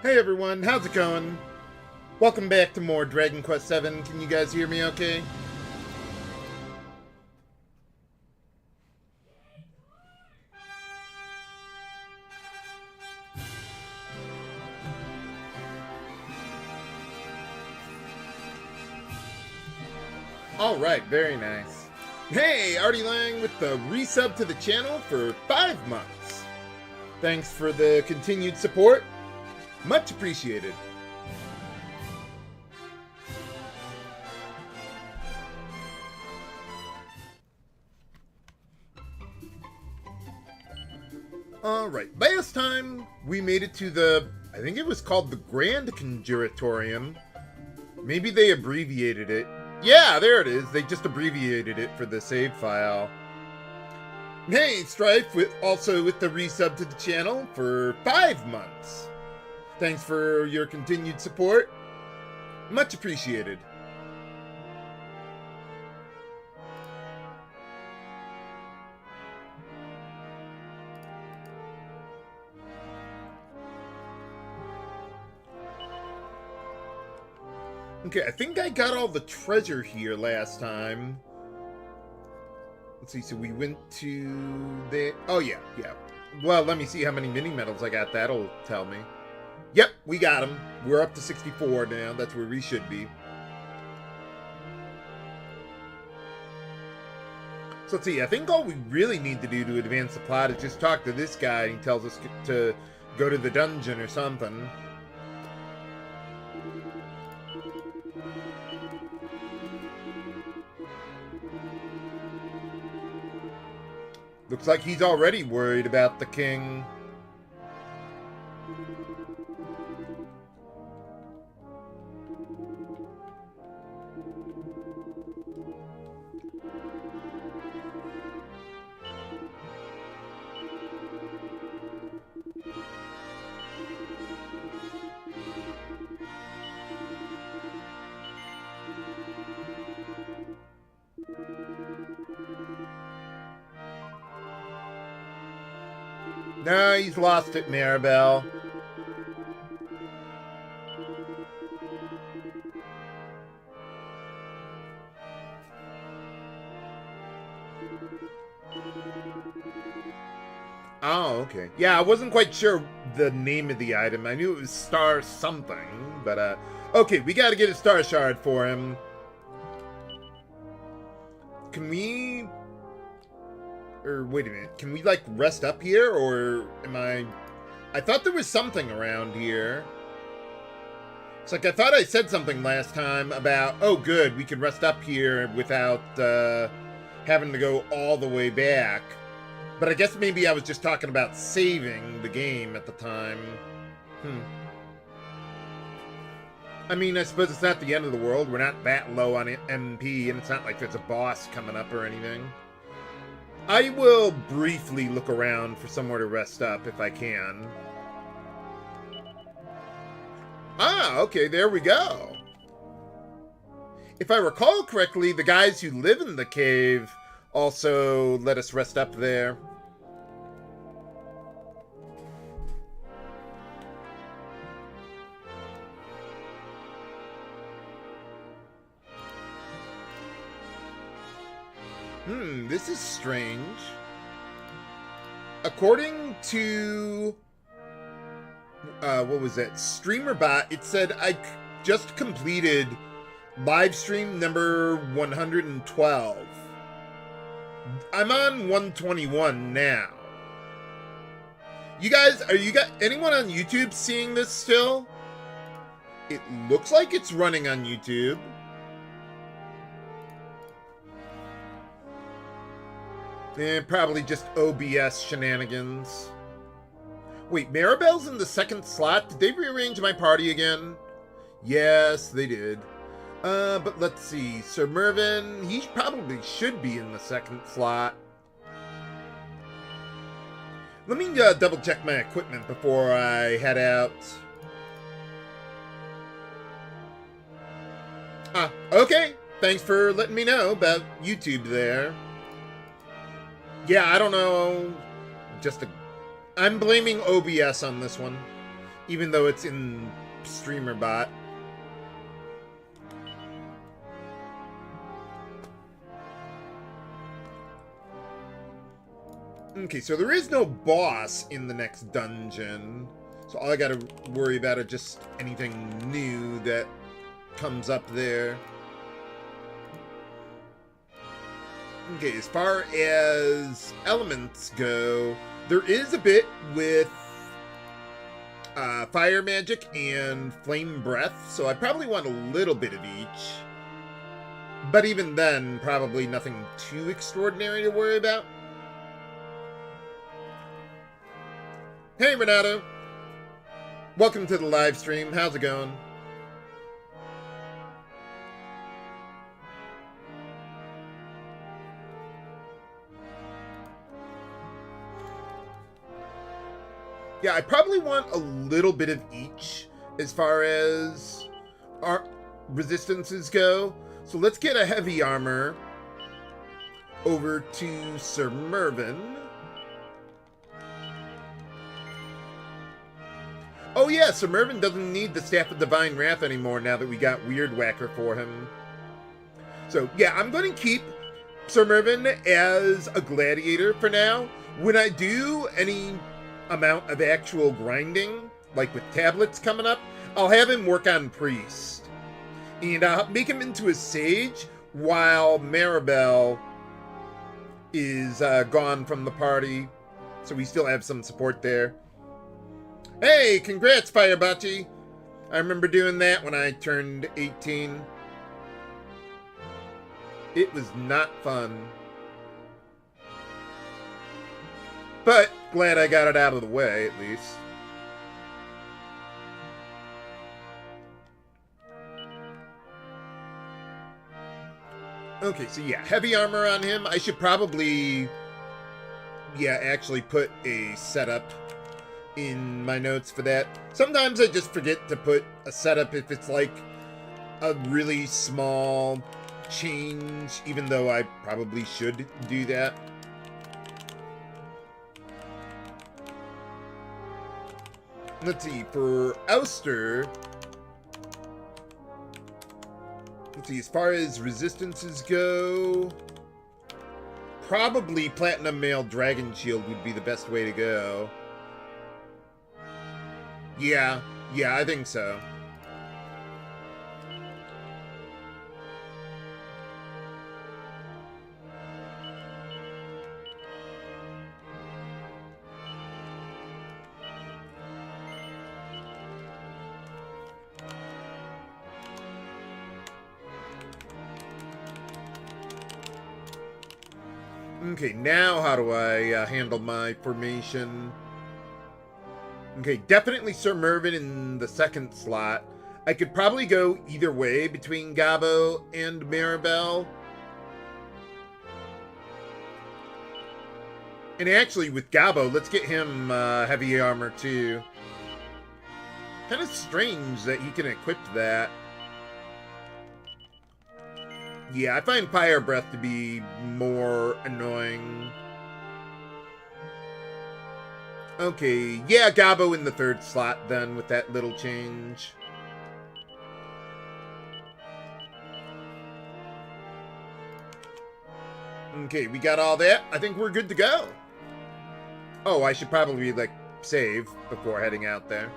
Hey everyone, how's it going? Welcome back to more Dragon Quest VII. Can you guys hear me okay? Alright, very nice. Hey, Artie Lang with the resub to the channel for 5 months. Thanks for the continued support. Much appreciated. Alright, last time we made it to the, I think it was called the Grand Conjuratorium. Maybe they abbreviated it. Yeah, there it is. They just abbreviated it for the save file. Hey, Strife, also with the resub to the channel for 5 months. Thanks for your continued support. Much appreciated. Okay, I think I got all the treasure here last time. Let's see, so we went to the... Oh, yeah. Well, let me see how many mini-medals I got. That'll tell me. Yep, we got them. We're up to 64 now. That's where we should be. So let's see, I think all we really need to do to advance the plot is just talk to this guy and he tells us to go to the dungeon or something. Looks like he's already worried about the king. No, he's lost it, Maribel. Oh, okay. Yeah, I wasn't quite sure the name of the item. I knew it was star something, but, okay, we gotta get a star shard for him. Can we... Or, wait a minute, can we, like, rest up here, or am I thought there was something around here. It's like, I thought I said something last time about, oh, good, we can rest up here without, having to go all the way back. But I guess maybe I was just talking about saving the game at the time. I mean, I suppose it's not the end of the world. We're not that low on MP, and it's not like there's a boss coming up or anything. I will briefly look around for somewhere to rest up if I can. Ah, okay, there we go. If I recall correctly, the guys who live in the cave also let us rest up there. This is strange. According to... what was that? StreamerBot, it said I just completed Livestream number 112. I'm on 121 now. You guys, anyone on YouTube seeing this still? It looks like it's running on YouTube. Probably just OBS shenanigans. Wait, Maribel's in the second slot? Did they rearrange my party again? Yes, they did. But let's see. Sir Mervyn, he probably should be in the second slot. Let me double check my equipment before I head out. Ah, okay. Thanks for letting me know about YouTube there. Yeah, I don't know. I'm blaming OBS on this one. even though it's in streamer bot. Okay, so there is no boss in the next dungeon. So all I gotta worry about are just anything new that comes up there. Okay, as far as elements go, there is a bit with fire magic and flame breath, so I probably want a little bit of each. But even then, probably nothing too extraordinary to worry about. Hey, Renato! Welcome to the live stream. How's it going? Yeah, I probably want a little bit of each as far as our resistances go. So let's get a heavy armor over to Sir Mervyn. Oh yeah, Sir Mervyn doesn't need the Staff of Divine Wrath anymore now that we got Weird Whacker for him. So yeah, I'm going to keep Sir Mervyn as a gladiator for now. When I do any amount of actual grinding, like with tablets coming up, I'll have him work on Priest. And I'll make him into a Sage while Maribel is gone from the party. So we still have some support there. Hey, congrats, Firebachi! I remember doing that when I turned 18. It was not fun. But glad I got it out of the way, at least. Okay, so yeah, heavy armor on him. I should probably, actually put a setup in my notes for that. Sometimes I just forget to put a setup if it's like a really small change, even though I probably should do that. Let's see, for Ouster, let's see, as far as resistances go, probably Platinum Mail Dragon Shield would be the best way to go. Yeah, I think so. Okay, now how do I handle my formation? Okay, definitely Sir Mervyn in the second slot. I could probably go either way between Gabo and Maribel. And actually, with Gabo, let's get him heavy armor too. Kind of strange that he can equip that. Yeah, I find Fire Breath to be more annoying. Okay, yeah, Gabo in the third slot then with that little change. Okay, we got all that. I think we're good to go. Oh, I should probably, like, save before heading out there.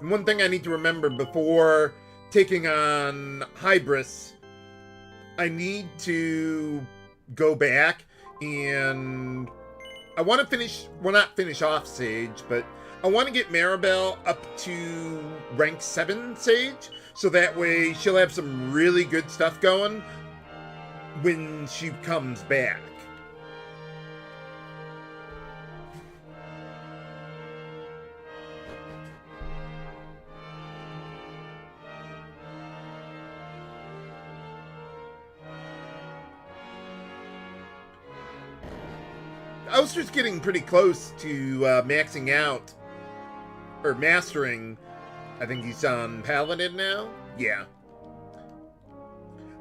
And one thing I need to remember before taking on Hybrris, I need to go back and I want to finish, well, not finish off Sage, but I want to get Maribel up to rank 7 Sage, so that way she'll have some really good stuff going when she comes back. Ouster's getting pretty close to maxing out, or mastering. I think he's on Paladin now? Yeah.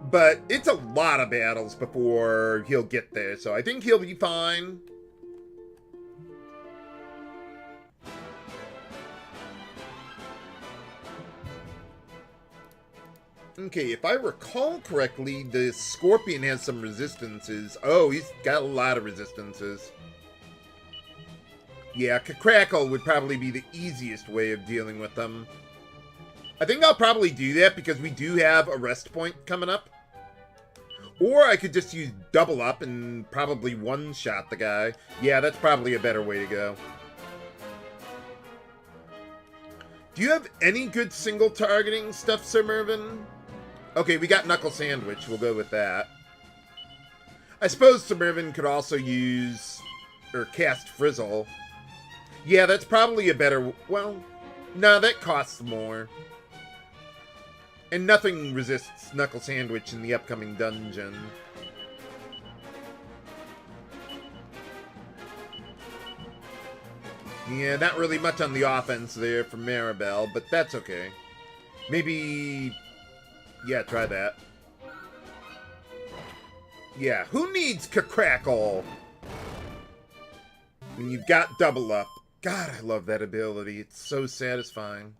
But it's a lot of battles before he'll get there, so I think he'll be fine. Okay, if I recall correctly, the Scorpion has some resistances. Oh, he's got a lot of resistances. Yeah, Crackle would probably be the easiest way of dealing with them. I think I'll probably do that because we do have a rest point coming up. Or I could just use double up and probably one-shot the guy. Yeah, that's probably a better way to go. Do you have any good single targeting stuff, Sir Mervyn? Okay, we got Knuckle Sandwich. We'll go with that. I suppose Sir Mervyn could also use... or cast Frizzle. Yeah, that's probably a better... well, no, that costs more. And nothing resists Knuckle Sandwich in the upcoming dungeon. Yeah, not really much on the offense there for Maribel, but that's okay. Maybe... yeah, try that. Yeah, who needs Crackle when you've got double up? God, I love that ability. It's so satisfying.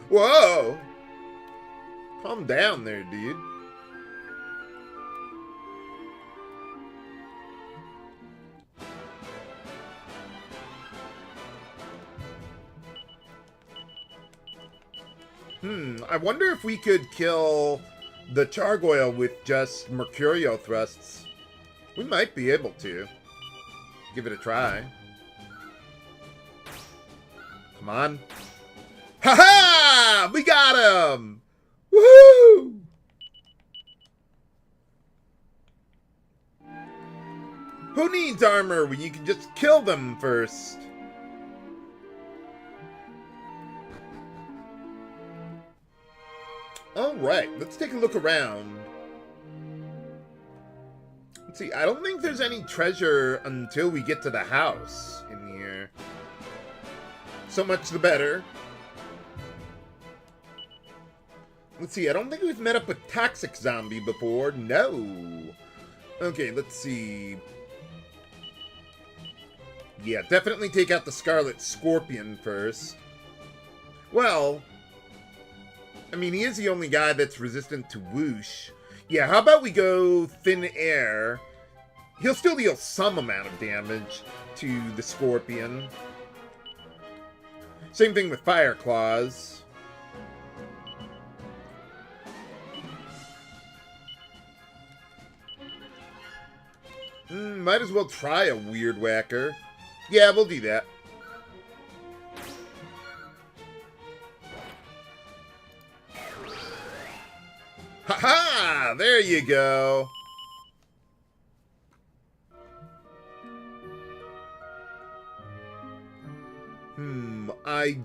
Whoa! Calm down there, dude. I wonder if we could kill the Chargoyle with just Mercurial thrusts. We might be able to. Give it a try. Come on. Ha-ha! We got him! Woohoo! Who needs armor when you can just kill them first? Alright, let's take a look around. Let's see, I don't think there's any treasure until we get to the house in here. So much the better. Let's see, I don't think we've met up with Toxic Zombie before. No. Okay, let's see. Yeah, definitely take out the Scarlet Scorpion first. Well, I mean, he is the only guy that's resistant to whoosh. Yeah, how about we go Thin Air? He'll still deal some amount of damage to the Scorpion. Same thing with Fire Claws. Might as well try a Weird Whacker. Yeah, we'll do that. Ha-ha! There you go. I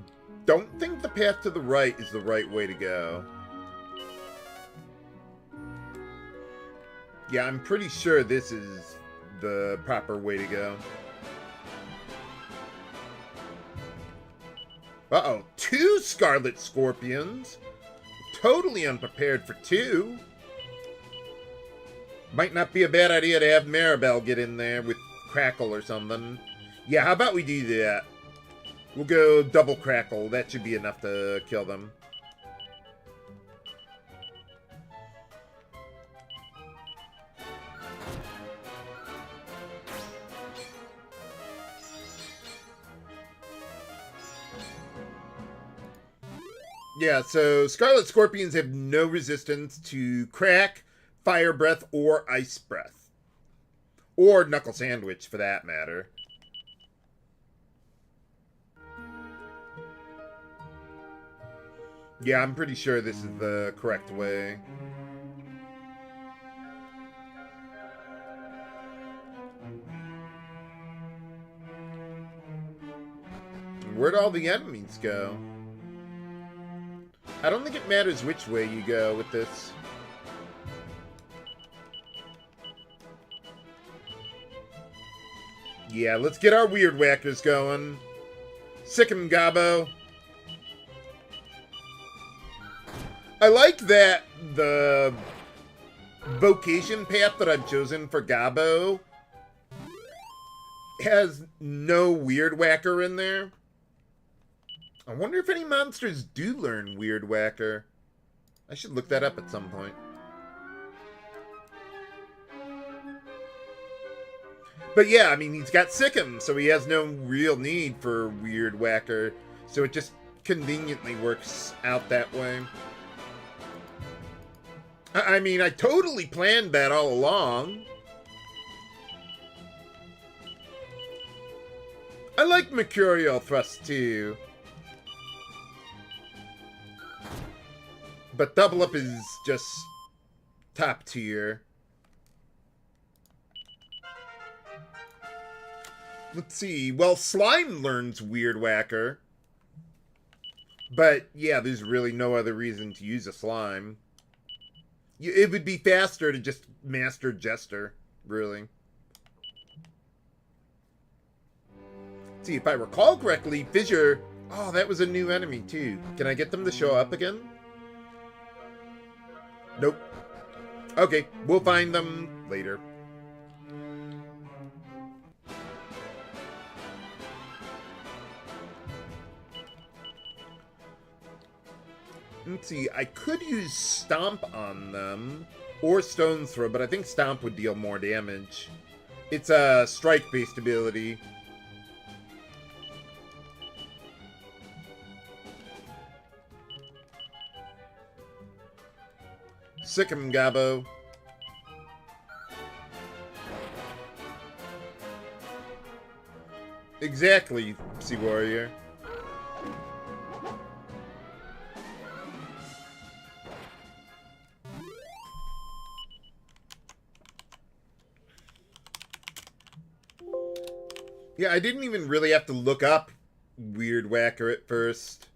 don't think the path to the right is the right way to go. Yeah, I'm pretty sure this is the proper way to go. Uh-oh, 2 Scarlet Scorpions? Totally unprepared for 2. Might not be a bad idea to have Maribel get in there with Crackle or something. Yeah, how about we do that? We'll go double Crackle. That should be enough to kill them. Yeah, so Scarlet Scorpions have no resistance to Crack, Fire Breath, or Ice Breath. Or Knuckle Sandwich, for that matter. Yeah, I'm pretty sure this is the correct way. Where'd all the enemies go? I don't think it matters which way you go with this. Yeah, let's get our Weird Whackers going. Sick 'em, Gabo. I like that the vocation path that I've chosen for Gabo has no Weird Whacker in there. I wonder if any monsters do learn Weird Whacker. I should look that up at some point. But yeah, I mean, he's got Sikkim, so he has no real need for Weird Whacker. So it just conveniently works out that way. I mean, I totally planned that all along. I like Mercurial Thrust too. But Double Up is just top tier. Let's see. Well, Slime learns Weird Whacker. But, yeah, there's really no other reason to use a Slime. It would be faster to just master Jester, really. Let's see, if I recall correctly, Fissure... Oh, that was a new enemy, too. Can I get them to show up again? Nope. Okay, we'll find them later. Let's see, I could use Stomp on them, or Stone Throw, but I think Stomp would deal more damage. It's a strike-based ability. Sikkim Gabo. Exactly, Sea Warrior. Yeah, I didn't even really have to look up Weird Whacker at first.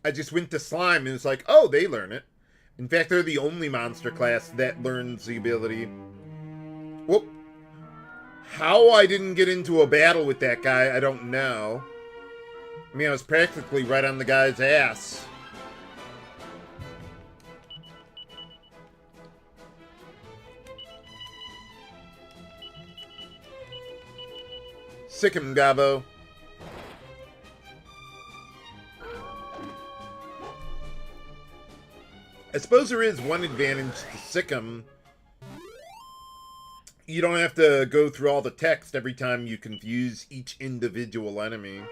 I just went to Slime and it's like, oh, they learn it. In fact, they're the only monster class that learns the ability. Whoop. How I didn't get into a battle with that guy, I don't know. I mean, I was practically right on the guy's ass. Sikkim Gabo. I suppose there is one advantage to Sikkim. You don't have to go through all the text every time you confuse each individual enemy.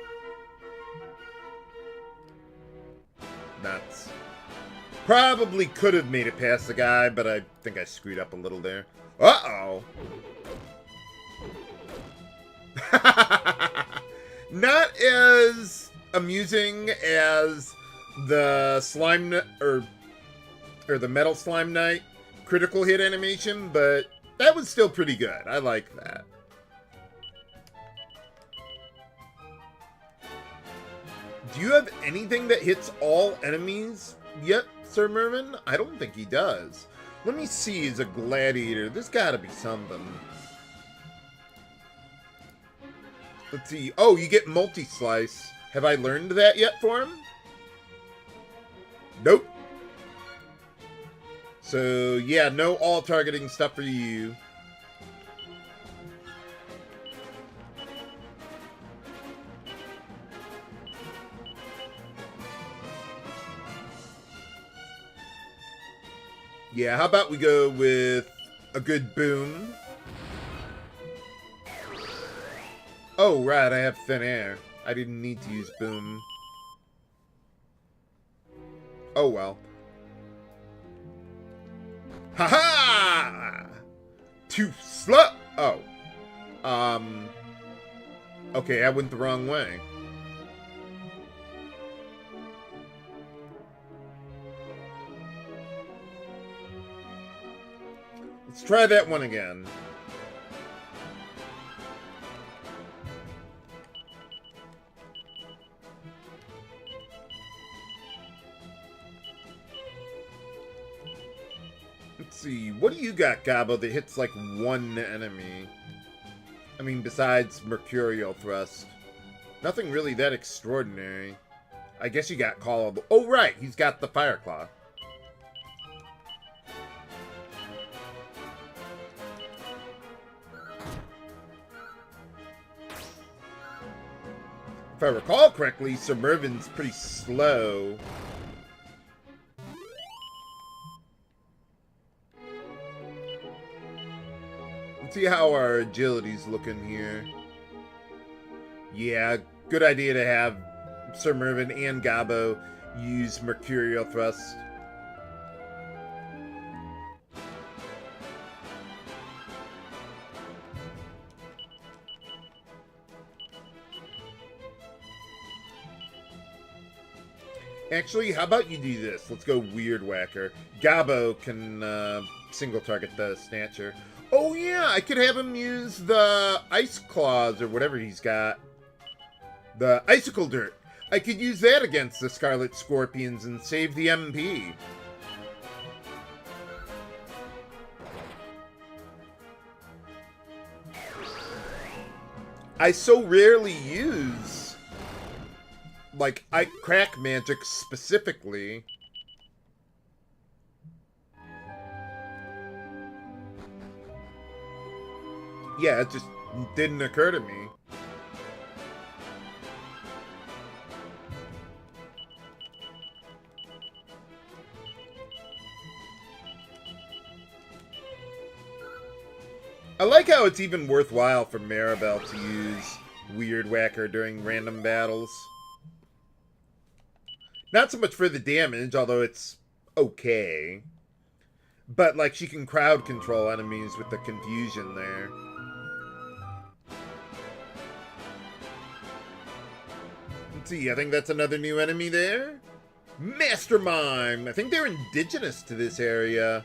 Nuts. Probably could have made it past the guy, but I think I screwed up a little there. Uh-oh. Not as amusing as the slime or the metal slime knight critical hit animation, but that was still pretty good. I like that. Do you have anything that hits all enemies yet, Sir Merman? I don't think he does. Let me see. He's a gladiator. There's gotta be something. Let's see. Oh, you get multi-slice. Have I learned that yet for him? Nope. So, yeah, no all-targeting stuff for you. Yeah, how about we go with a good boom? Oh, right, I have thin air. I didn't need to use boom. Oh, well. Ha-ha! Too slow! Oh. Okay, I went the wrong way. Let's try that one again. Let's see, what do you got, Gabo, that hits like one enemy? I mean, besides Mercurial Thrust. Nothing really that extraordinary. I guess you got Call of... Oh, right, he's got the Fire Claw. If I recall correctly, Sir Mervin's pretty slow. Let's see how our agility's looking here. Yeah, good idea to have Sir Mervin and Gabo use Mercurial Thrust. Actually, how about you do this? Let's go Weird Whacker. Gabo can single target the Snatcher. Oh yeah, I could have him use the Ice Claws or whatever he's got. The Icicle Dirt. I could use that against the Scarlet Scorpions and save the MP. I so rarely use, like, crack magic specifically. Yeah, it just didn't occur to me. I like how it's even worthwhile for Maribel to use Weird Whacker during random battles. Not so much for the damage, although it's okay. But, like, she can crowd control enemies with the confusion there. Let's see, I think that's another new enemy there. Mastermind! I think they're indigenous to this area.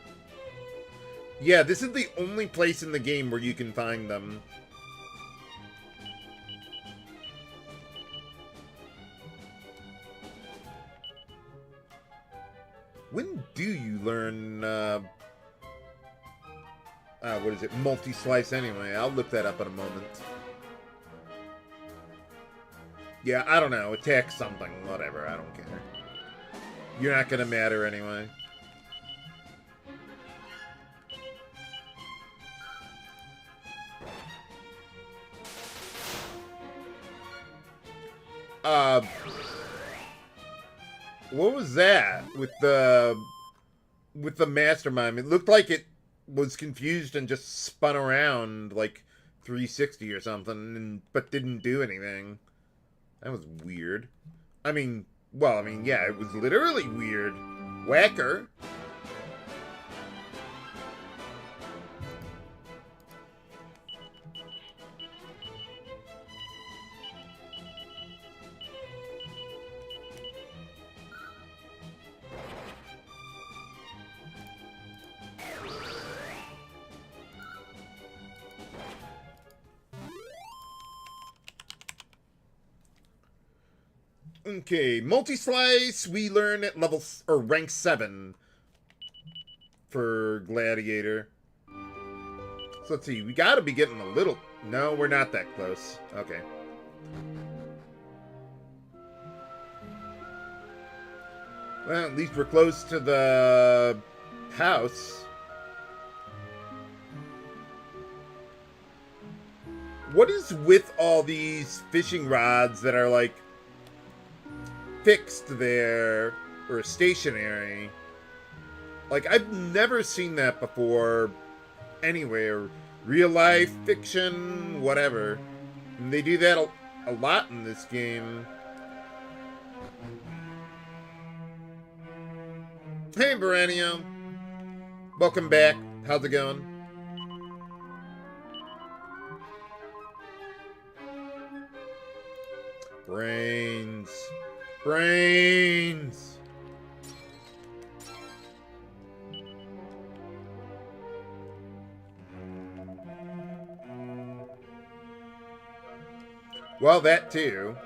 Yeah, this is the only place in the game where you can find them. When do you learn, what is it? Multi-slice anyway. I'll look that up in a moment. Yeah, I don't know. Attack something. Whatever. I don't care. You're not gonna matter anyway. What was that with the Mastermind? It looked like it was confused and just spun around like 360 or something, but didn't do anything. That was weird. I mean, yeah, it was literally weird. Whacker. Okay, multi-slice we learn at rank 7 for Gladiator. So let's see, we gotta be getting a little... No, we're not that close. Okay. Well, at least we're close to the house. What is with all these fishing rods that are like fixed there or stationary? Like, I've never seen that before anywhere. Real life, fiction, whatever. And they do that a lot in this game. Hey, Baranio. Welcome back. How's it going? Brains. Brains! Well, that too.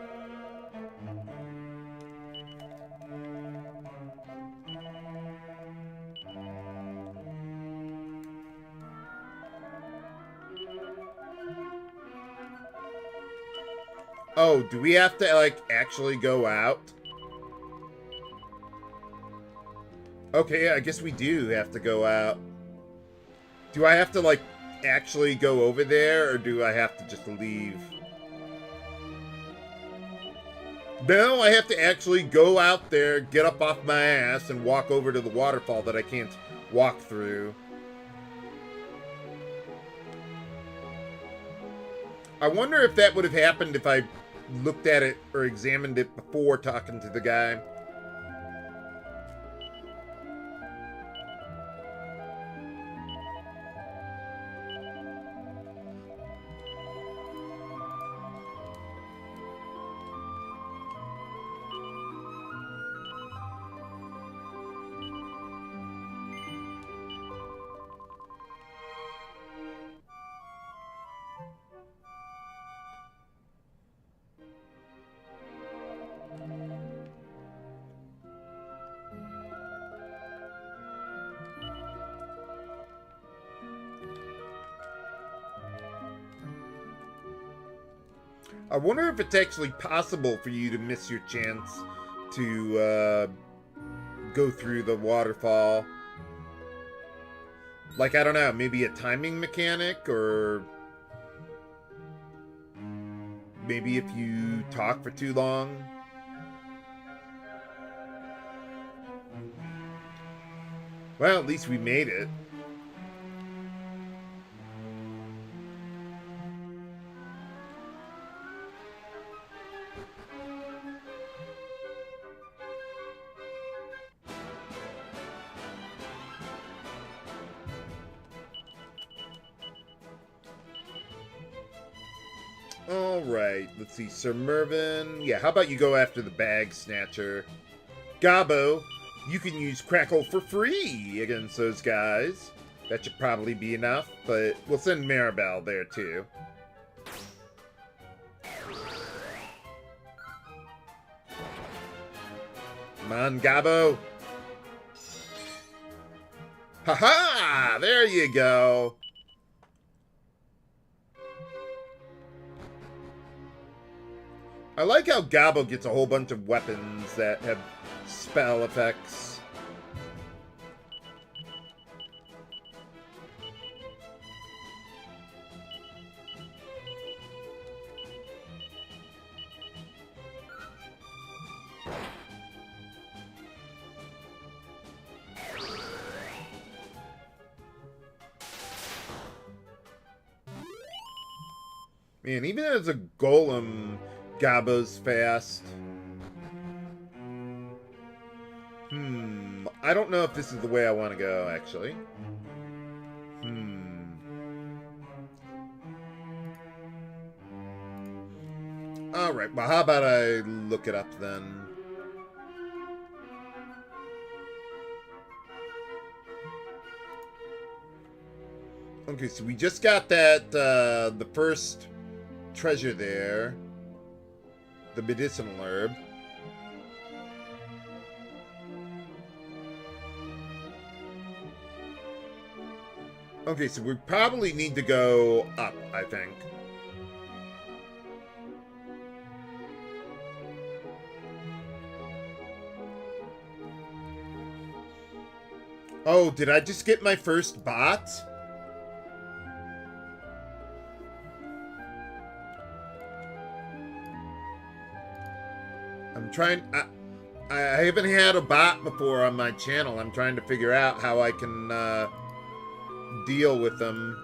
Oh, do we have to, like, actually go out? Okay, I guess we do have to go out. Do I have to, like, actually go over there, or do I have to just leave? No, I have to actually go out there, get up off my ass, and walk over to the waterfall that I can't walk through. I wonder if that would have happened if I looked at it or examined it before talking to the guy. I wonder if it's actually possible for you to miss your chance to go through the waterfall. Like, I don't know, maybe a timing mechanic, or maybe if you talk for too long. Well, at least we made it. Alright, let's see, Sir Mervyn. Yeah, how about you go after the bag snatcher? Gabo, you can use Crackle for free against those guys. That should probably be enough, but we'll send Maribel there too. Come on, Gabo. Haha! There you go. I like how Gabo gets a whole bunch of weapons that have spell effects. Man, even as a golem, Gabo's fast. I don't know if this is the way I want to go, actually. Alright, well, how about I look it up then? Okay, so we just got that, the first treasure there. The medicinal herb. Okay, so we probably need to go up, I think. Oh, did I just get my first bot? I'm trying... I haven't had a bot before on my channel. I'm trying to figure out how I can deal with them.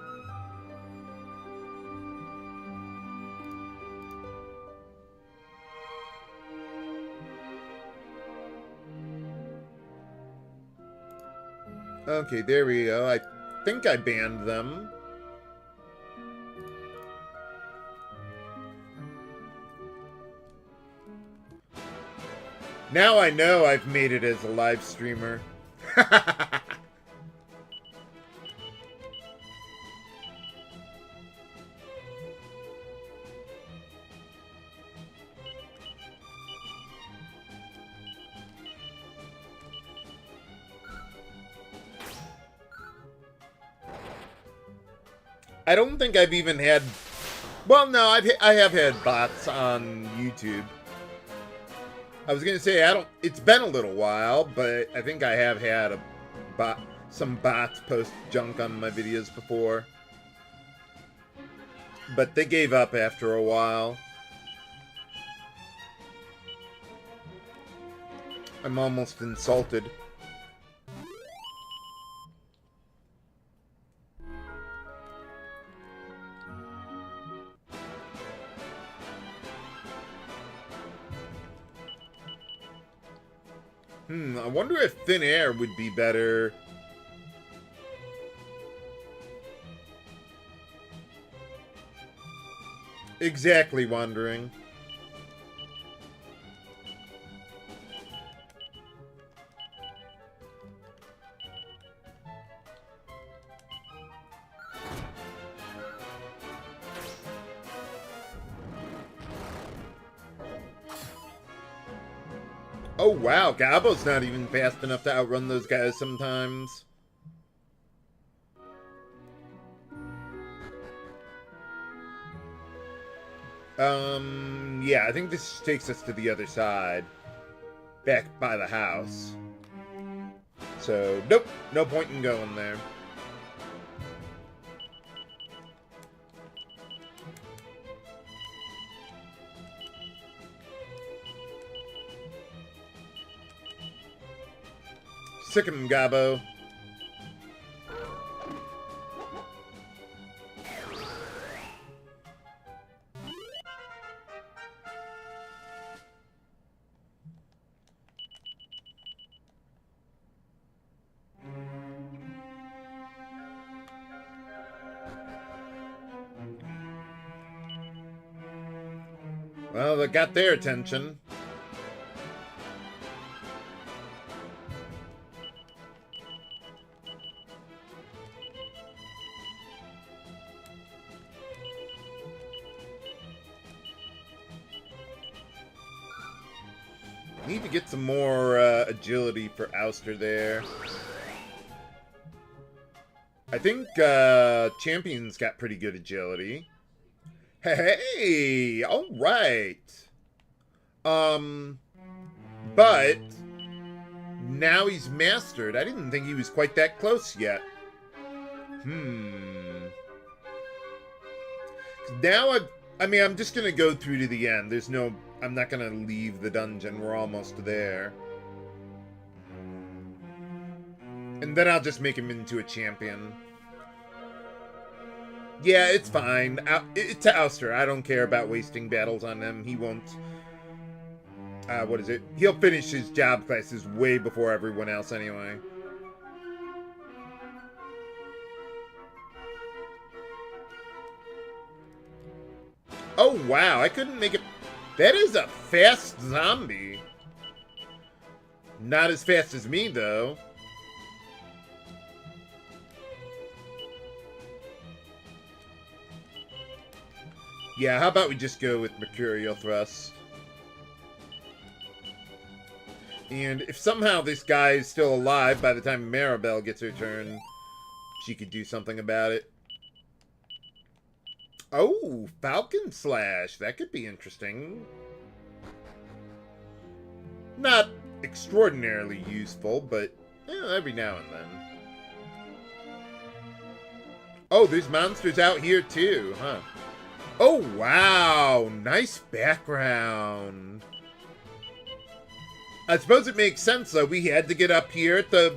Okay, there we go. I think I banned them. Now I know I've made it as a live streamer. I don't think I've even had... Well, no, I have had bots on YouTube. I was gonna say it's been a little while, but I think I have had some bots post junk on my videos before. But they gave up after a while. I'm almost insulted. I wonder if thin air would be better. Exactly, wandering. Oh wow, Gabo's not even fast enough to outrun those guys sometimes. Yeah, I think this takes us to the other side. Back by the house. So, nope, no point in going there. Sick 'em, Gabo. Well, that got their attention. Need to get some more agility for Ouster there. I think Champion's got pretty good agility. Hey, all right. But now he's mastered. I didn't think he was quite that close yet. Now I'm just gonna go through to the end. I'm not gonna leave the dungeon. We're almost there. And then I'll just make him into a champion. Yeah, it's fine. It's Ouster. I don't care about wasting battles on him. He won't... what is it? He'll finish his job classes way before everyone else anyway. Oh, wow. I couldn't make it... That is a fast zombie. Not as fast as me, though. Yeah, how about we just go with Mercurial Thrust? And if somehow this guy is still alive by the time Maribel gets her turn, she could do something about it. Oh, Falcon Slash. That could be interesting. Not extraordinarily useful, but every now and then. Oh, there's monsters out here too, huh? Oh, wow. Nice background. I suppose it makes sense, though. We had to get up here at the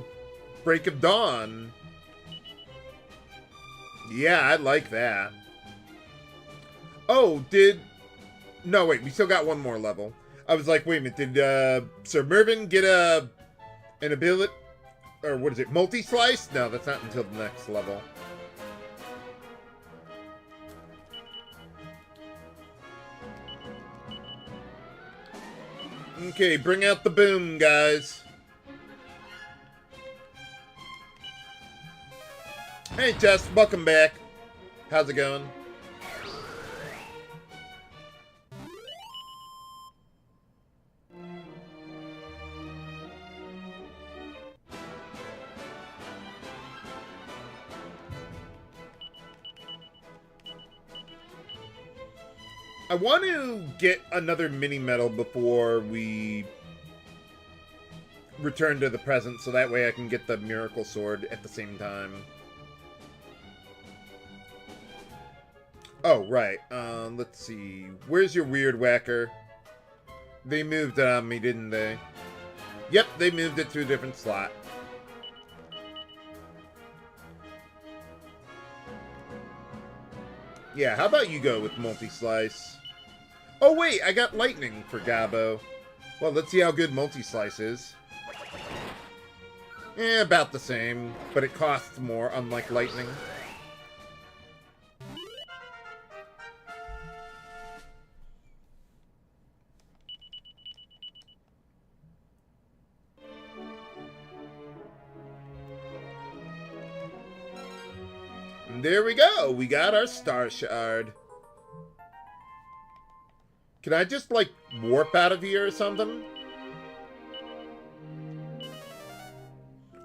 break of dawn. Yeah, I like that. Oh, No, wait. We still got one more level. I was like, wait a minute. Did Sir Mervyn get an ability? Or what is it? Multi-slice? No, that's not until the next level. Okay, bring out the boom, guys. Hey, Jess, welcome back. How's it going? I want to get another mini medal before we return to the present, so that way I can get the miracle sword at the same time. Oh, right. Let's see. Where's your weird whacker? They moved it on me, didn't they? Yep, they moved it to a different slot. Yeah, how about you go with multi-slice? Oh wait, I got lightning for Gabo. Well, let's see how good multi-slice is. About the same, but it costs more, unlike lightning. And there we go, we got our Star Shard. Can I just, like, warp out of here or something?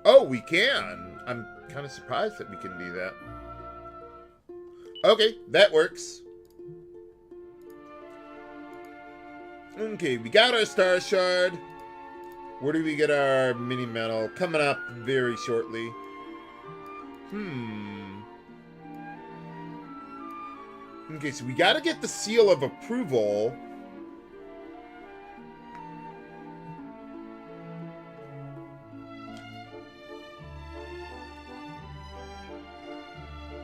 Oh, we can. I'm kind of surprised that we can do that. Okay, that works. Okay, we got our Star Shard. Where do we get our mini medal? Coming up very shortly. Okay, so we gotta get the seal of approval.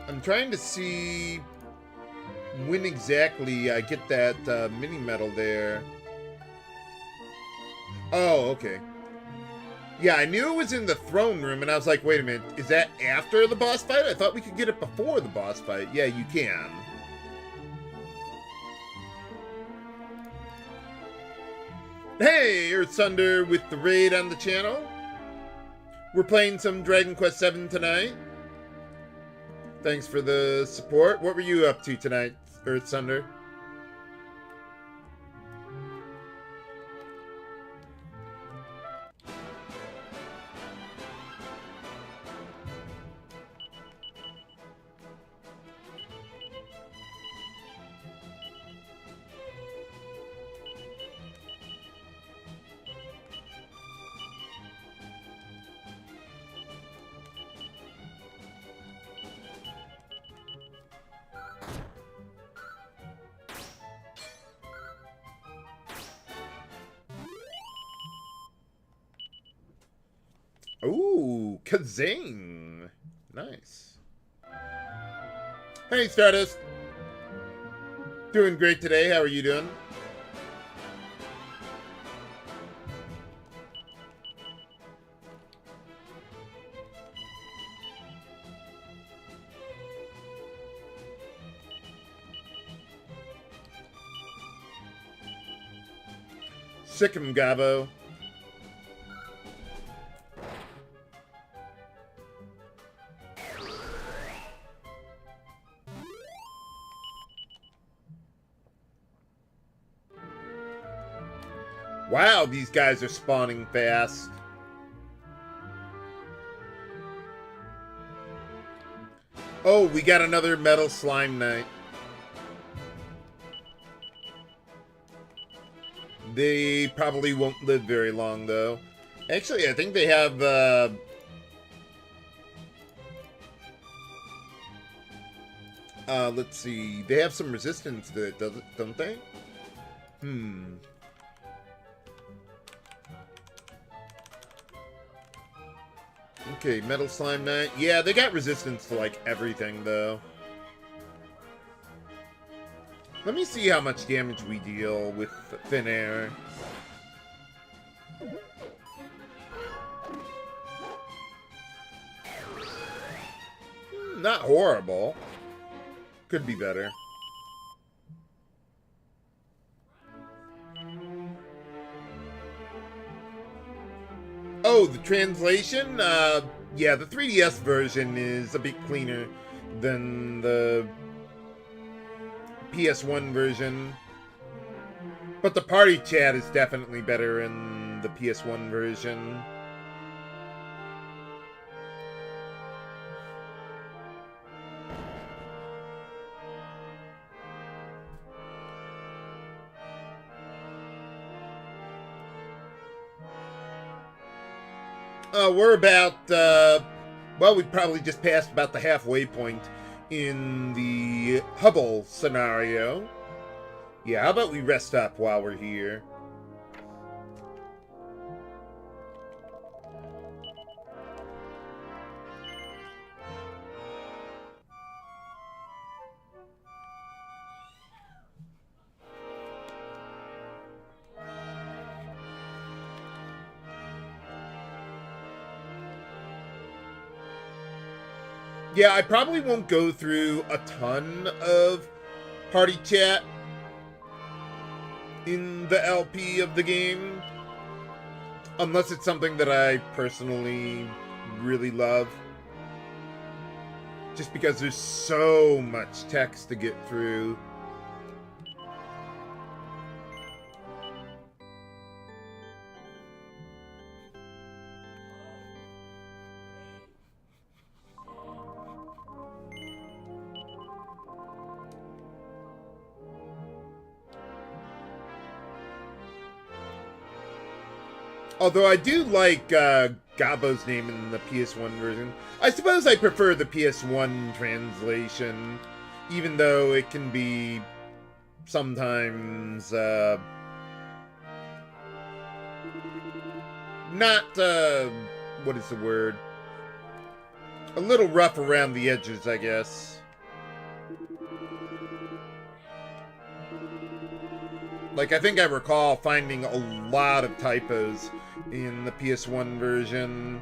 I'm trying to see when exactly I get that mini medal there. Oh, okay. Yeah, I knew it was in the throne room, and I was like, wait a minute, is that after the boss fight? I thought we could get it before the boss fight. Yeah, you can. Hey, Earth Thunder with the raid on the channel. We're playing some Dragon Quest VII tonight. Thanks for the support. What were you up to tonight, Earth Thunder? Ooh, Kazing. Nice. Hey, Stardust. Doing great today. How are you doing? Sick 'em, Gabo. Wow, these guys are spawning fast. Oh, we got another Metal Slime Knight. They probably won't live very long, though. Actually, I think they have, let's see. They have some resistance to it, don't they? Okay, Metal Slime Knight. Yeah, they got resistance to, like, everything, though. Let me see how much damage we deal with Thin Air. Not horrible. Could be better. Oh, the translation? Yeah, the 3DS version is a bit cleaner than the PS1 version. But the party chat is definitely better in the PS1 version. We're about, well, we probably just passed about the halfway point in the Hubble scenario. Yeah, how about we rest up while we're here? Yeah, I probably won't go through a ton of party chat in the LP of the game, unless it's something that I personally really love. Just because there's so much text to get through. Although I do like Gabo's name in the PS1 version. I suppose I prefer the PS1 translation, even though it can be sometimes not, what is the word? A little rough around the edges, I guess. Like, I think I recall finding a lot of typos in the PS1 version.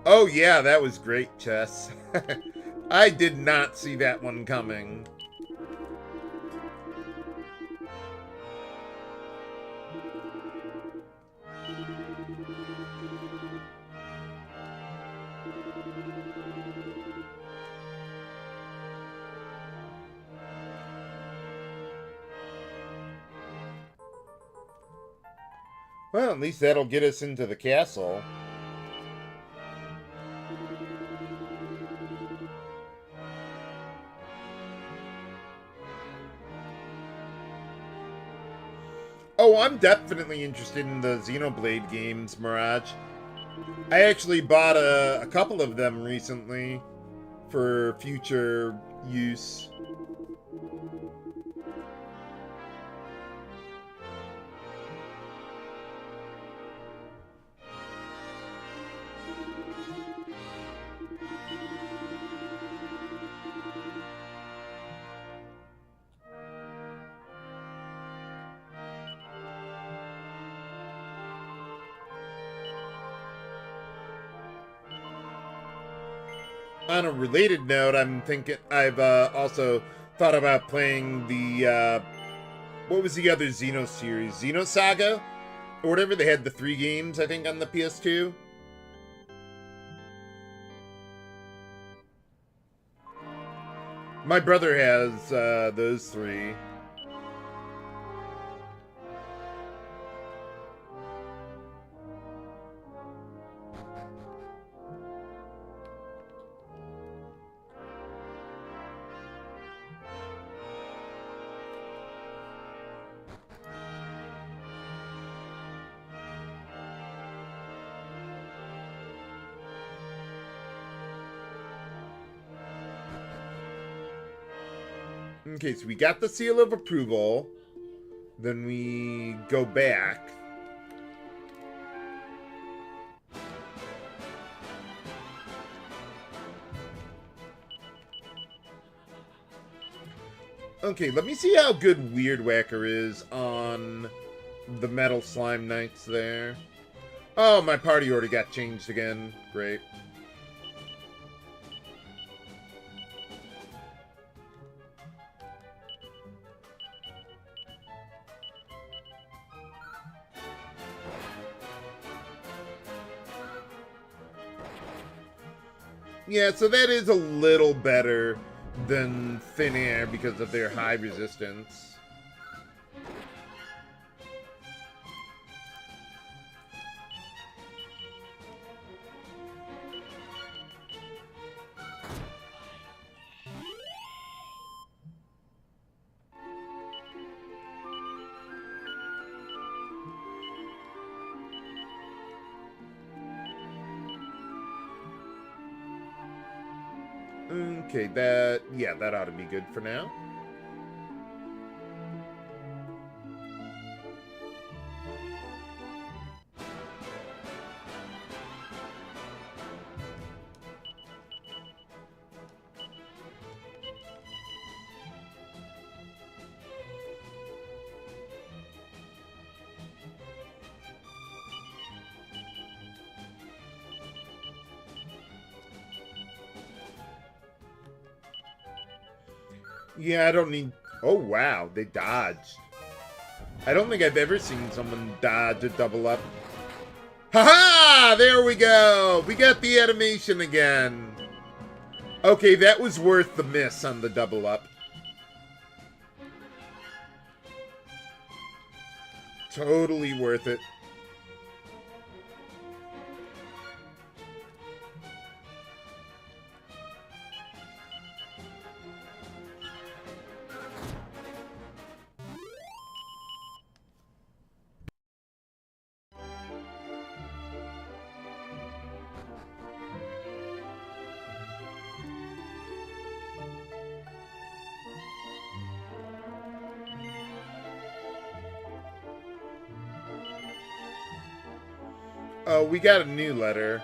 Oh yeah, that was great, Chess. I did not see that one coming. Well, at least that'll get us into the castle. Oh, I'm definitely interested in the Xenoblade games, Mirage. I actually bought a couple of them recently for future use. On a related note, I've also thought about playing the, what was the other Xeno series? Xenosaga? Or whatever, they had the 3 games, I think, on the PS2. My brother has, those 3. Okay, so we got the seal of approval. Then we go back. Okay, let me see how good Weird Whacker is on the Metal Slime Knights there. Oh, my party already got changed again. Great. Yeah, so that is a little better than Thin Air because of their high resistance. Okay, that ought to be good for now. Yeah, I don't need... Oh, wow. They dodged. I don't think I've ever seen someone dodge a double up. Haha! There we go! We got the animation again. Okay, that was worth the miss on the double up. Totally worth it. Oh, we got a new letter.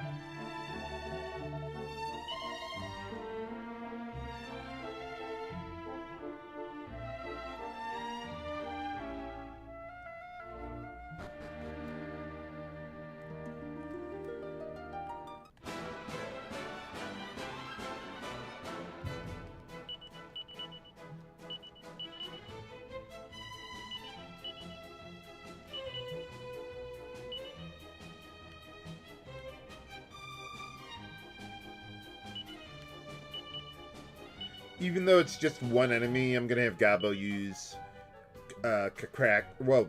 Even though it's just one enemy, I'm gonna have Gabo use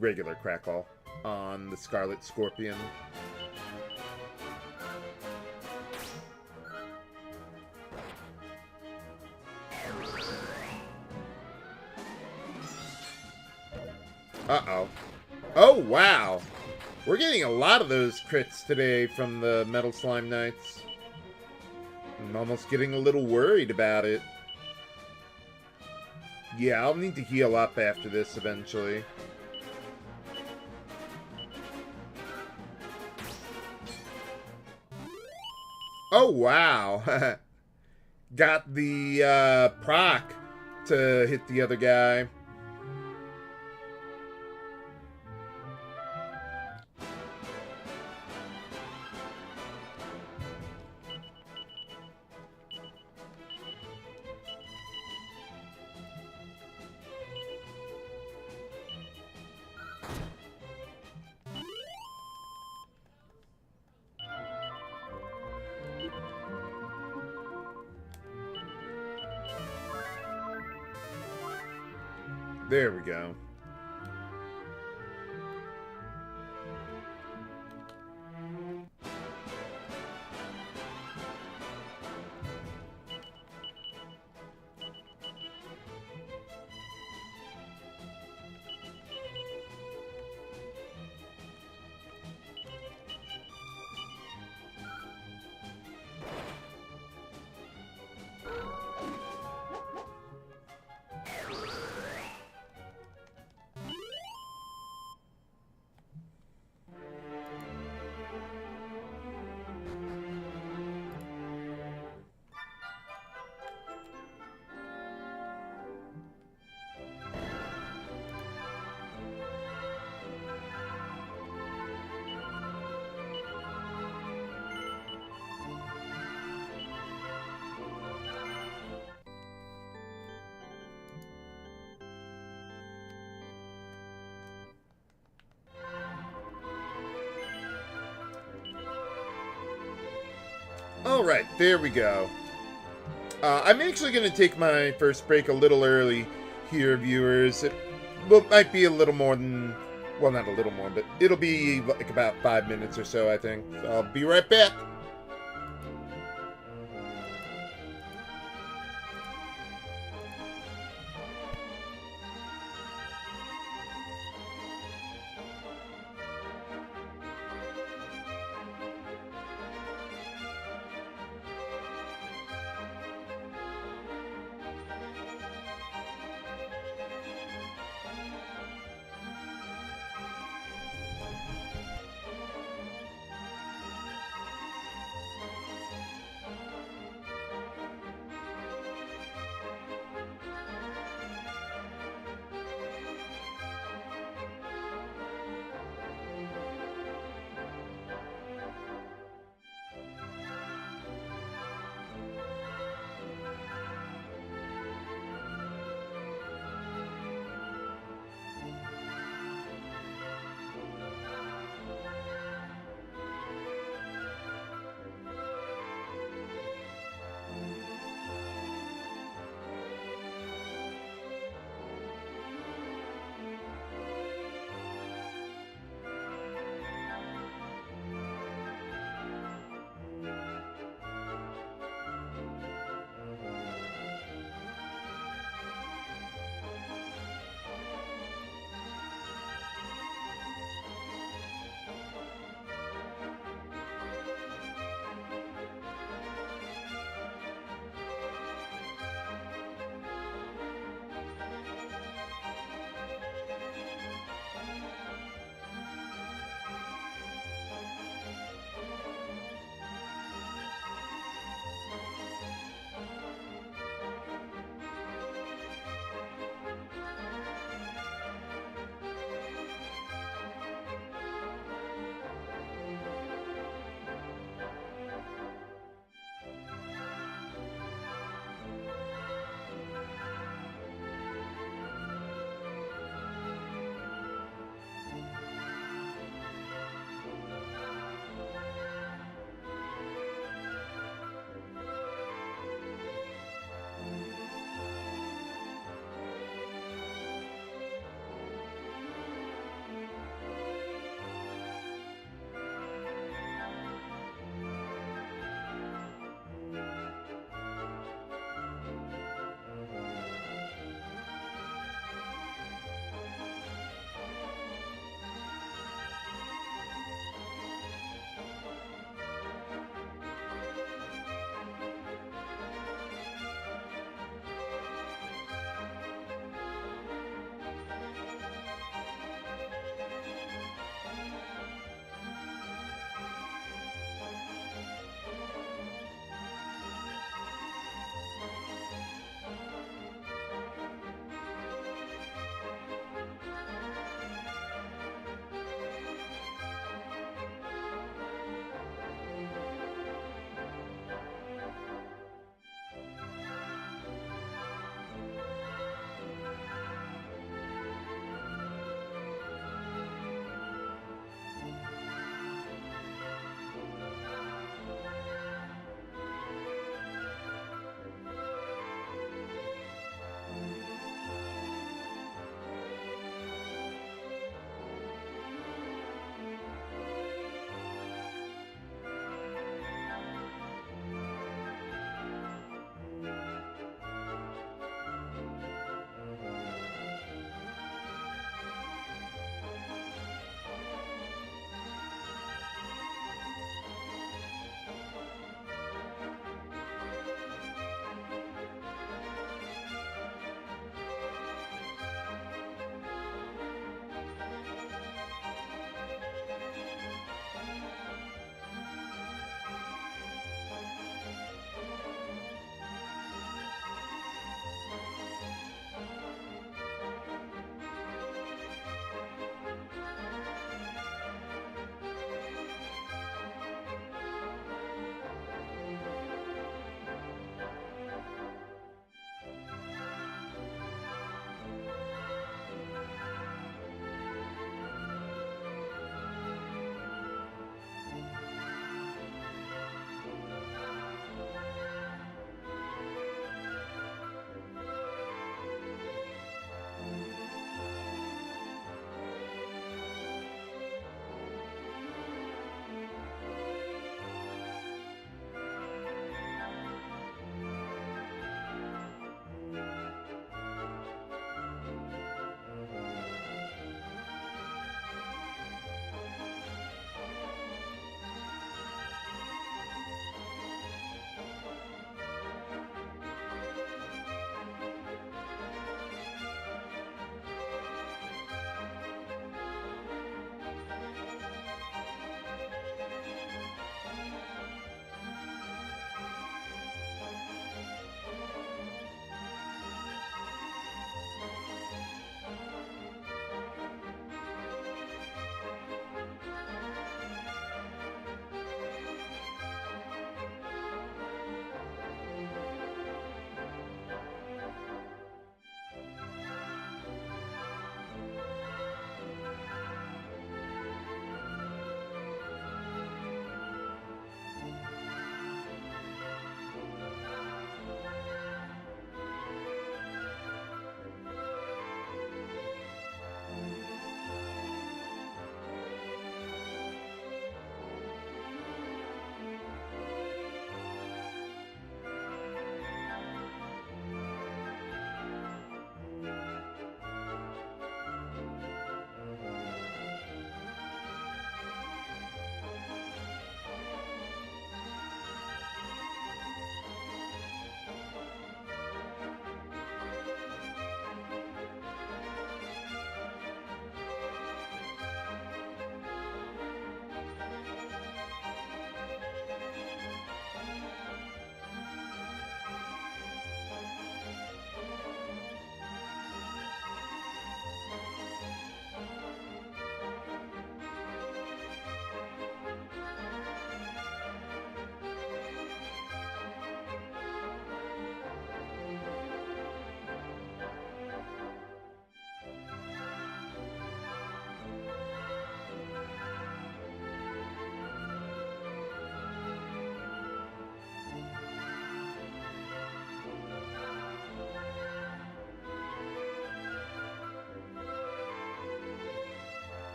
regular Crackle on the Scarlet Scorpion. Uh-oh. Oh, wow. We're getting a lot of those crits today from the Metal Slime Knights. I'm almost getting a little worried about it. Yeah, I'll need to heal up after this eventually. Oh, wow. Got the proc to hit the other guy. There we go. Alright, there we go. I'm actually going to take my first break a little early here, viewers. It might be a little more than... Well, not a little more, but it'll be like about 5 minutes or so, I think. So I'll be right back.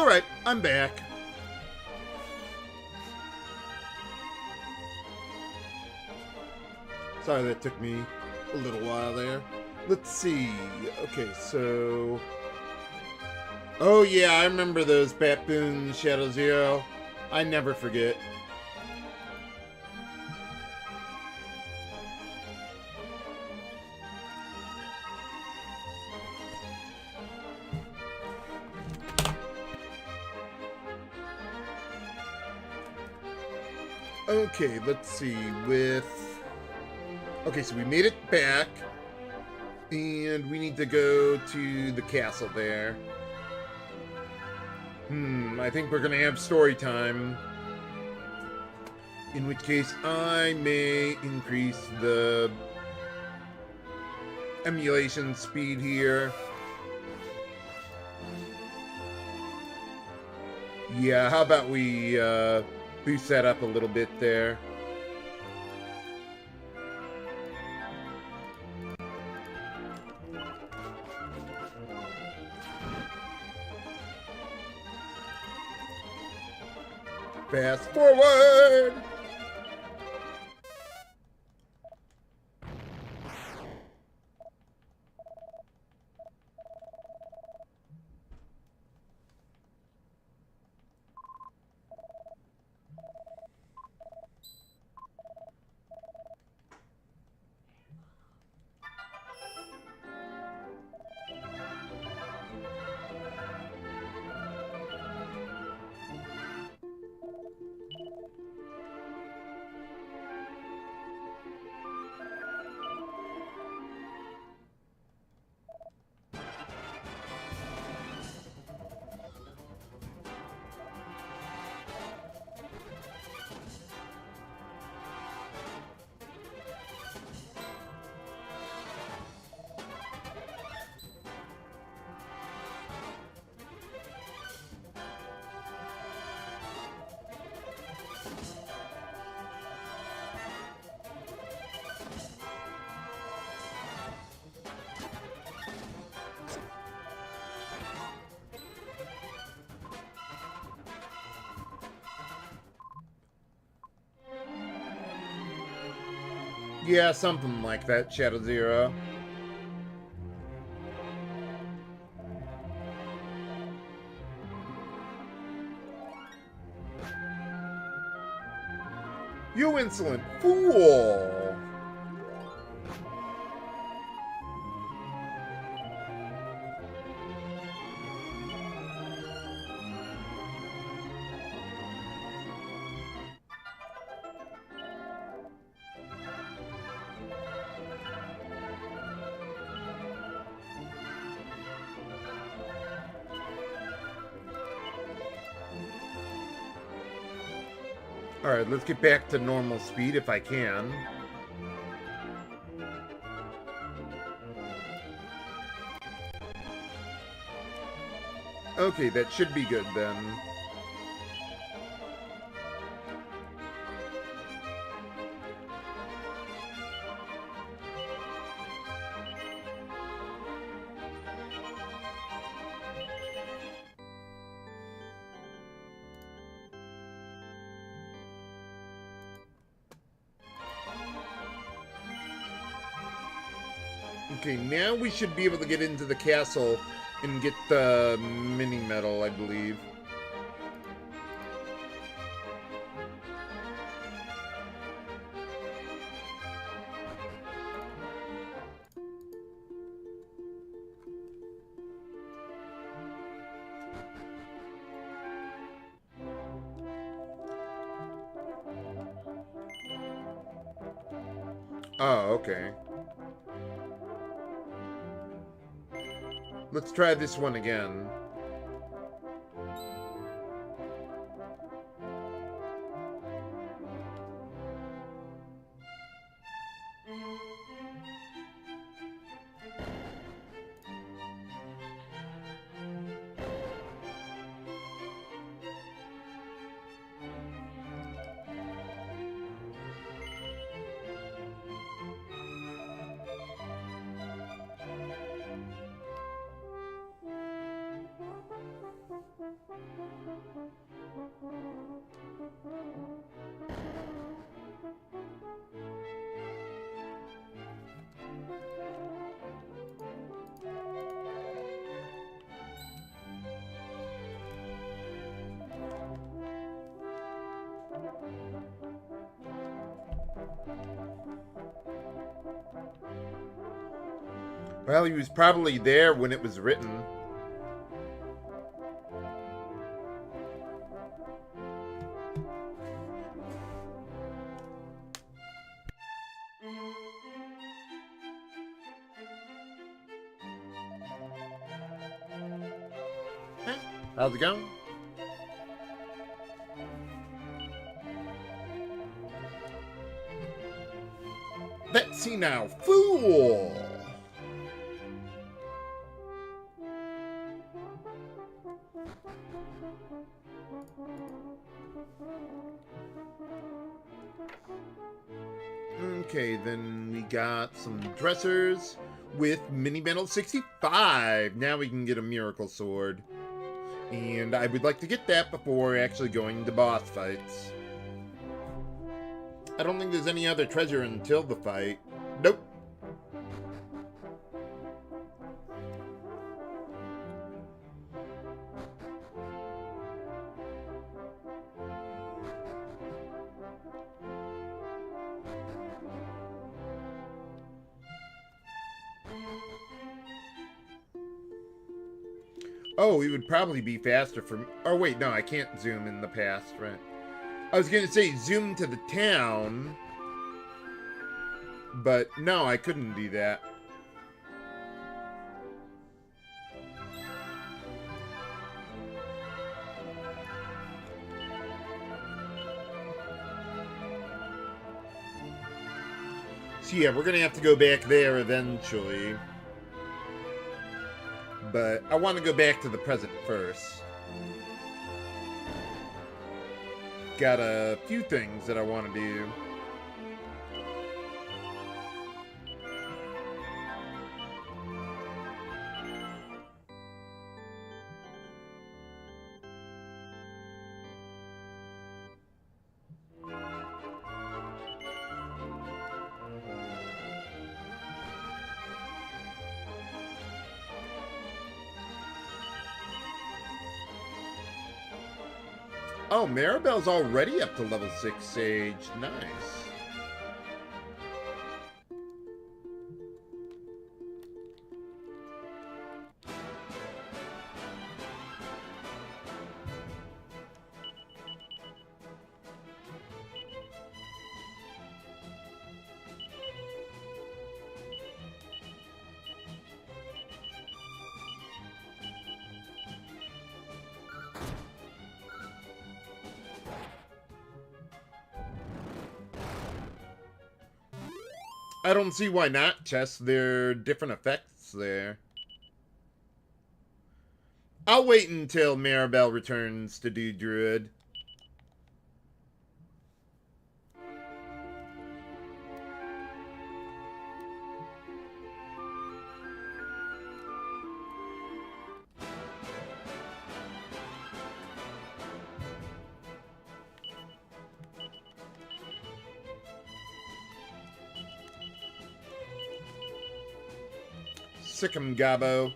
Alright, I'm back. Sorry that took me a little while there. Let's see. Okay, so... Oh yeah, I remember those Baboon Shadow Zero. I never forget. Okay, let's see. Okay, so we made it back. And we need to go to the castle there. I think we're gonna have story time. In which case, I may increase the emulation speed here. Yeah, how about we boost that up a little bit there. Fast forward! Yeah, something like that, Shadow Zero. You insolent fool! Alright, let's get back to normal speed if I can. Okay, that should be good then. Okay, now we should be able to get into the castle and get the mini medal, I believe. Oh, okay. Let's try this one again. Well, he was probably there when it was written. Hey, how's it going? Let's see now, fool! Okay, then we got some dressers with Mini Metal 65. Now we can get a Miracle Sword. And I would like to get that before actually going to boss fights. I don't think there's any other treasure until the fight. Nope. Oh, it would probably be faster for me. Oh, wait, no, I can't zoom in the past, right? I was going to say zoom to the town, but no, I couldn't do that. So yeah, we're going to have to go back there eventually. But I want to go back to the present first. Got a few things that I want to do. Oh, Maribel's already up to level 6 Sage. Nice. I don't see why not, Chess. There are different effects there. I'll wait until Maribel returns to do Druid. Sick 'em, Gabo.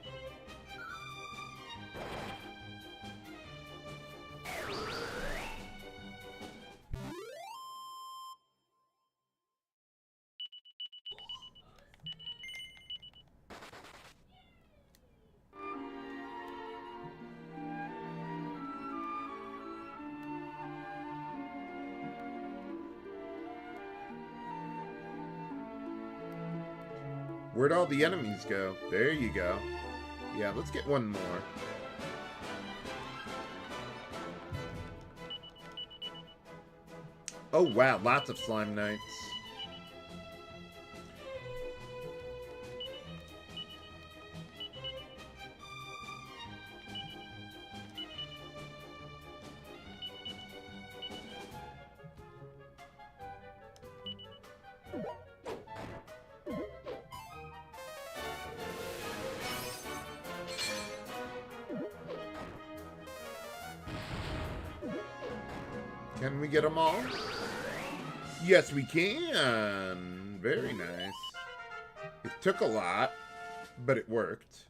Where'd all the enemies go? There you go. Yeah, let's get one more. Oh wow, lots of Slime Knights. Can we get them all? Yes, we can. Very nice. It took a lot, but it worked.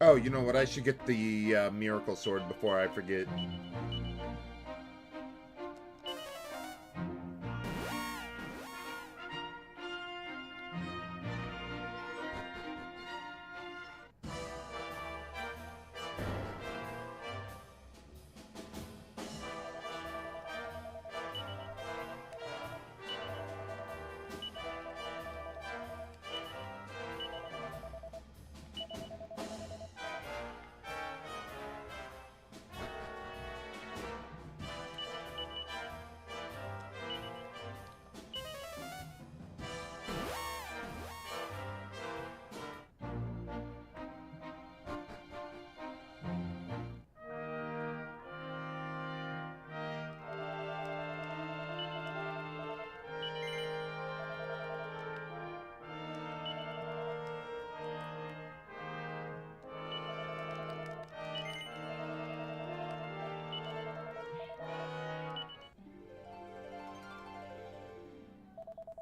Oh, you know what? I should get the Miracle Sword before I forget.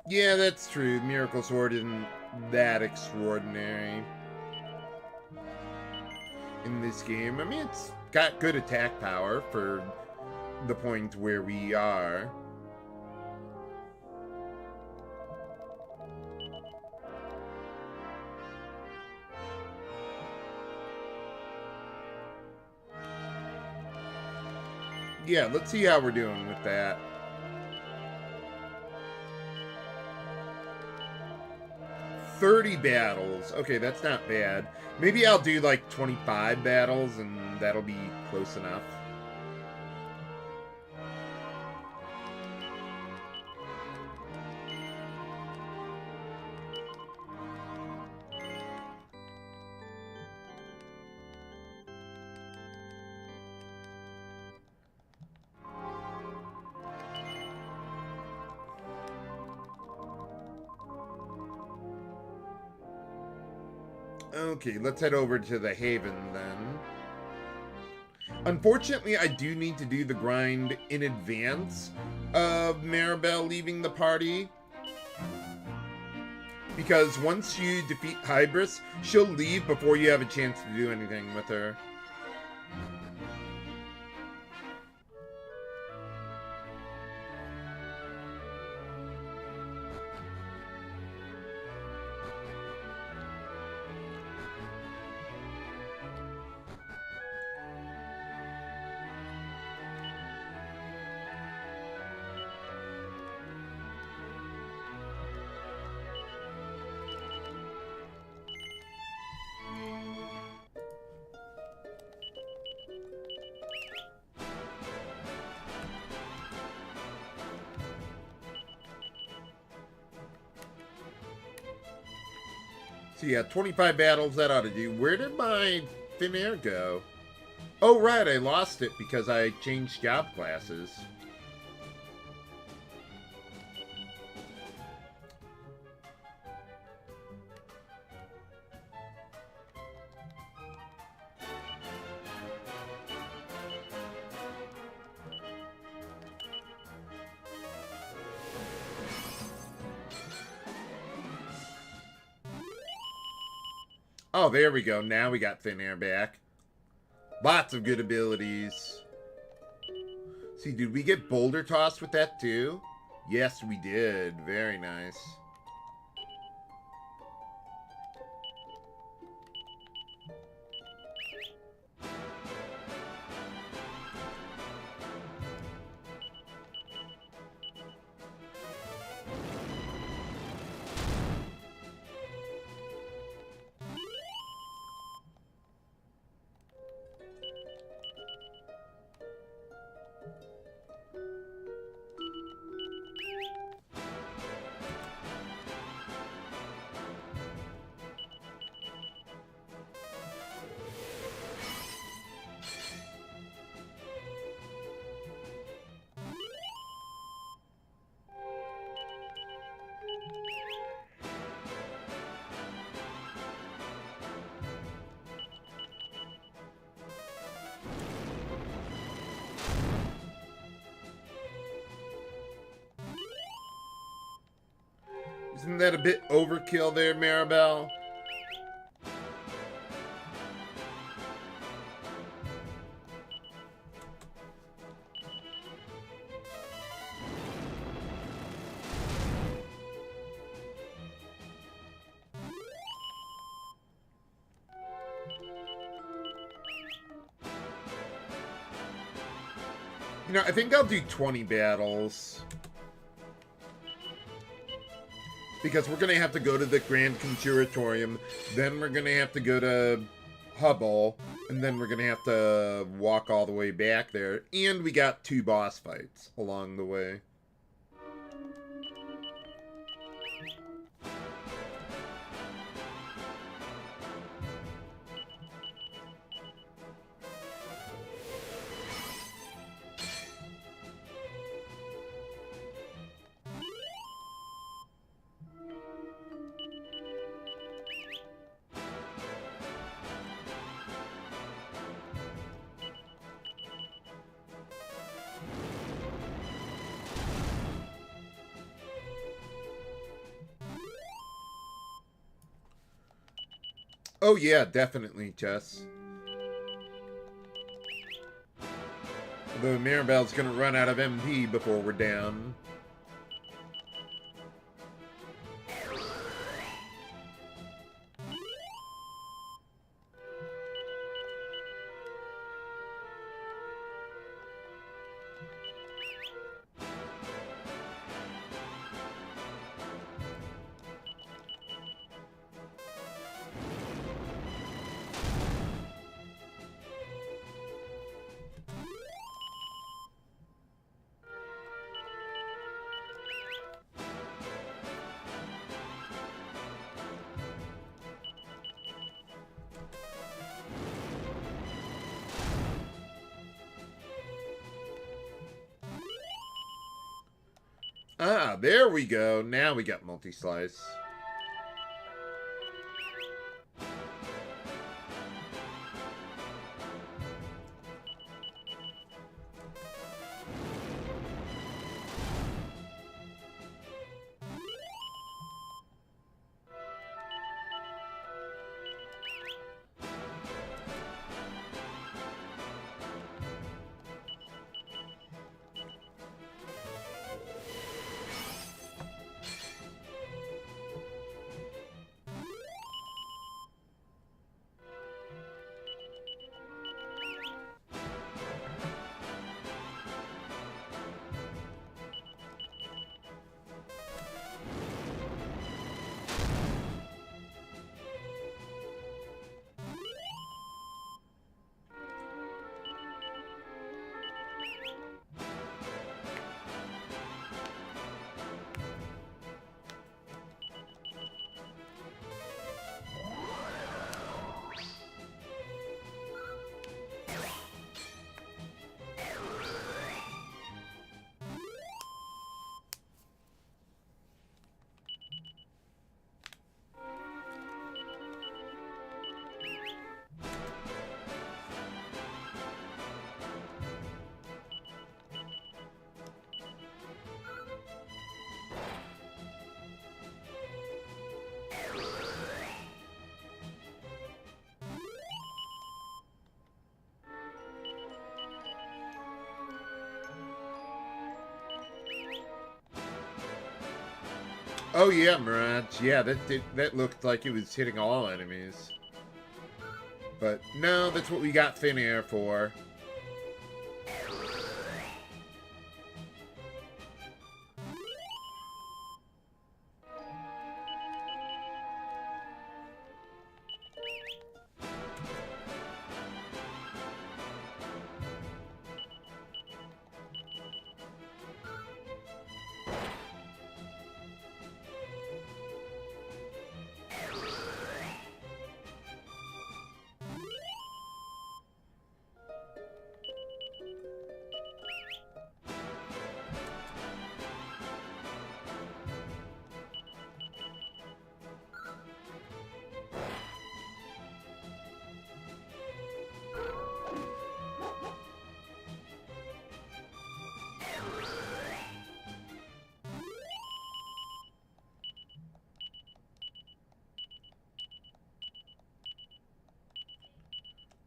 Yeah, that's true. Miracle Sword isn't that extraordinary in this game. I mean, it's got good attack power for the point where we are. Yeah, let's see how we're doing with that. 30 battles. Okay, that's not bad. Maybe I'll do like 25 battles and that'll be close enough. Okay, let's head over to the Haven then. Unfortunately, I do need to do the grind in advance of Maribel leaving the party. Because once you defeat Hybrris, she'll leave before you have a chance to do anything with her. So yeah, 25 battles, that ought to do. Where did my thin air go? Oh, right, I lost it because I changed job classes. Oh, there we go. Now we got thin air back. Lots of good abilities. See, did we get boulder tossed with that too? Yes, we did. Very nice. Isn't that a bit overkill there, Maribel? You know, I think I'll do 20 battles. Because we're going to have to go to the Grand Conjuratorium, then we're going to have to go to Hubble, and then we're going to have to walk all the way back there. And we got 2 boss fights along the way. Oh yeah, definitely, Jess. Although Mirabelle's gonna run out of MP before we're down. Ah, there we go. Now we got multi-slice. Oh yeah, Mirage. Yeah, that looked like it was hitting all enemies. But no, that's what we got Thin Air for.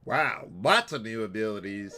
Wow, lots of new abilities.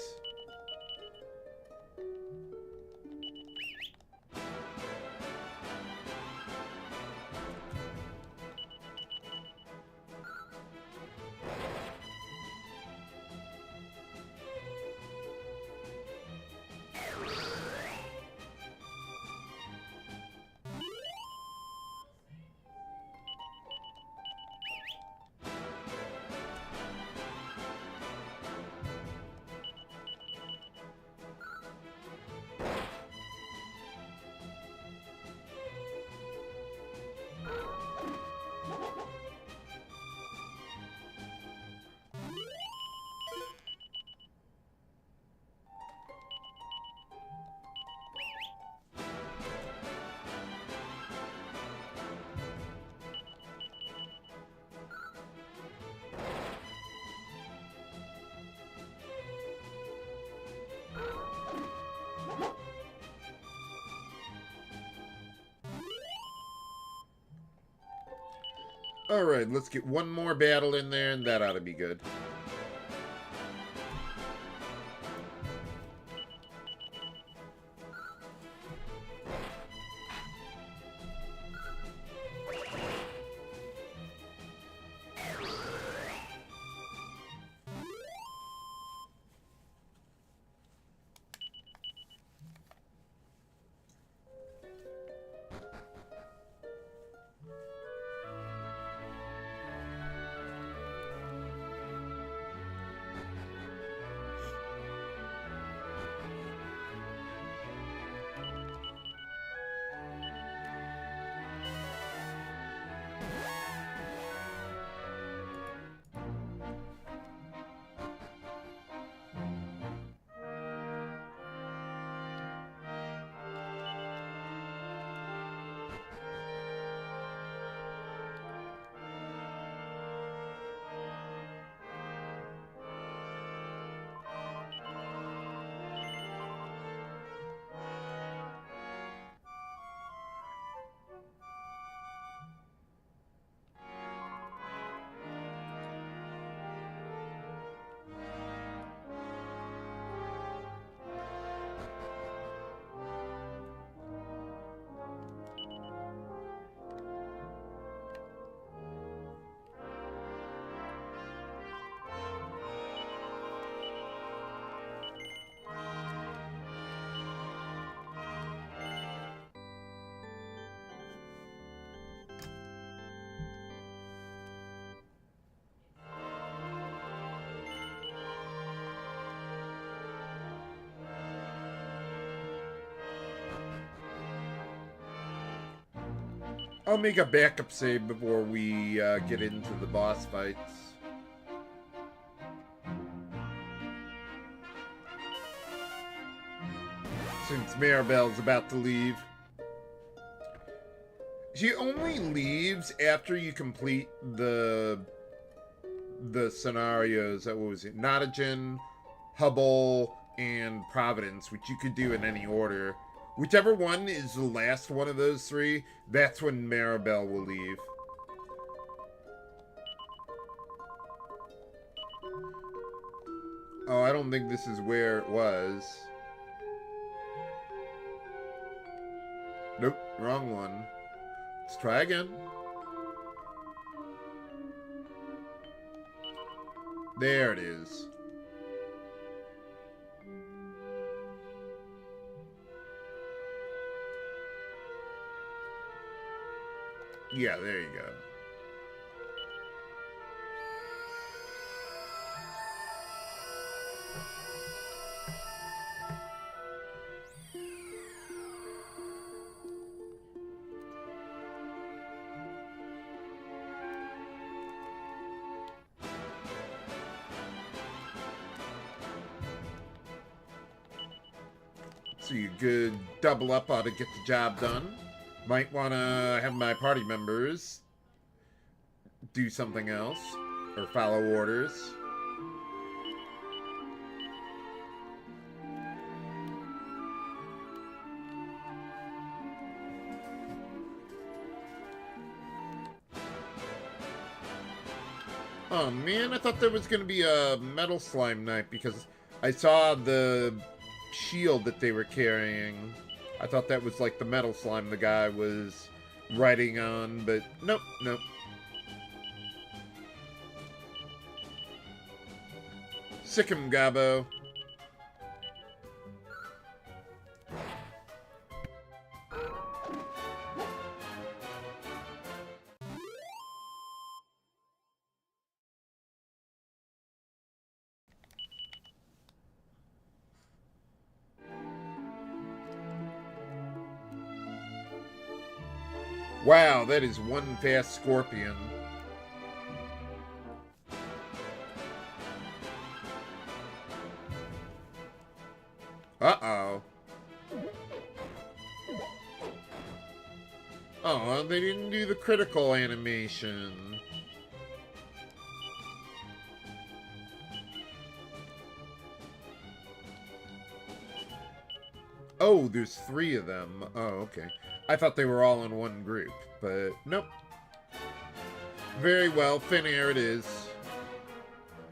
Alright, let's get one more battle in there, and that ought to be good. I'll make a backup save before we get into the boss fights. Since Maribel's about to leave. She only leaves after you complete the scenarios. What was it? Notagen, Hubble, and Providence, which you could do in any order. Whichever one is the last one of those three, that's when Maribel will leave. Oh, I don't think this is where it was. Nope, wrong one. Let's try again. There it is. Yeah, there you go. So you could double up on to get the job done. Might want to have my party members do something else or follow orders. Oh man, I thought there was going to be a metal slime knight because I saw the shield that they were carrying. I thought that was like the metal slime the guy was riding on, but nope, nope. Sick him, Gabo. Wow, that is one fast scorpion. Uh-oh. Oh, they didn't do the critical animation. Oh, there's 3 of them. Oh, okay. I thought they were all in one group, but nope. Very well, thin air it is.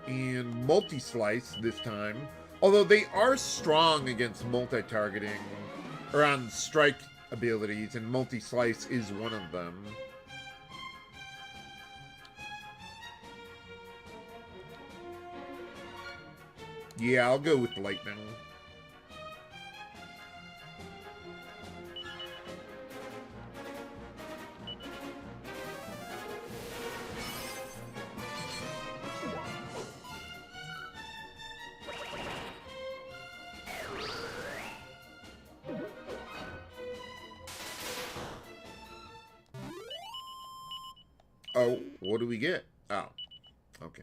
And multi-slice this time. Although they are strong against multi-targeting, or on strike abilities, and multi-slice is one of them. Yeah, I'll go with lightning. Oh, what do we get? Oh, okay.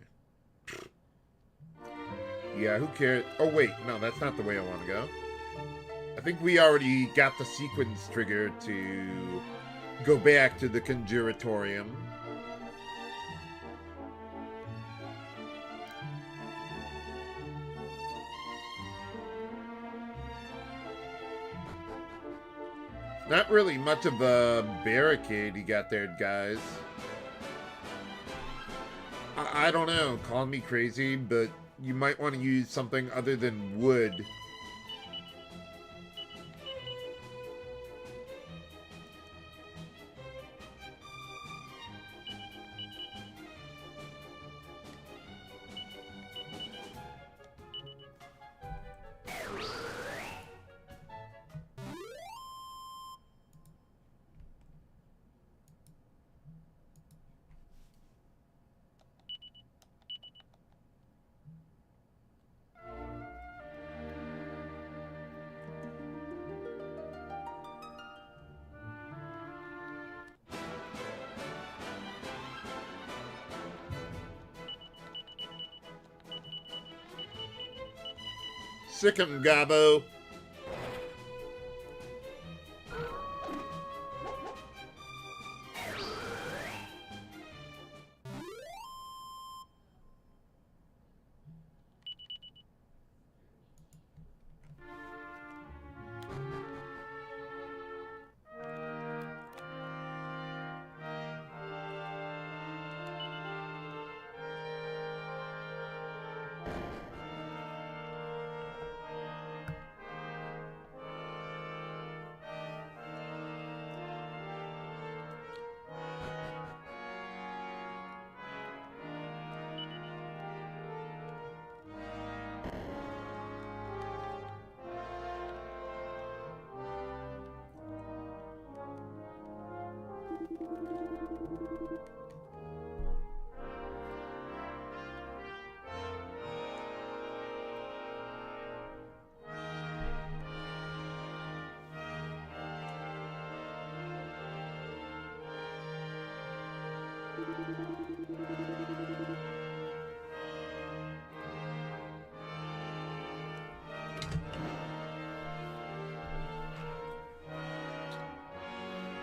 Yeah, who cares? Oh, wait, no, that's not the way I want to go. I think we already got the sequence trigger to go back to the Conjuratorium. Not really much of a barricade you got there, guys. I don't know, call me crazy, but you might want to use something other than wood. Sick 'em, Gabo.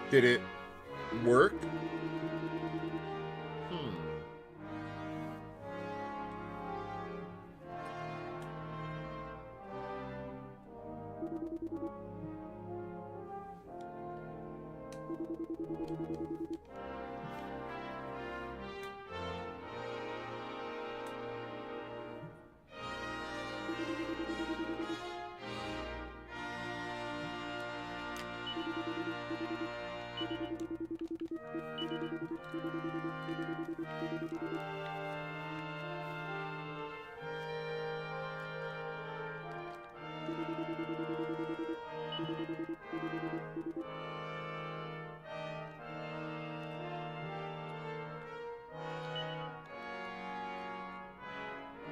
Did it work?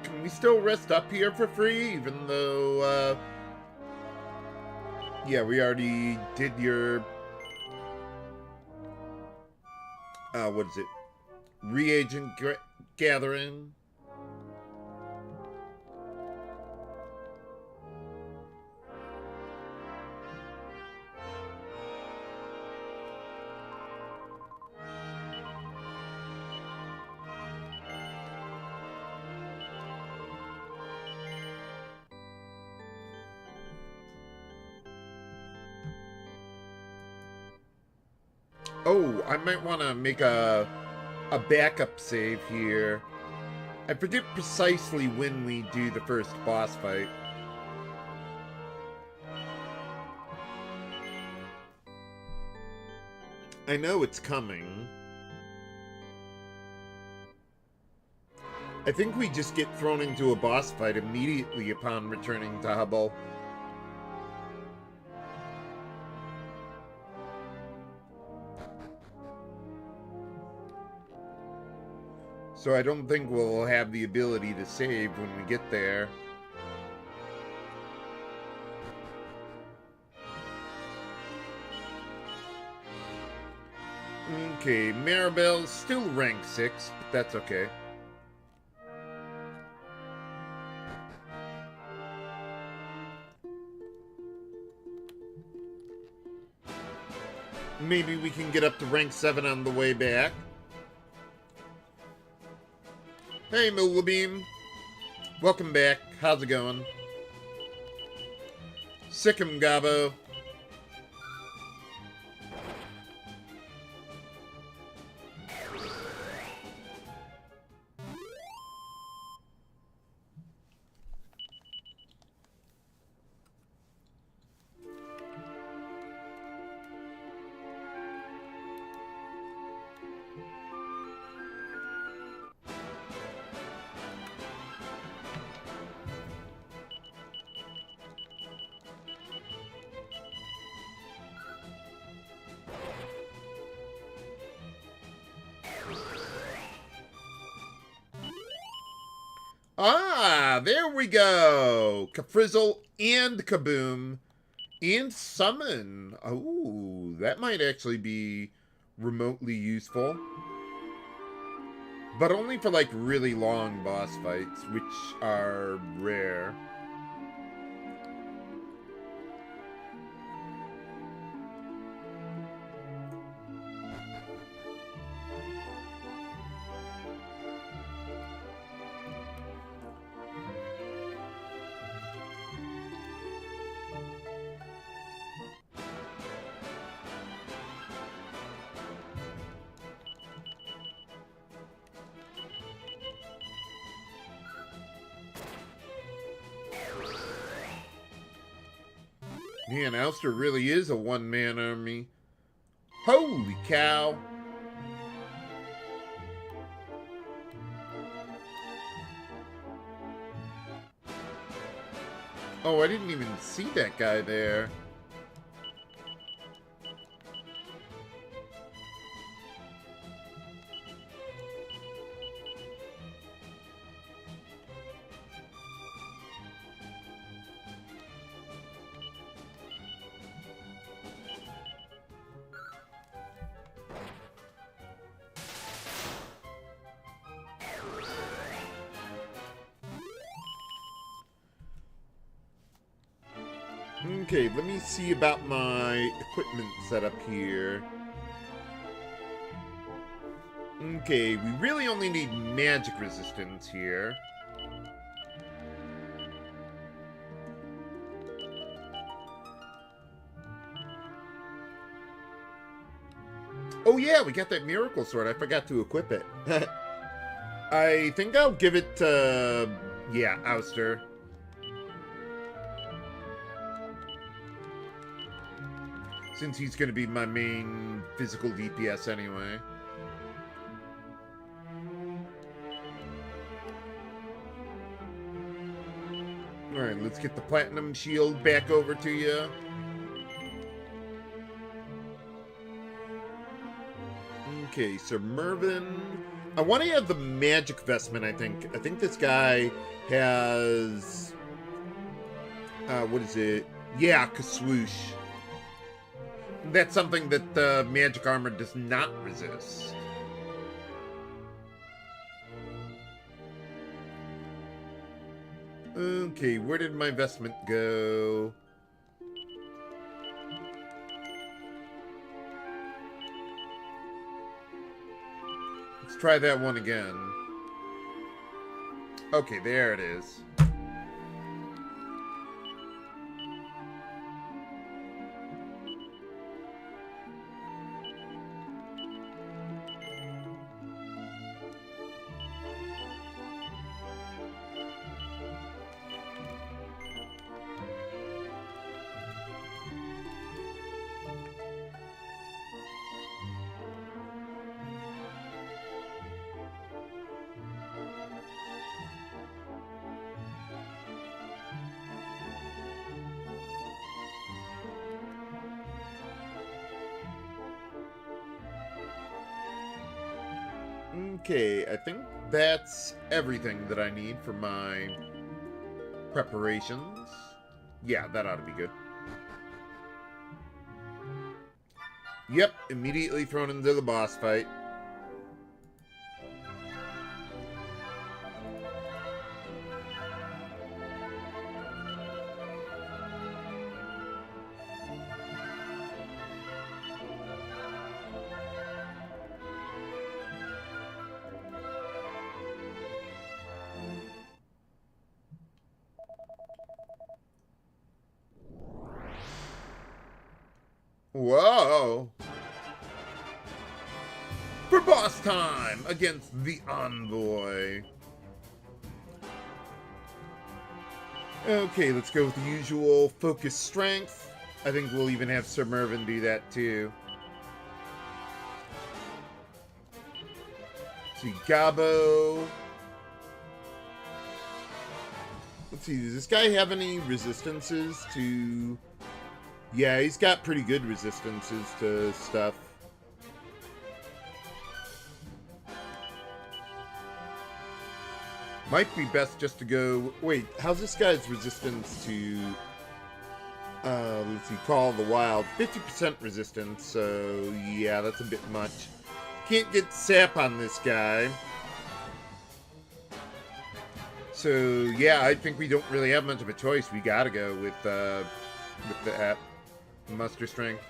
Can we still rest up here for free, even though, yeah, we already did your, what is it? Reagent gathering. Oh, I might want to make a a backup save here. I forget precisely when we do the first boss fight. I know it's coming. I think we just get thrown into a boss fight immediately upon returning to Hubble. So I don't think we'll have the ability to save when we get there. Okay, Maribel's still rank 6, but that's okay. Maybe we can get up to rank 7 on the way back. Hey, Moulabeam. Welcome back. How's it going? Sikkim Gabo. Ah, there we go. Kafrizzle and Kaboom and Summon. Oh, that might actually be remotely useful. But only for like really long boss fights, which are rare. Man, Ouster really is a one-man army. Holy cow. Oh, I didn't even see that guy there. Okay, let me see about my equipment setup here. Okay, we really only need magic resistance here. Oh yeah, we got that miracle sword. I forgot to equip it. I think I'll give it to... yeah, Ouster. Since he's going to be my main physical DPS anyway. Alright, let's get the Platinum Shield back over to you. Okay, so Mervin... I want to have the Magic Vestment, I think. I think this guy has... what is it? Yeah, Kaswoosh. That's something that the magic armor does not resist. Okay, where did my investment go? Let's try that one again. Okay, there it is. Okay, I think that's everything that I need for my preparations. Yeah, that ought to be good. Yep, immediately thrown into the boss fight. Whoa! For boss time against the Envoy. Okay, let's go with the usual focus strength. I think we'll even have Sir Mervyn do that too. Let's see, Gabo. Let's see, does this guy have any resistances to... Yeah, he's got pretty good resistances to stuff. Might be best just to go... Wait, how's this guy's resistance to... let's see, Call of the Wild. 50% resistance, so yeah, that's a bit much. Can't get sap on this guy. So yeah, I think we don't really have much of a choice. We gotta go with the muster strength.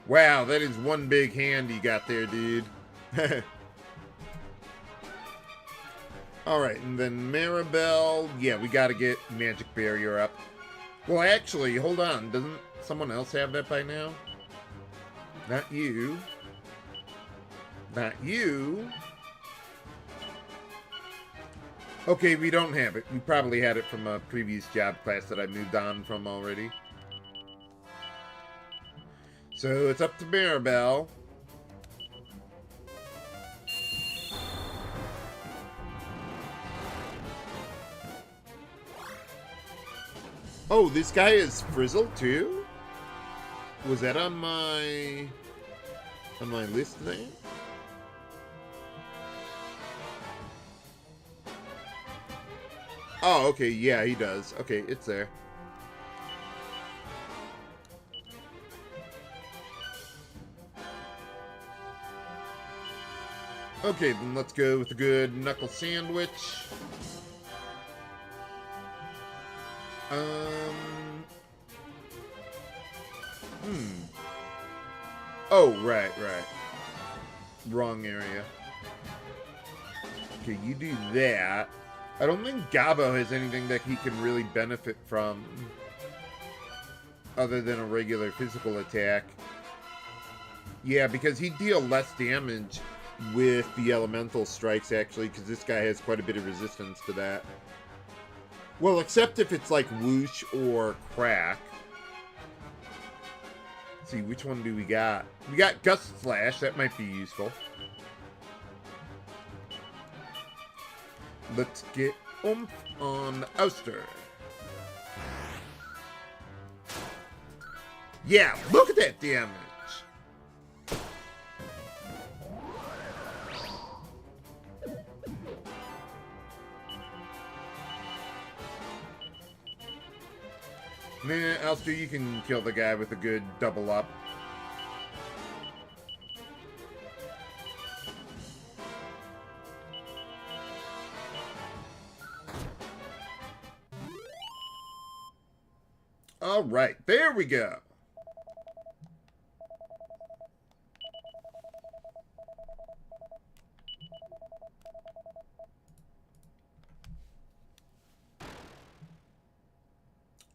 Wow, that is one big hand you got there, dude. Alright, and then Maribel. Yeah, we gotta get Magic Barrier up. Well, actually, hold on. Doesn't someone else have that by now? Not you. Not you. Okay, we don't have it. We probably had it from a previous job class that I moved on from already. So it's up to Maribel. Oh, this guy is frizzled too? Was that on my list there? Oh, okay, yeah, he does. Okay, it's there. Okay, then let's go with a good knuckle sandwich. Oh, right. Wrong area. Okay, you do that. I don't think Gabo has anything that he can really benefit from other than a regular physical attack. Yeah, because he'd deal less damage with the elemental strikes, actually, because this guy has quite a bit of resistance to that. Well, except if it's like whoosh or crack. Let's see, which one do we got? We got Gust Slash, that might be useful. Let's get oomph on Ouster. Yeah, look at that damage! Nah, Ouster, you can kill the guy with a good double up. All right, there we go.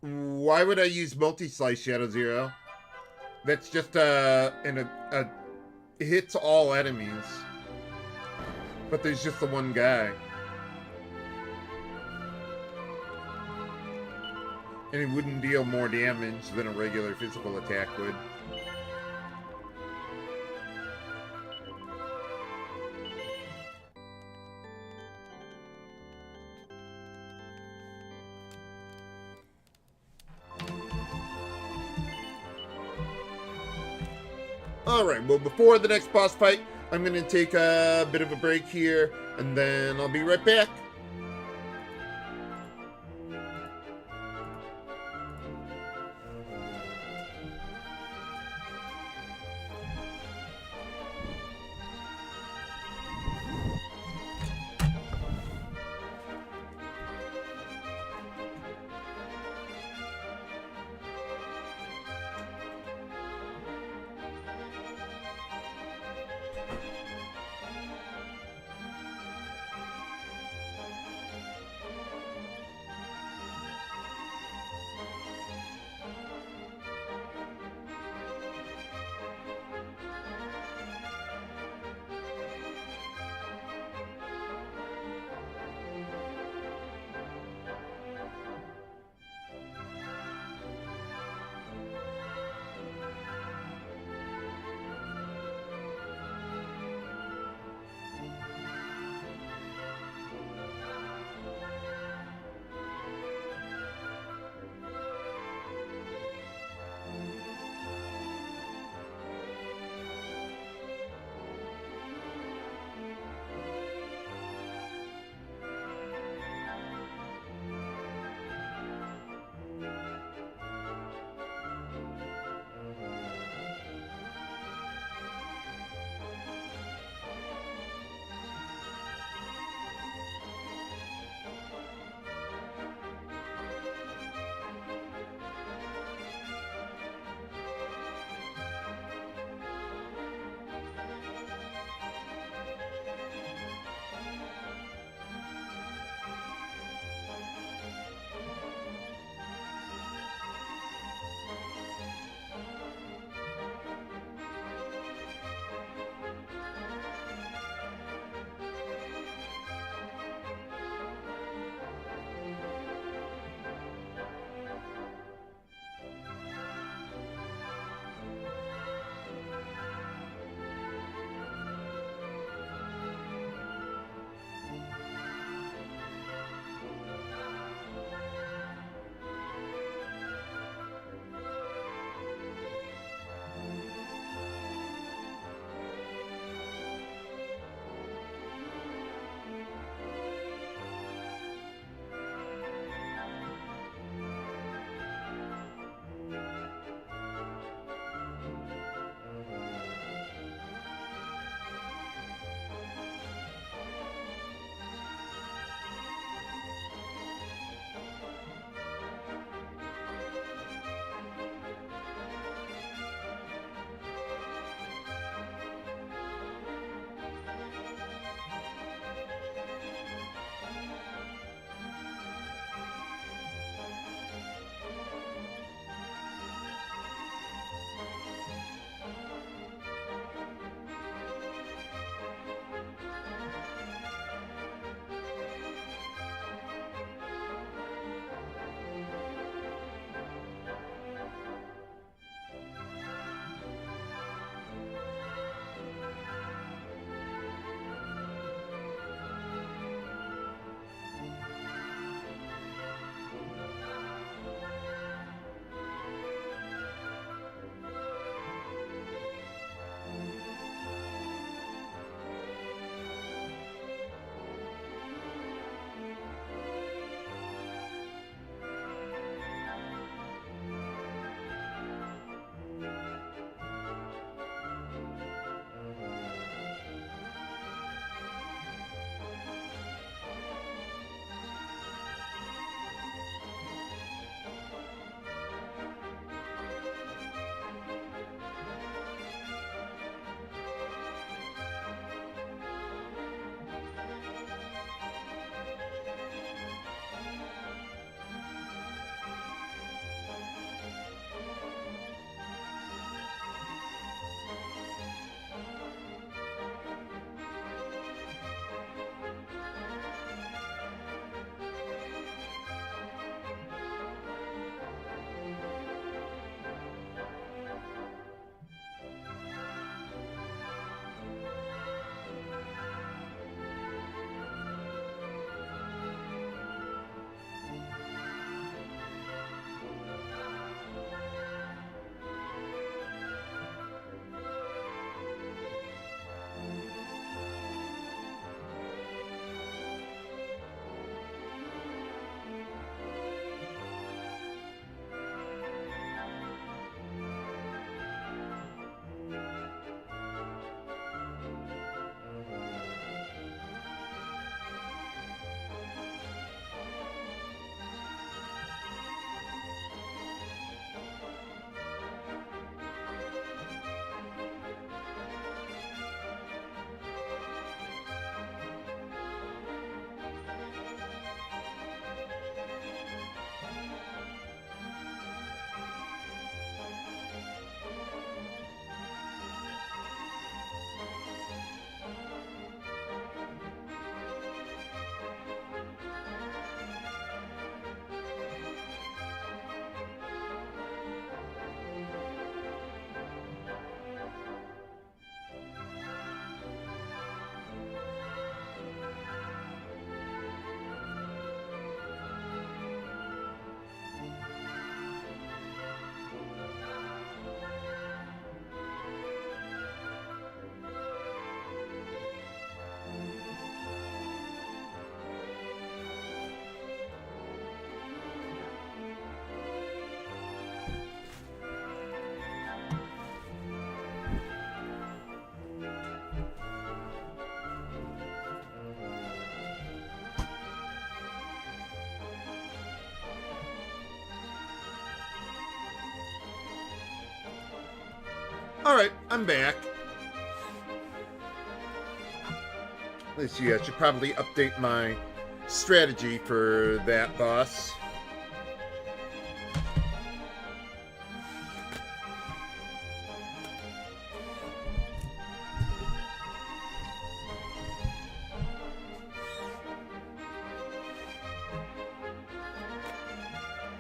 Why would I use multi-slice Shadow Zero? That's just it hits all enemies. But there's just the one guy. And it wouldn't deal more damage than a regular physical attack would. Alright, well, before the next boss fight, I'm going to take a bit of a break here, and then I'll be right back. Alright, I'm back. Let's see, I should probably update my strategy for that boss.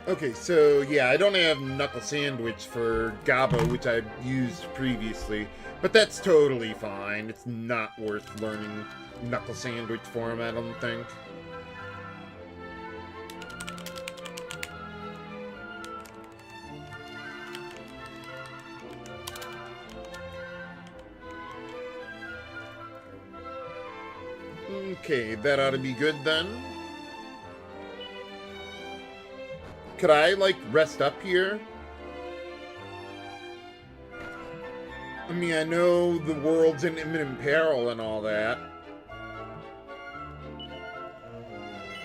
Okay, so yeah, I don't have Knuckle Sandwich for Gabo, which I've used previously, but that's totally fine. It's not worth learning Knuckle Sandwich for him, I don't think. Okay, that ought to be good then. Could I, like, rest up here? I mean, I know the world's in imminent peril and all that.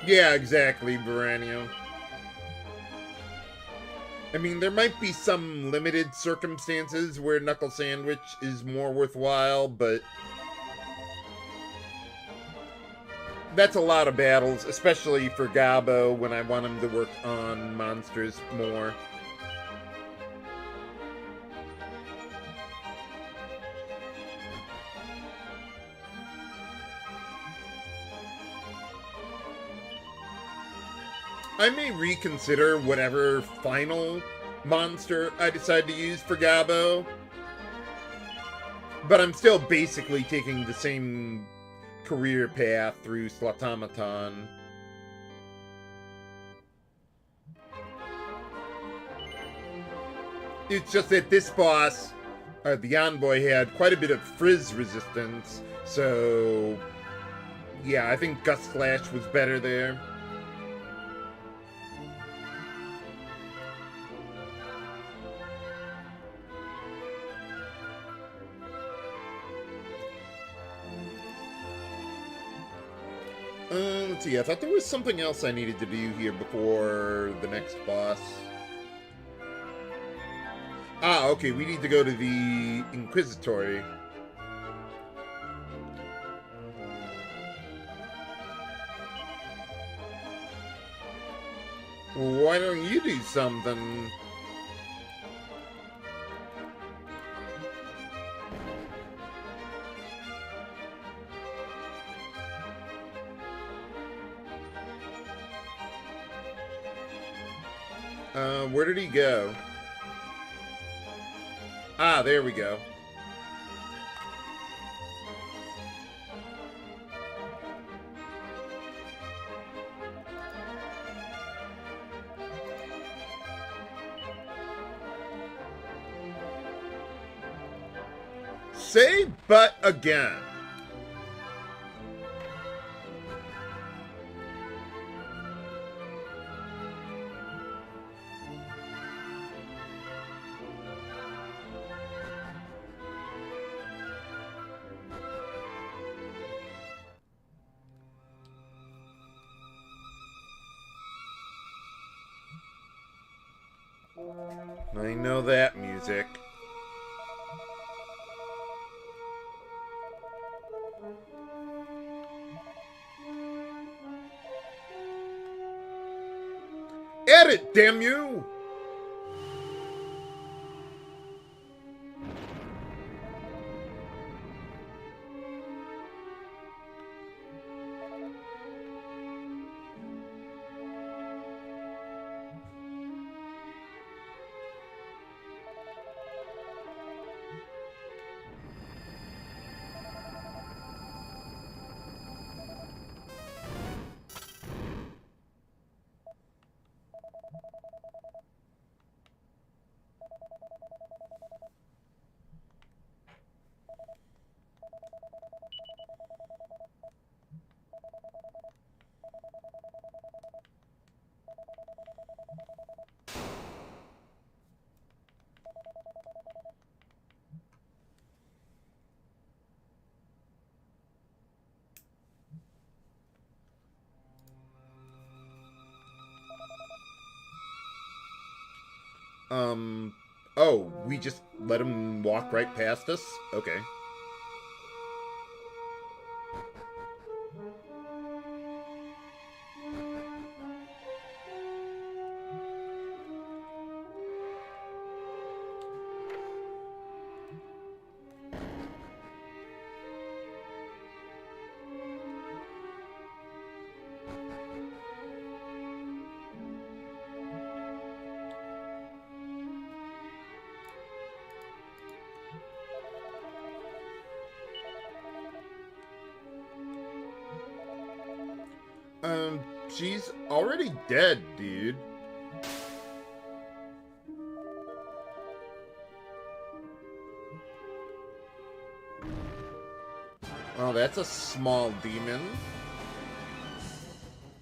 Yeah, exactly, Baranio. I mean, there might be some limited circumstances where Knuckle Sandwich is more worthwhile, but that's a lot of battles, especially for Gabo when I want him to work on monsters more. I may reconsider whatever final monster I decide to use for Gabo, but I'm still basically taking the same career path through Slatomaton. It's just that this boss, the Envoy, had quite a bit of frizz resistance, so yeah, I think Gust Slash was better there. Let's see, I thought there was something else I needed to do here before the next boss. Ah, okay, we need to go to the Inquisitory. Why don't you do something? Where did he go? Ah, there we go. Say but again. I know that music. Edit, damn you! Oh, we just let him walk right past us? Okay. She's already dead, dude. Oh, that's a small demon.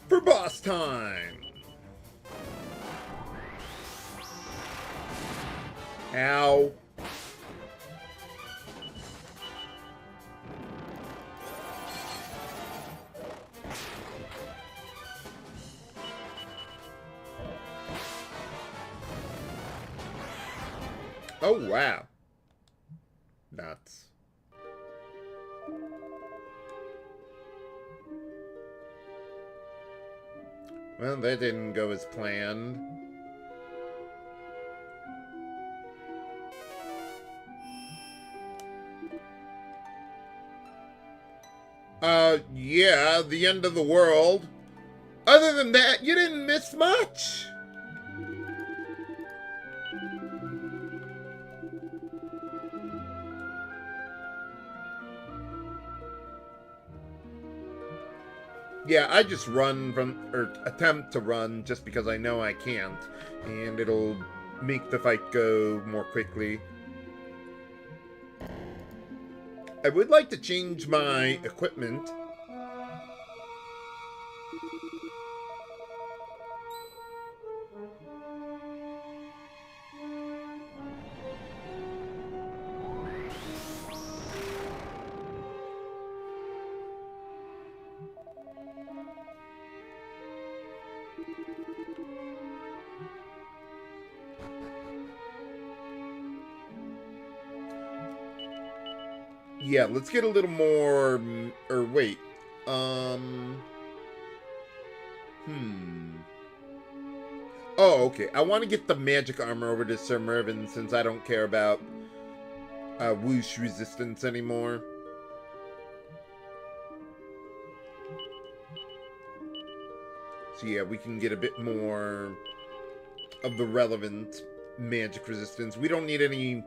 For boss time! Ow. Oh, wow. Nuts. Well, that didn't go as planned. Yeah, the end of the world. Other than that, you didn't miss much. Yeah, I just run from, or attempt to run just because I know I can't, and it'll make the fight go more quickly. I would like to change my equipment. Yeah, let's get a little more, or wait, Oh, okay, I want to get the magic armor over to Sir Mervyn since I don't care about, whoosh resistance anymore. So yeah, we can get a bit more of the relevant magic resistance. We don't need any,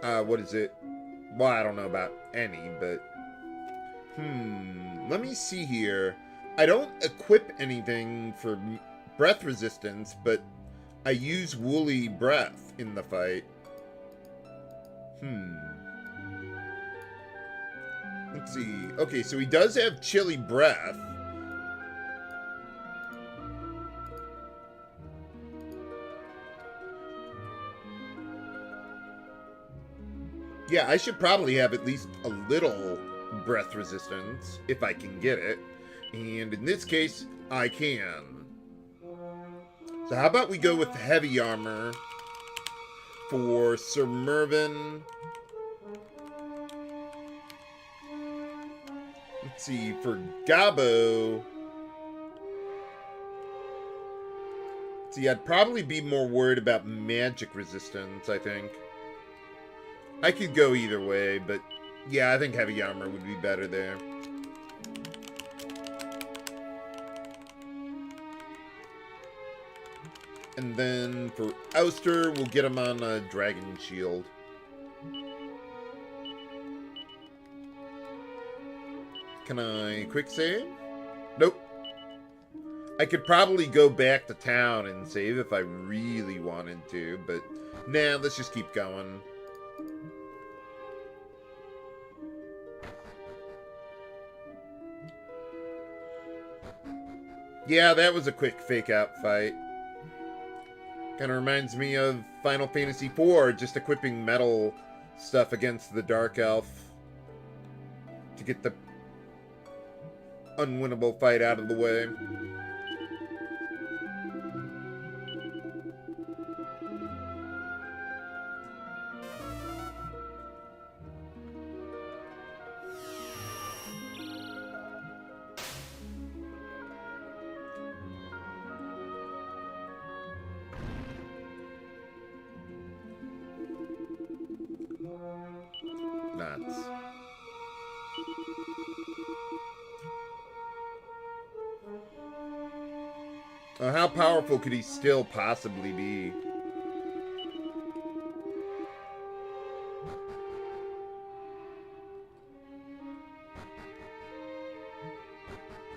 what is it? Well, I don't know about any, but... let me see here. I don't equip anything for breath resistance, but I use woolly breath in the fight. Let's see. Okay, so he does have chilly breath. Yeah, I should probably have at least a little breath resistance, if I can get it. And in this case, I can. So how about we go with heavy armor for Sir Mervyn. Let's see, for Gabo... See, I'd probably be more worried about magic resistance, I think. I could go either way, but yeah, I think heavy armor would be better there. And then for Ouster, we'll get him on a Dragon Shield. Can I quick save? Nope. I could probably go back to town and save if I really wanted to, but nah, let's just keep going. Yeah, that was a quick fake-out fight. Kind of reminds me of Final Fantasy IV, just equipping metal stuff against the Dark Elf to get the unwinnable fight out of the way. How powerful could he still possibly be?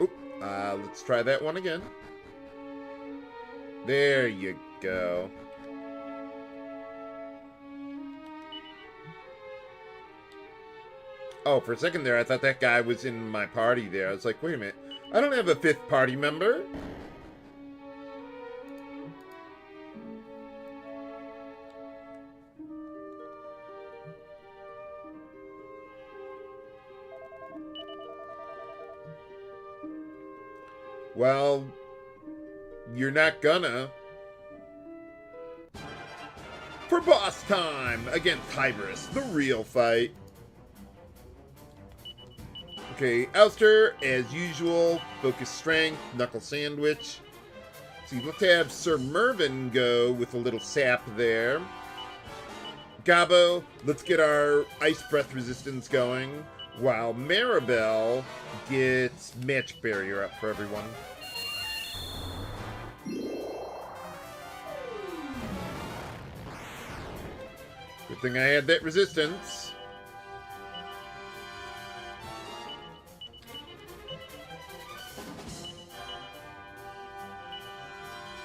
Oop, let's try that one again. There you go. Oh, for a second there, I thought that guy was in my party there. I was like, wait a minute. I don't have a 5th party member. Well, you're not gonna. For boss time against Hybrris, the real fight. Okay, Ouster, as usual, focus strength, knuckle sandwich. See, let's have Sir Mervyn go with a little sap there. Gabo, let's get our ice breath resistance going, while Maribel gets magic barrier up for everyone. Good thing I had that resistance.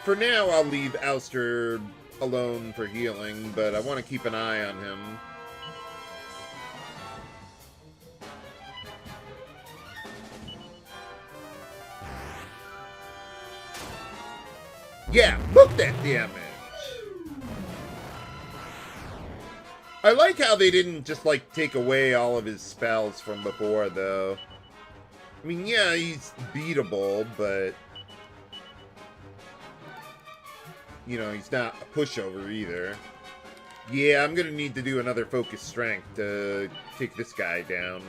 For now, I'll leave Ouster alone for healing, but I want to keep an eye on him. Yeah, look that damage! I like how they didn't just, like, take away all of his spells from before, though. I mean, yeah, he's beatable, but... you know, he's not a pushover either. Yeah, I'm gonna need to do another focus strength to take this guy down.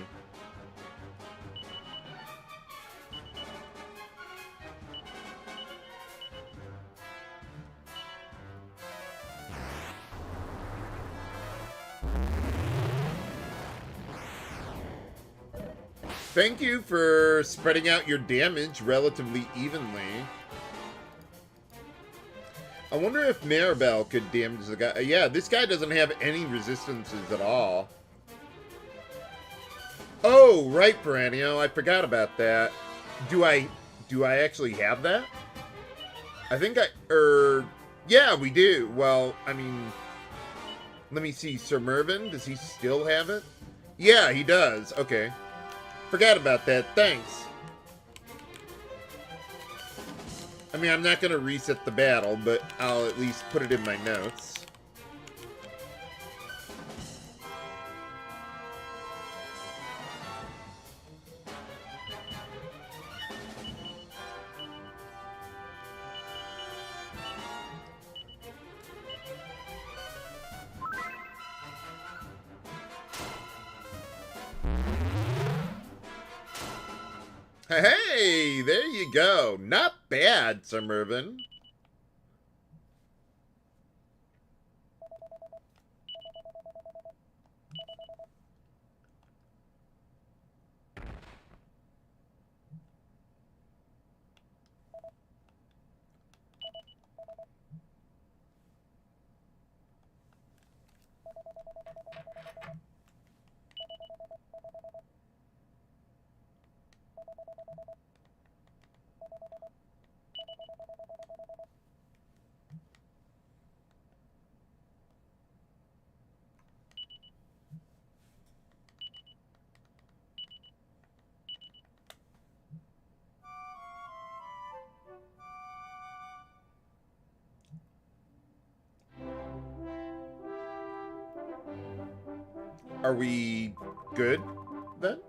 Thank you for spreading out your damage relatively evenly. I wonder if Maribel could damage the guy. Yeah, this guy doesn't have any resistances at all. Oh, right, Perennial. I forgot about that. Do I actually have that? I think yeah, we do. Well, I mean, let me see. Sir Mervyn, does he still have it? Yeah, he does. Okay. Forgot about that. Thanks. I mean, I'm not going to reset the battle, but I'll at least put it in my notes. Hey, there you go. Not bad, Sir Mervyn. Are we good, then?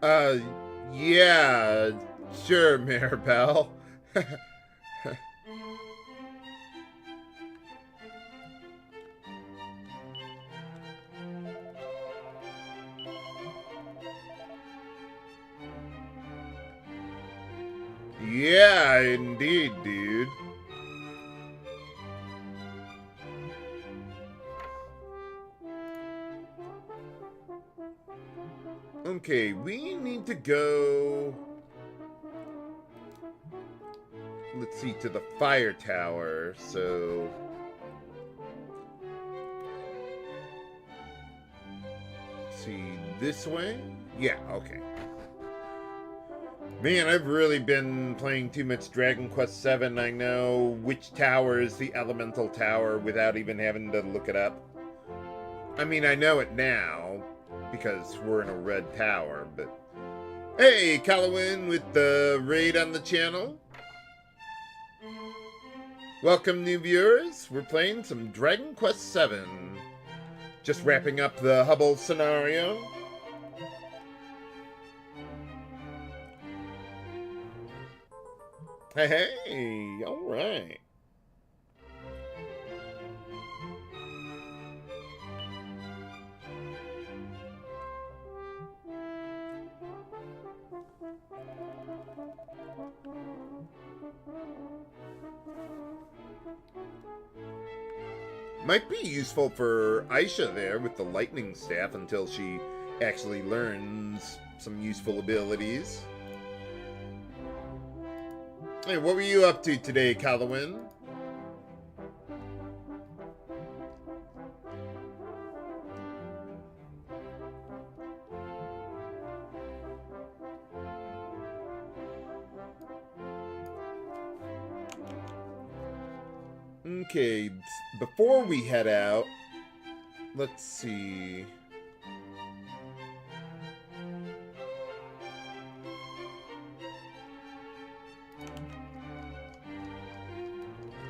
Uh, yeah, sure, Maribel. Yeah, indeed, dude. Okay, we need to go... Let's see, to the fire tower, so... Let's see, this way? Yeah, okay. Man, I've really been playing too much Dragon Quest VII. I know which tower is the elemental tower without even having to look it up. I mean, I know it now, because we're in a red tower, but... Hey, Callowin with the raid on the channel. Welcome, new viewers. We're playing some Dragon Quest VII. Just wrapping up the Hubble scenario. Hey, alright. Might be useful for Aisha there with the lightning staff until she actually learns some useful abilities. Hey, what were you up to today, Callowin? Okay, before we head out, let's see.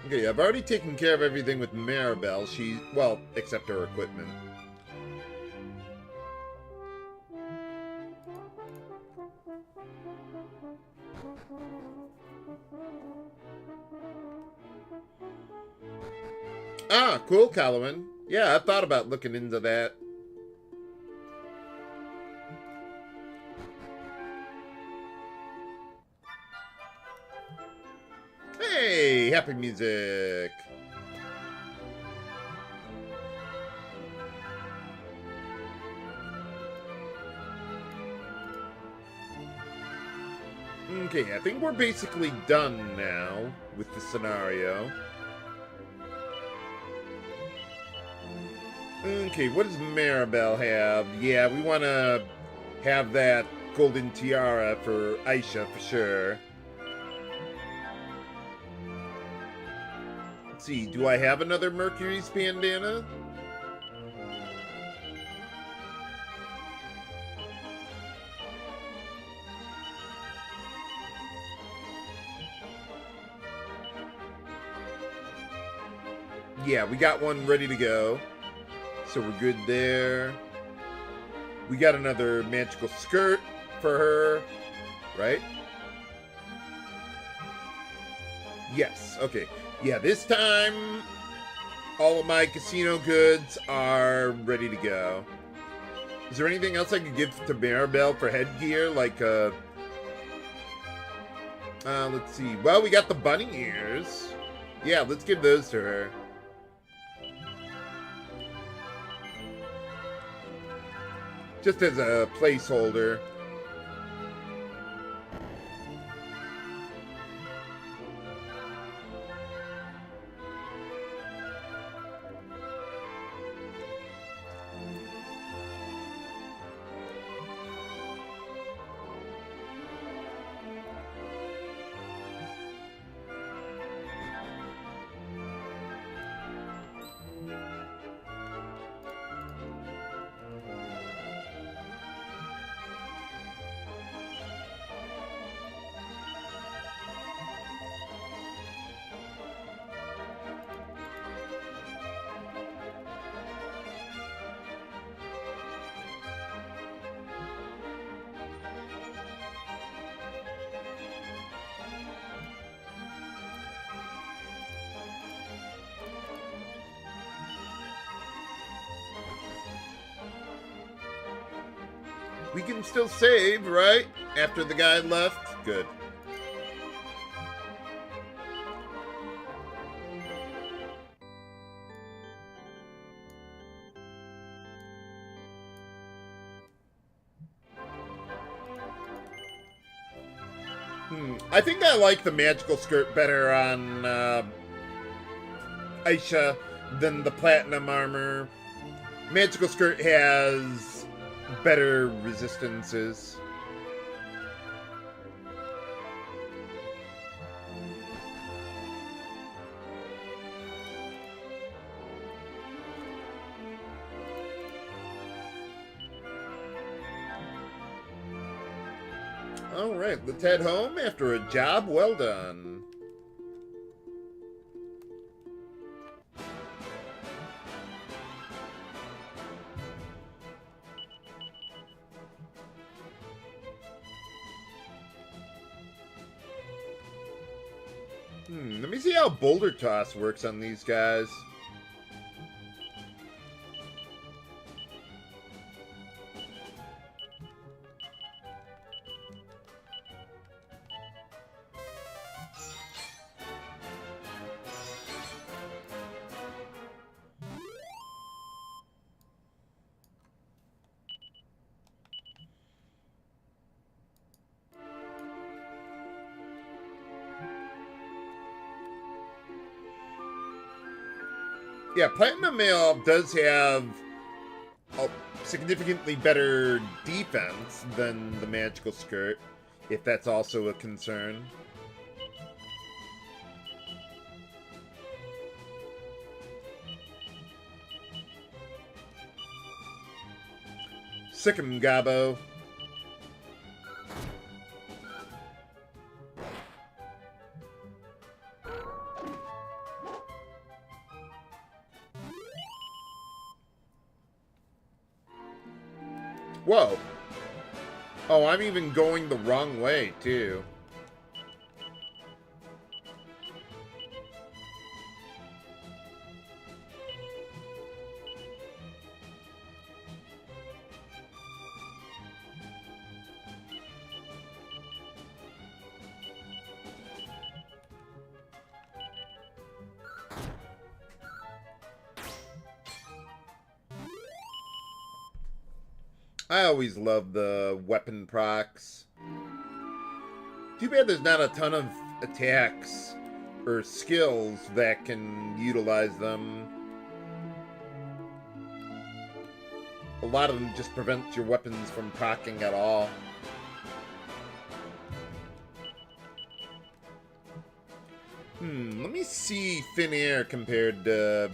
Okay, I've already taken care of everything with Maribel. Well, except her equipment. Ah, cool, Callowin. Yeah, I thought about looking into that. Hey, happy music. Okay, I think we're basically done now with the scenario. Okay, what does Maribel have? Yeah, we want to have that golden tiara for Aisha for sure. Let's see, do I have another Mercury's bandana? Yeah, we got one ready to go. So we're good there. We got another magical skirt for her, right? Yes, okay. Yeah, this time, all of my casino goods are ready to go. Is there anything else I could give to Maribel for headgear? Like, let's see. Well, we got the bunny ears. Yeah, let's give those to her. Just as a placeholder. We can still save, right? After the guy left? Good. I think I like the magical skirt better on Aisha than the platinum armor. Magical skirt has better resistances. Alright, let's head home after a job well done. Let me see how boulder toss works on these guys. Yeah, Platinum Mail does have a significantly better defense than the Magical Skirt, if that's also a concern. Sick 'em, Gabo. Whoa. Oh, I'm even going the wrong way, too. I always love the weapon procs. Too bad there's not a ton of attacks or skills that can utilize them. A lot of them just prevent your weapons from proccing at all. Let me see Thin Air compared to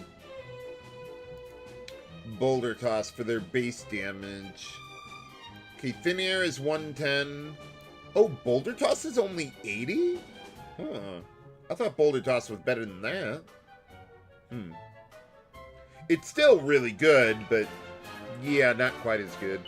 Boulder Toss for their base damage. Okay, Thin Air is 110. Oh, Boulder Toss is only 80? Huh. I thought Boulder Toss was better than that. It's still really good, but yeah, not quite as good.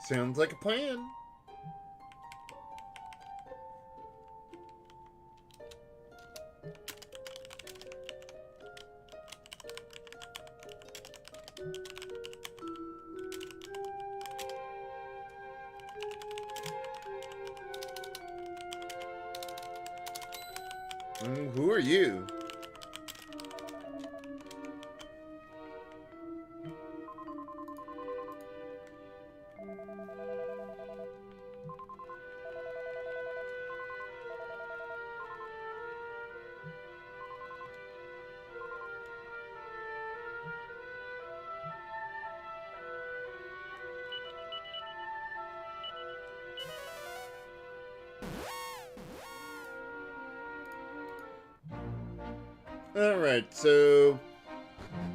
Sounds like a plan. Who are you? Alright, so...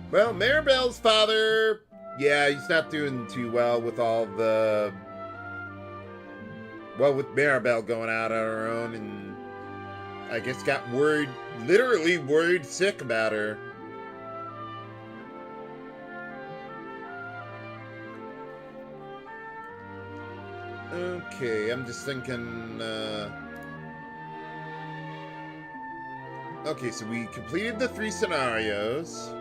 Well, Maribel's father... Yeah, he's not doing too well with all the... Well, with Maribel going out on her own, and... I guess got worried, literally worried sick about her. Okay, I'm just thinking, Okay, so we completed the 3 scenarios.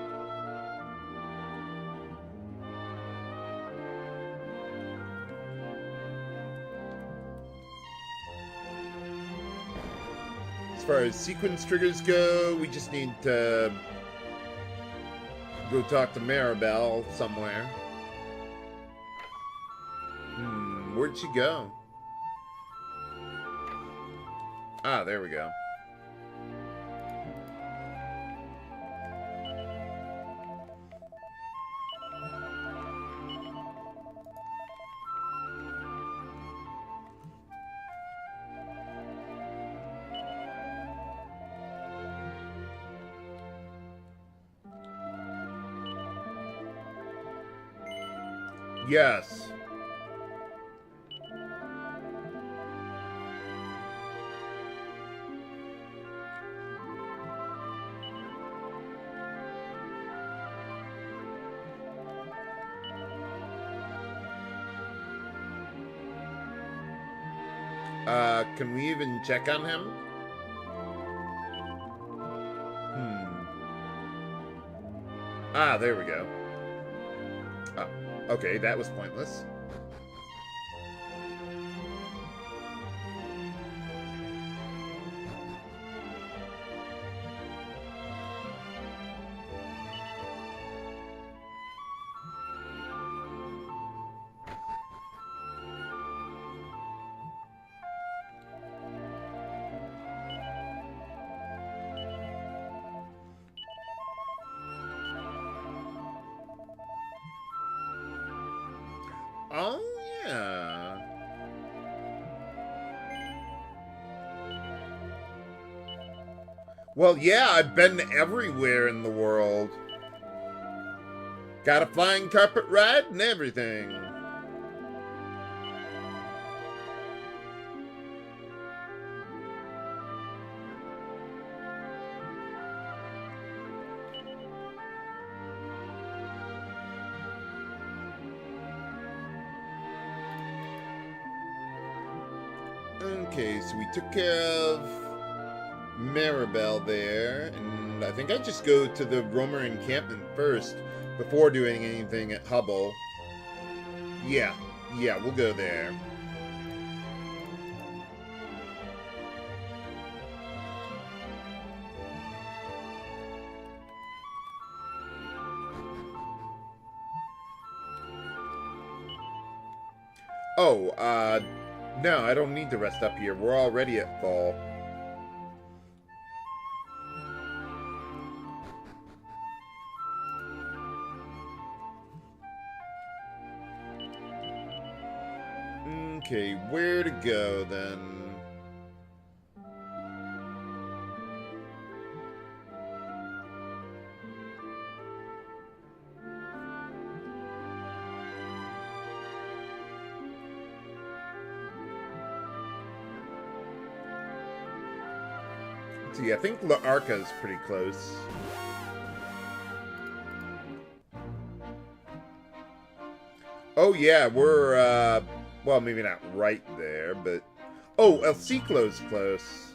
As far as sequence triggers go, we just need to go talk to Maribel somewhere. Where'd she go? Ah, there we go. Yes. Can we even check on him? Ah, there we go. Oh, okay, that was pointless. Oh, yeah. Well, yeah, I've been everywhere in the world. Got a flying carpet ride and everything. Okay, so we took care of Maribel there, and I think I just go to the Roamer encampment first before doing anything at Hubble. Yeah, we'll go there. Oh, no, I don't need to rest up here. We're already at full. Okay, where to go then? See, I think La Arca's pretty close. Oh yeah, we're well, maybe not right there, but oh, El Ciclo's close.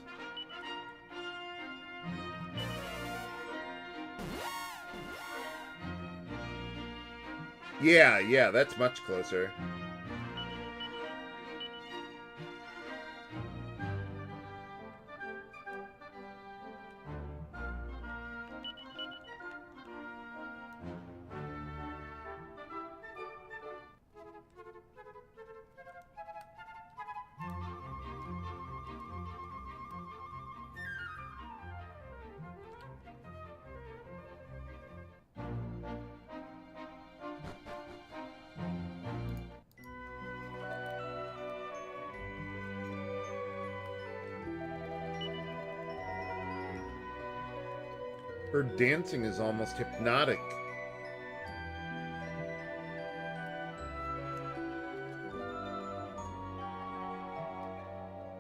Yeah, that's much closer. Her dancing is almost hypnotic.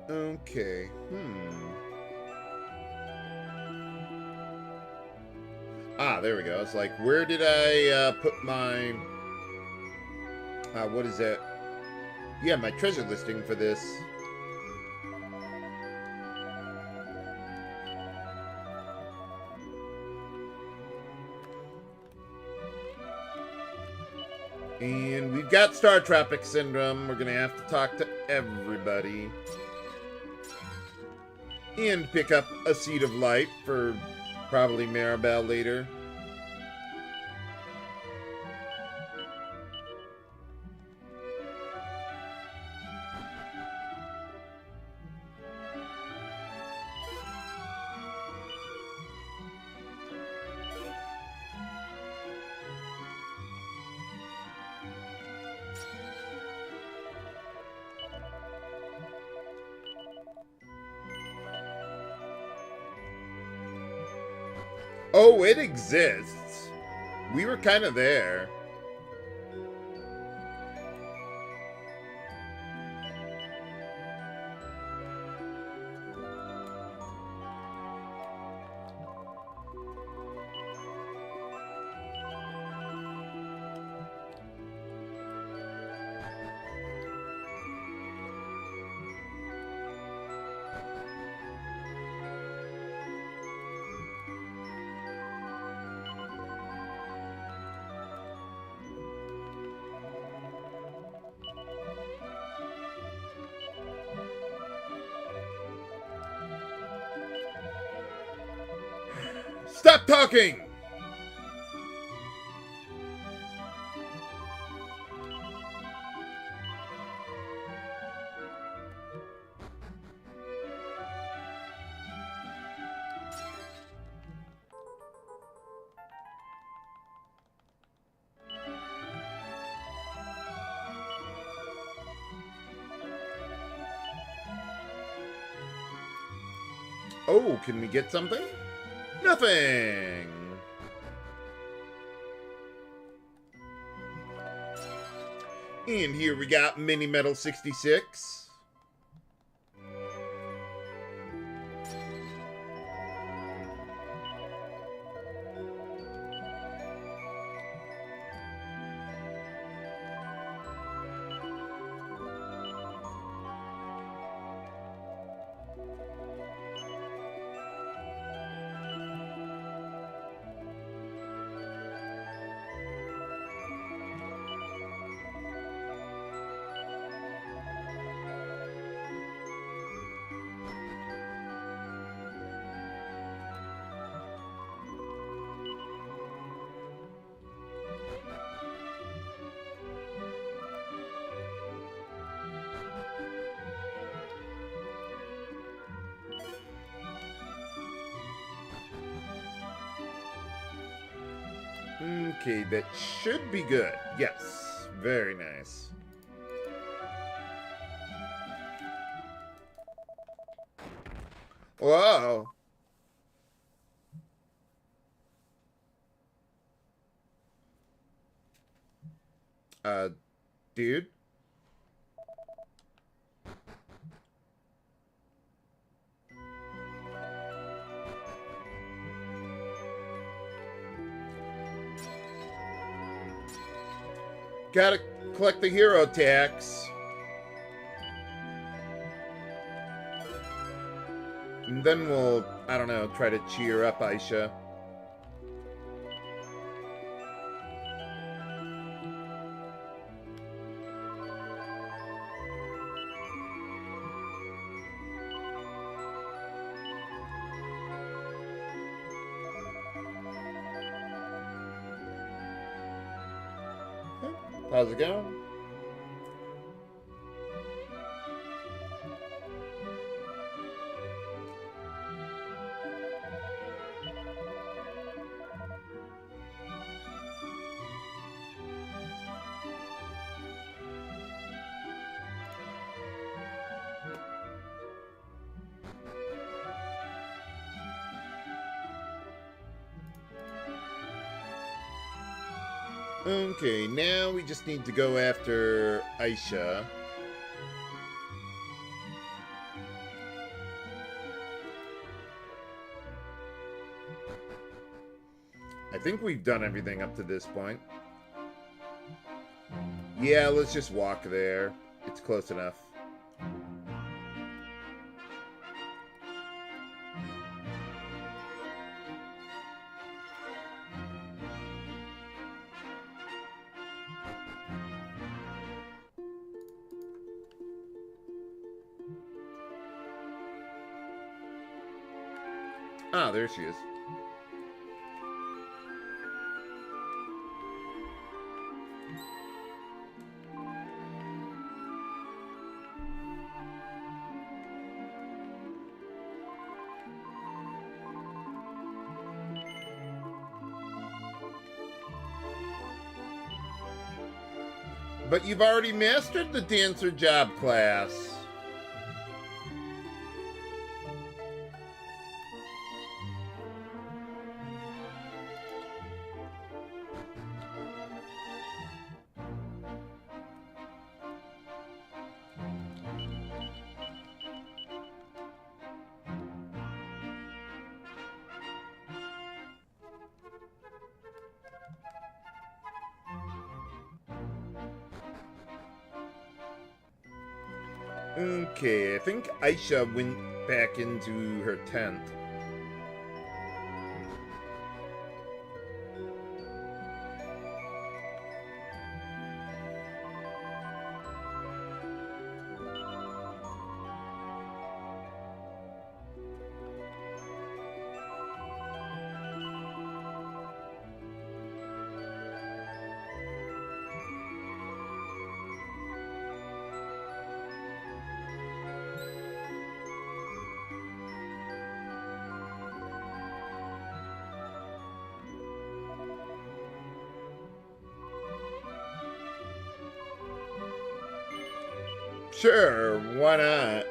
Okay, Ah, there we go. It's like, where did I put my... what is that? Yeah, my treasure listing for this. And we've got Star Tropic Syndrome. We're going to have to talk to everybody. And pick up a Seed of Light for probably Maribel later. Oh, it exists. We were kind of there. Stop talking! Oh, can we get something? Nothing! And here we got Mini Metal 66. Okay, that should be good. Yes, very nice. Whoa. Dude? Gotta collect the hero tax. And then we'll, I don't know, try to cheer up Aisha. How's it going? Okay, now we just need to go after Aisha. I think we've done everything up to this point. Yeah, let's just walk there. It's close enough. Ah, there she is. But you've already mastered the dancer job class. Okay, I think Aisha went back into her tent. Sure, why not?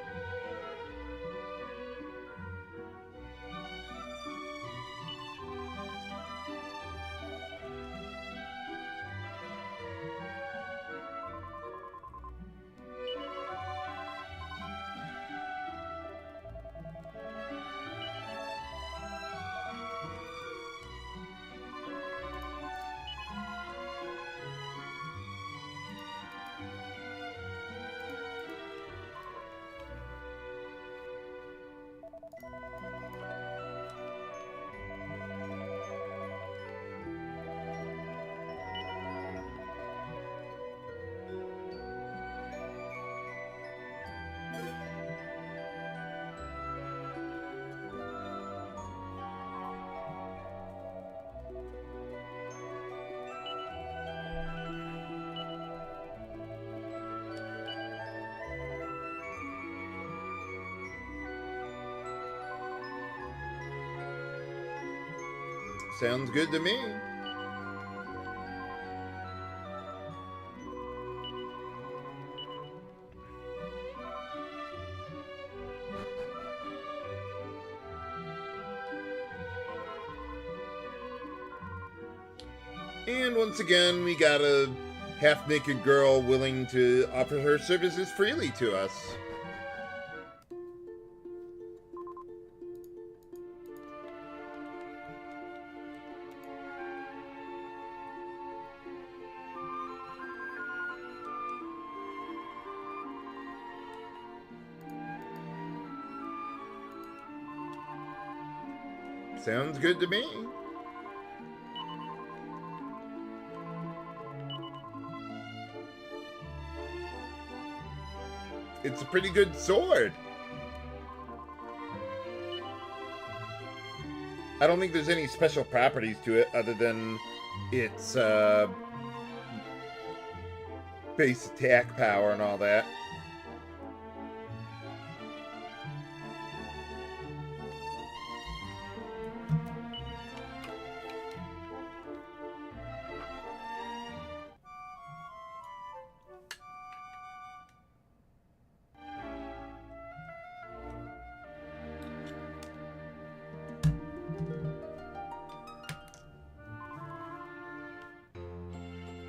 Sounds good to me. And once again, we got a half-naked girl willing to offer her services freely to us. Sounds good to me. It's a pretty good sword. I don't think there's any special properties to it other than its base attack power and all that.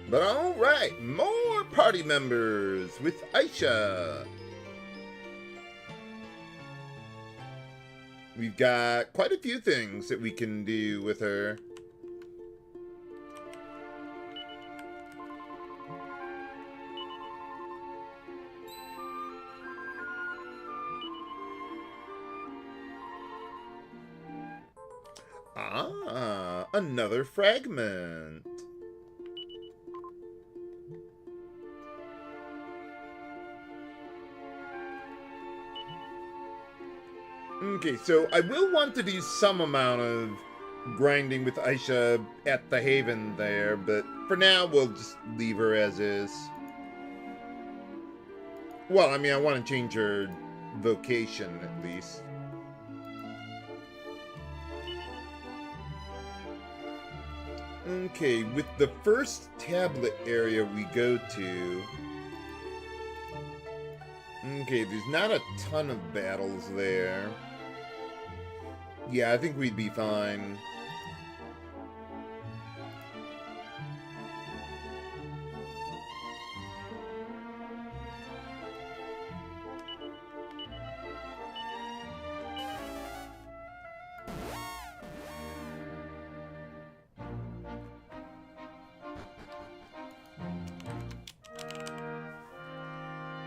But alright, more party members with Aisha. We've got quite a few things that we can do with her. Ah, another fragment. Okay, so I will want to do some amount of grinding with Aisha at the Haven there, but for now we'll just leave her as is. Well, I mean, I want to change her vocation at least. Okay, with the first tablet area we go to... Okay, there's not a ton of battles there. Yeah, I think we'd be fine.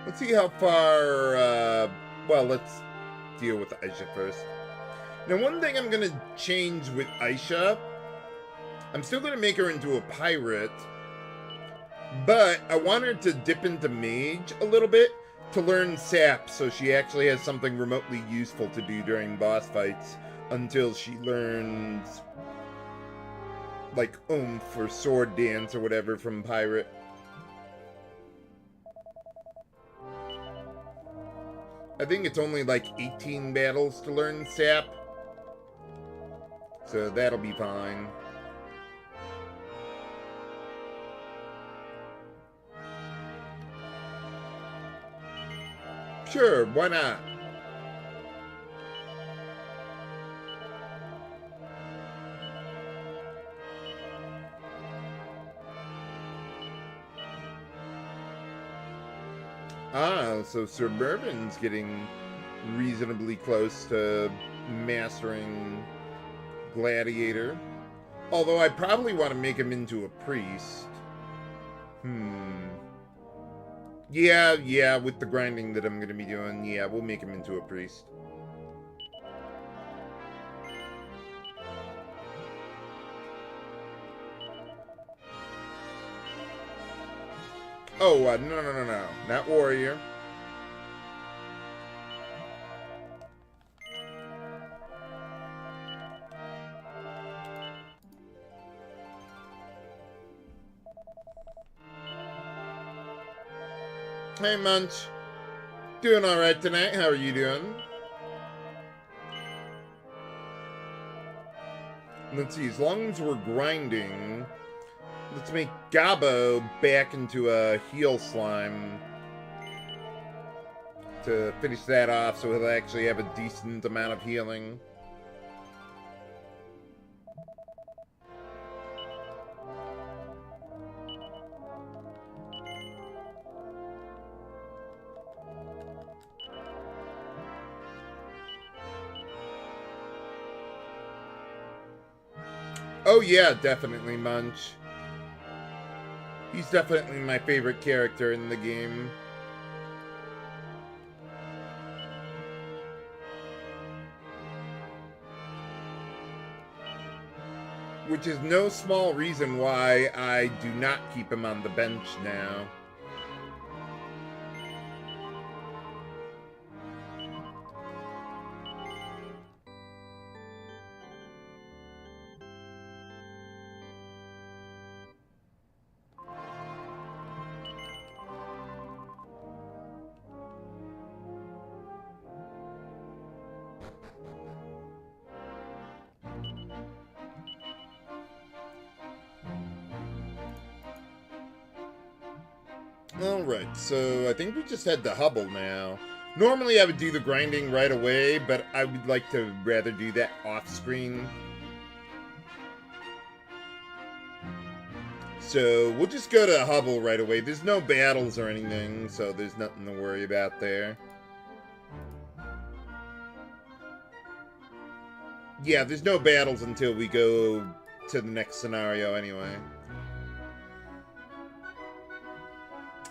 Let's see how far, well, let's deal with Aisha first. Now, one thing I'm going to change with Aisha, I'm still going to make her into a pirate, but I want her to dip into mage a little bit to learn sap, so she actually has something remotely useful to do during boss fights until she learns, like, oomph or sword dance or whatever from pirate. I think it's only like 18 battles to learn sap. So that'll be fine. Sure, why not? Ah, so Suburban's getting reasonably close to mastering Gladiator. Although I probably want to make him into a priest. Yeah, with the grinding that I'm going to be doing, yeah, we'll make him into a priest. Oh, no. Not warrior. Hey, Munch. Doing alright tonight. How are you doing? Let's see, as long as we're grinding... Let's make Gabo back into a heal slime to finish that off so he'll actually have a decent amount of healing. Oh yeah, definitely, Munch. He's definitely my favorite character in the game. Which is no small reason why I do not keep him on the bench now. Alright, so I think we just head to Hubble now. Normally I would do the grinding right away, but I would like to rather do that off-screen. So we'll just go to Hubble right away. There's no battles or anything, so there's nothing to worry about there. Yeah, there's no battles until we go to the next scenario anyway.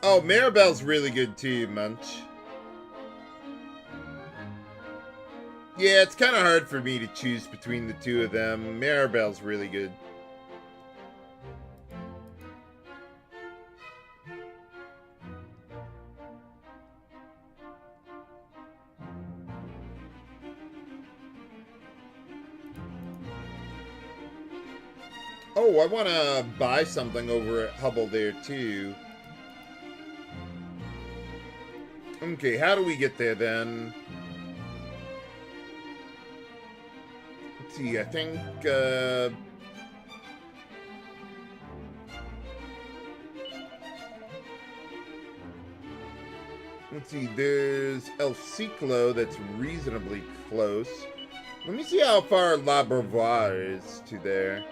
Oh, Maribel's really good too, Munch. Yeah, it's kind of hard for me to choose between the two of them. Maribel's really good. Oh, I want to buy something over at Hubble there too. Okay, how do we get there then? Let's see, I think, let's see, there's El Ciclo that's reasonably close. Let me see how far La Brevoire is to there.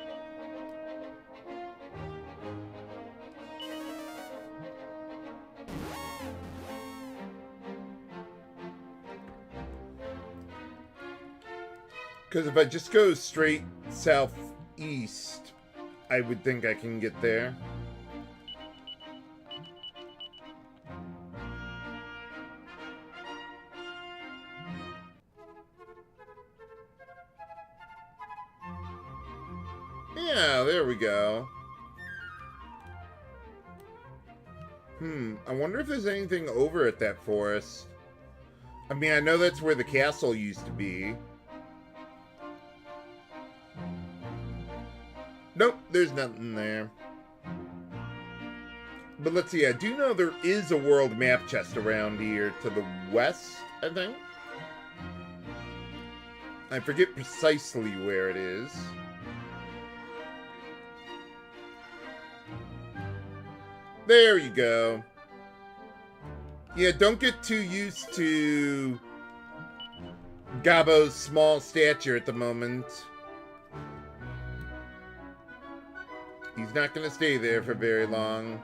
Because if I just go straight southeast, I would think I can get there. Yeah, there we go. I wonder if there's anything over at that forest. I mean, I know that's where the castle used to be. Nope, there's nothing there. But let's see, I do know there is a world map chest around here to the west, I think. I forget precisely where it is. There you go. Yeah, don't get too used to Gabbo's small stature at the moment. He's not going to stay there for very long.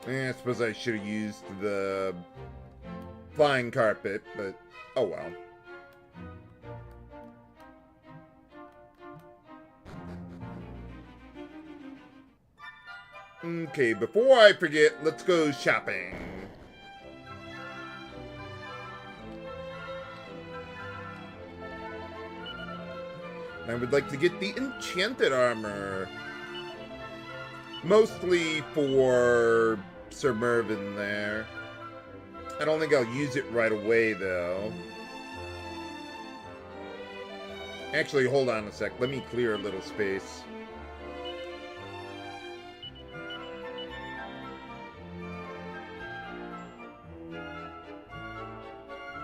I suppose I should have used the flying carpet, but oh well. Okay, before I forget, let's go shopping. I would like to get the enchanted armor. Mostly for Sir Mervyn there. I don't think I'll use it right away, though. Actually, hold on a sec. Let me clear a little space.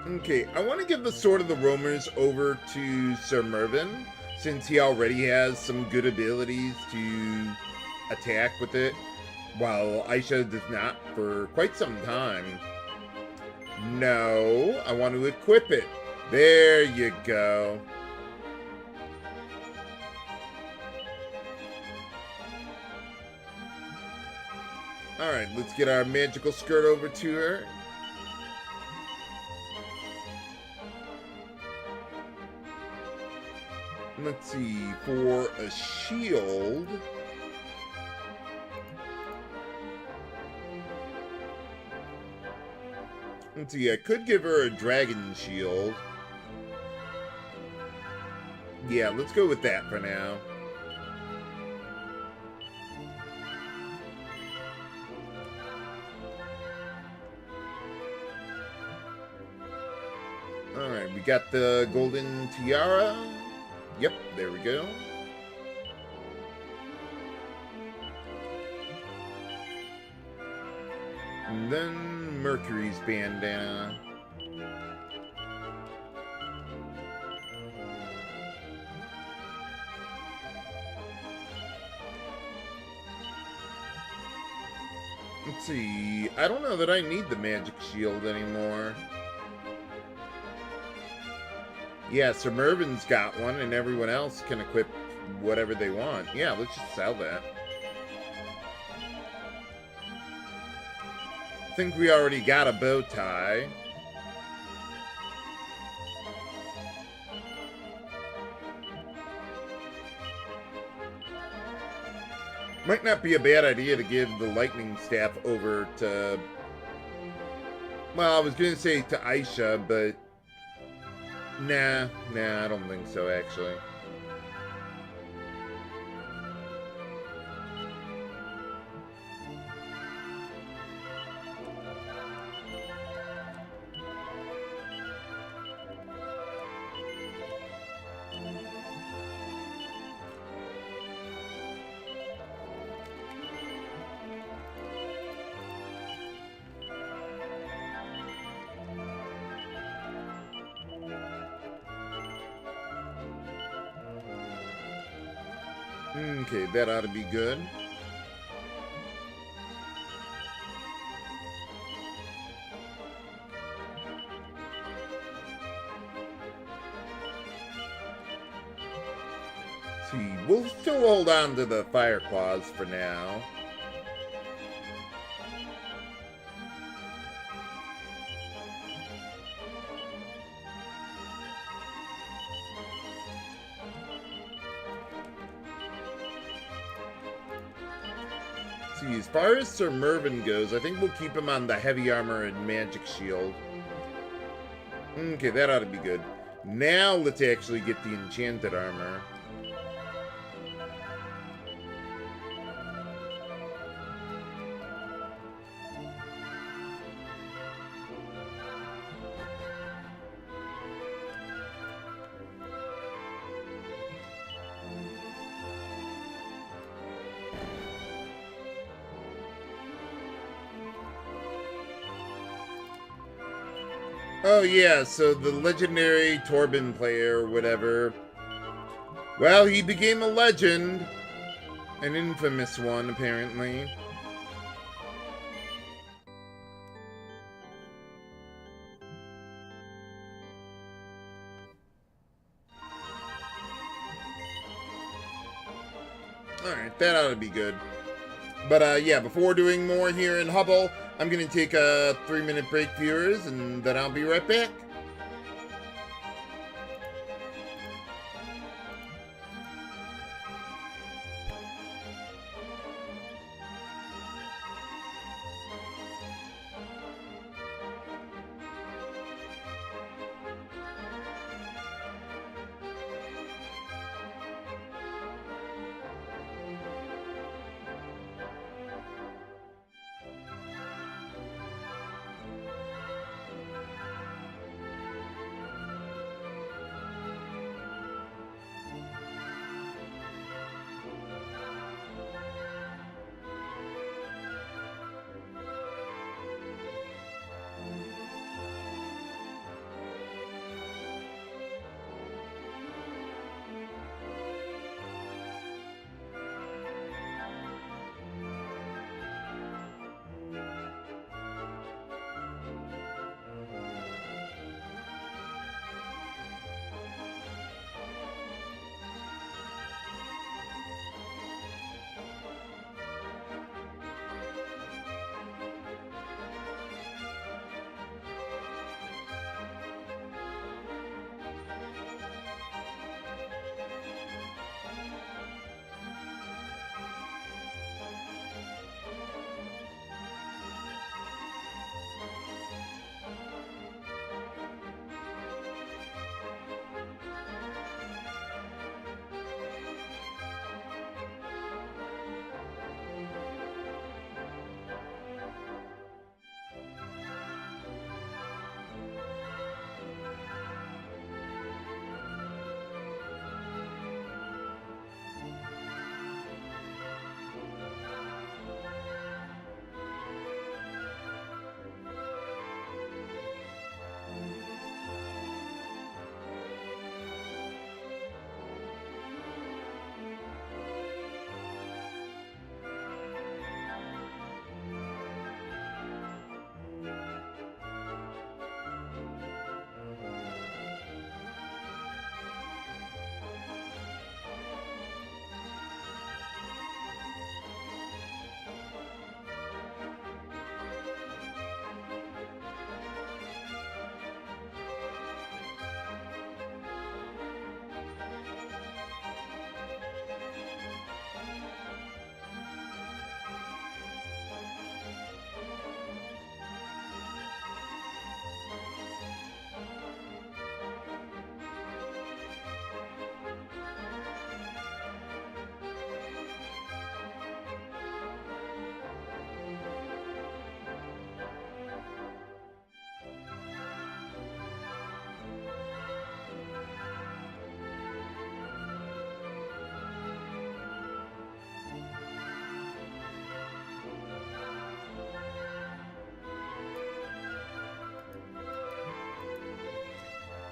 Okay, I want to give the Sword of the Roamers over to Sir Mervyn, since he already has some good abilities to attack with it, while Aisha does not for quite some time. No, I want to equip it. There you go. Alright, let's get our magical skirt over to her. Let's see, for a shield... Let's see, I could give her a dragon shield. Yeah, let's go with that for now. Alright, we got the golden tiara. Yep, there we go. And then Mercury's bandana. Let's see. I don't know that I need the magic shield anymore. Yeah, Sir Mervin's got one, and everyone else can equip whatever they want. Yeah, let's just sell that. I think we already got a bow tie. Might not be a bad idea to give the lightning staff over to... Well, I was going to say to Aisha, but... Nah, I don't think so, actually. Okay, that ought to be good. See, we'll still hold on to the fire claws for now. See, as far as Sir Mervin goes, I think we'll keep him on the heavy armor and magic shield. Okay, that ought to be good. Now let's actually get the enchanted armor. Oh yeah, so the legendary Torben player, whatever. Well, he became a legend. An infamous one, apparently. Alright, that ought to be good. But yeah, before doing more here in Hubble, I'm going to take a 3-minute break, viewers, and then I'll be right back.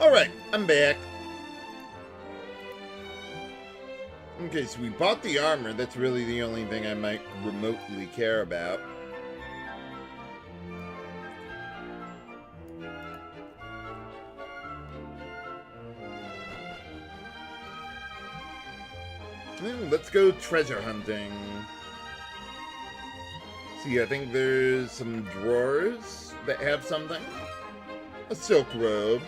Alright, I'm back. Okay, so we bought the armor. That's really the only thing I might remotely care about. Let's go treasure hunting. See, I think there's some drawers that have something. A silk robe.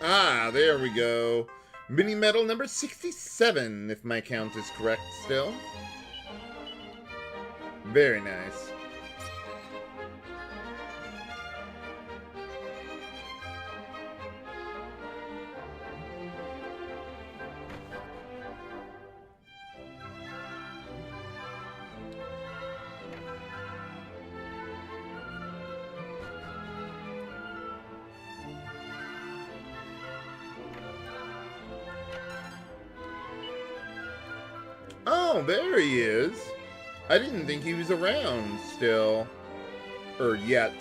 Ah, there we go. Mini medal number 67, if my count is correct still. Very nice. Oh, there he is. I didn't think he was around still. Or yet.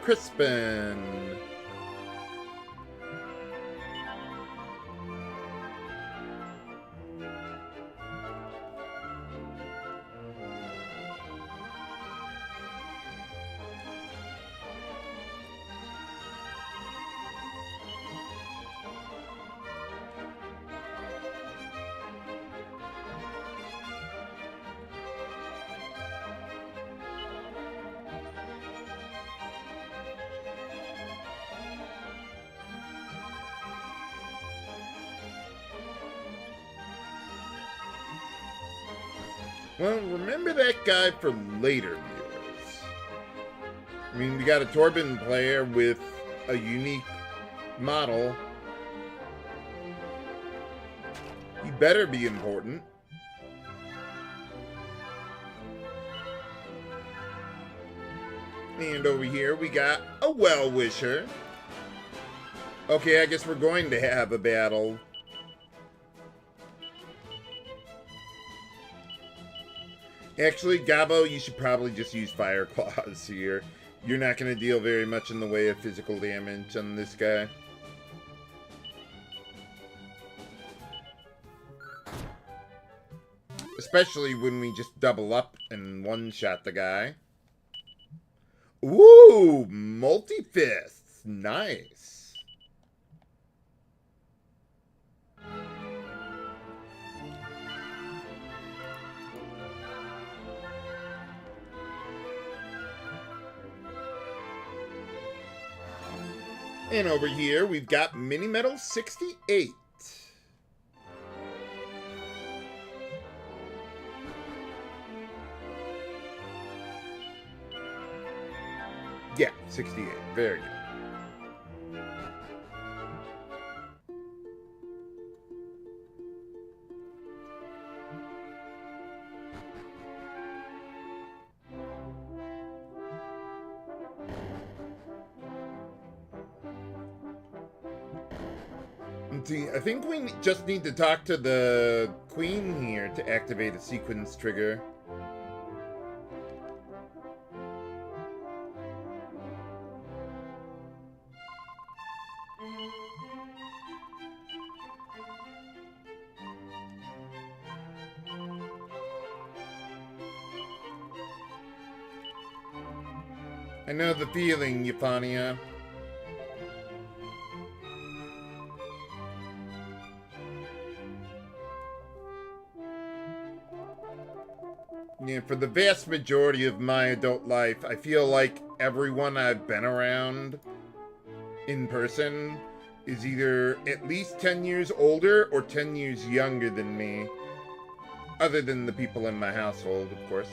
Crispin. Well, remember that guy for later viewers. I mean, we got a Torben player with a unique model. He better be important. And over here, we got a well-wisher. Okay, I guess we're going to have a battle. Actually, Gabo, you should probably just use Fire Claws here. You're not going to deal very much in the way of physical damage on this guy. Especially when we just double up and one-shot the guy. Ooh, multi-fists. Nice. And over here, we've got Mini Medal 68. Yeah, 68. Very good. See, I think we just need to talk to the queen here to activate a sequence trigger. I know the feeling, Euphania. Yeah, for the vast majority of my adult life, I feel like everyone I've been around in person is either at least 10 years older or 10 years younger than me. Other than the people in my household, of course.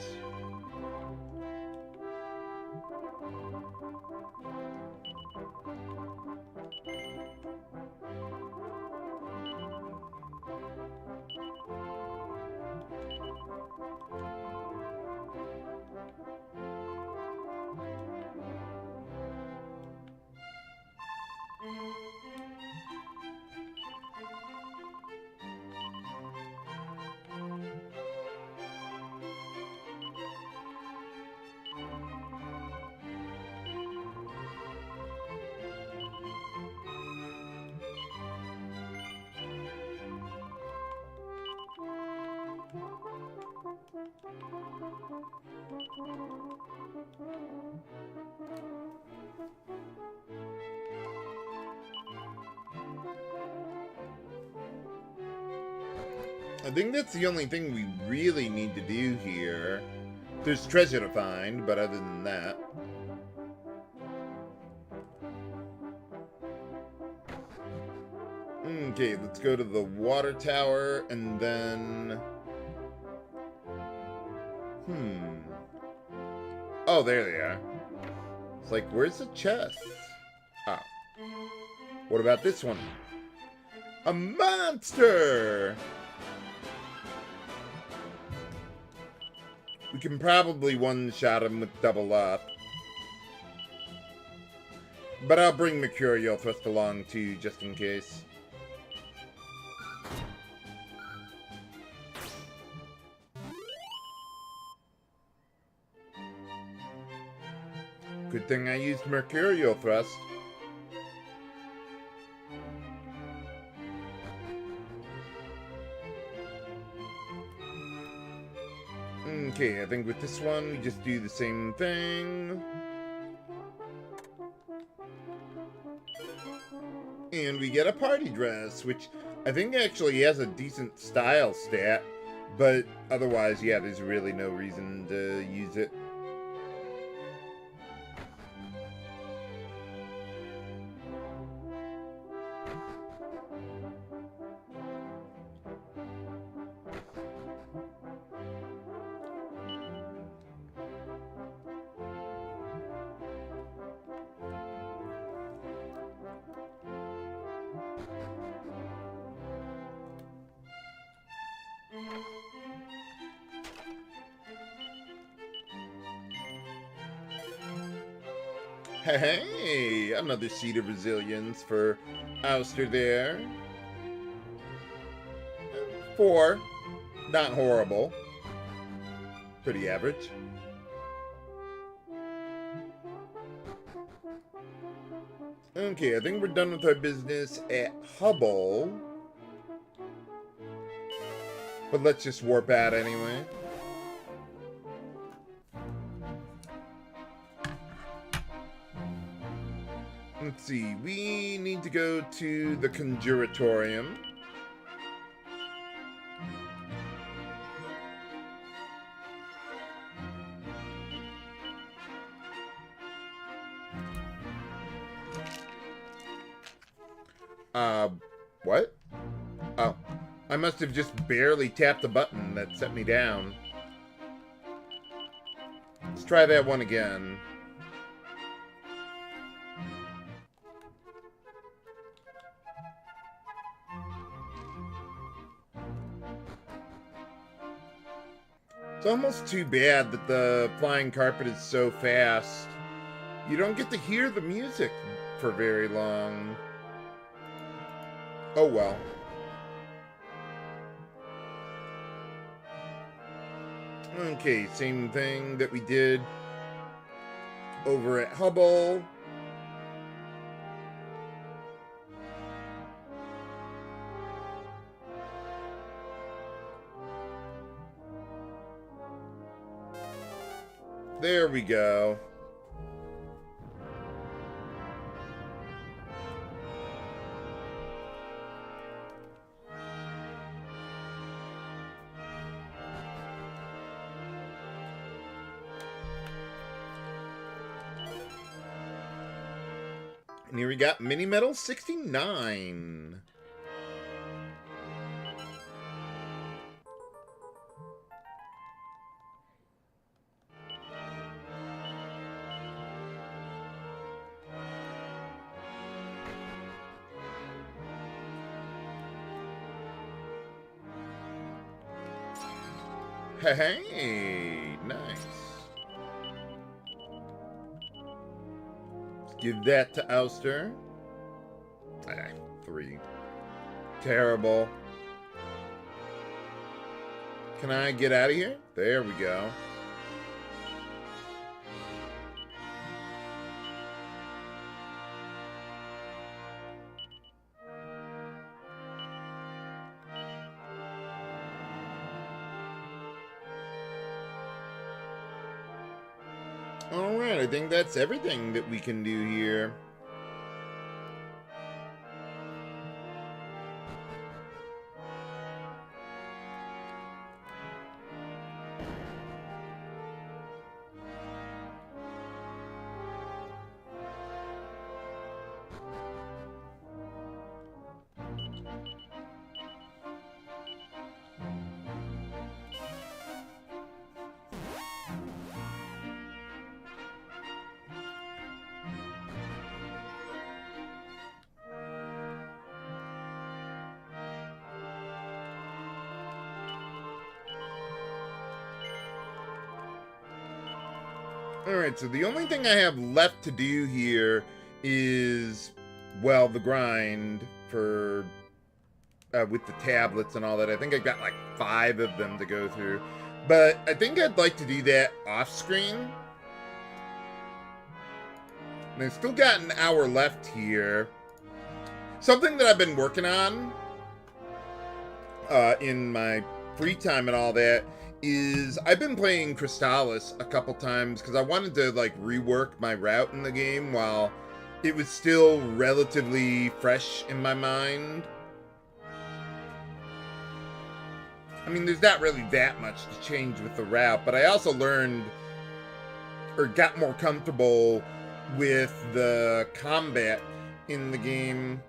I think that's the only thing we really need to do here. There's treasure to find, but other than that... Okay, let's go to the water tower, and then... Oh, there they are. It's like, where's the chest? Oh. What about this one? A monster! We can probably one-shot him with double up. But I'll bring Mercurial Thrust along too, just in case. Good thing I used Mercurial Thrust. Okay, I think with this one, we just do the same thing. And we get a party dress, which I think actually has a decent style stat. But otherwise, yeah, there's really no reason to use it. Hey, another seed of resilience for Ouster there. 4. Not horrible. Pretty average. Okay, I think we're done with our business at Hubble. But let's just warp out anyway. Let's see, we need to go to the Conjuratorium. What? Oh, I must have just barely tapped the button that set me down. Let's try that one again. It's almost too bad that the flying carpet is so fast. You don't get to hear the music for very long. Oh well. Okay, same thing that we did over at Hubble. There we go. And here we got Mini Metal 69. Hey, nice. Let's give that to Ouster. 3. Terrible. Can I get out of here? There we go. Alright, I think that's everything that we can do here. Alright, so the only thing I have left to do here is, well, the grind for, with the tablets and all that. I think I got like 5 of them to go through. But I think I'd like to do that off screen. And I've still got an hour left here. Something that I've been working on in my free time and all that is I've been playing Crystalis a couple times because I wanted to like rework my route in the game while it was still relatively fresh in my mind. I mean, there's not really that much to change with the route, but I also learned or got more comfortable with the combat in the game.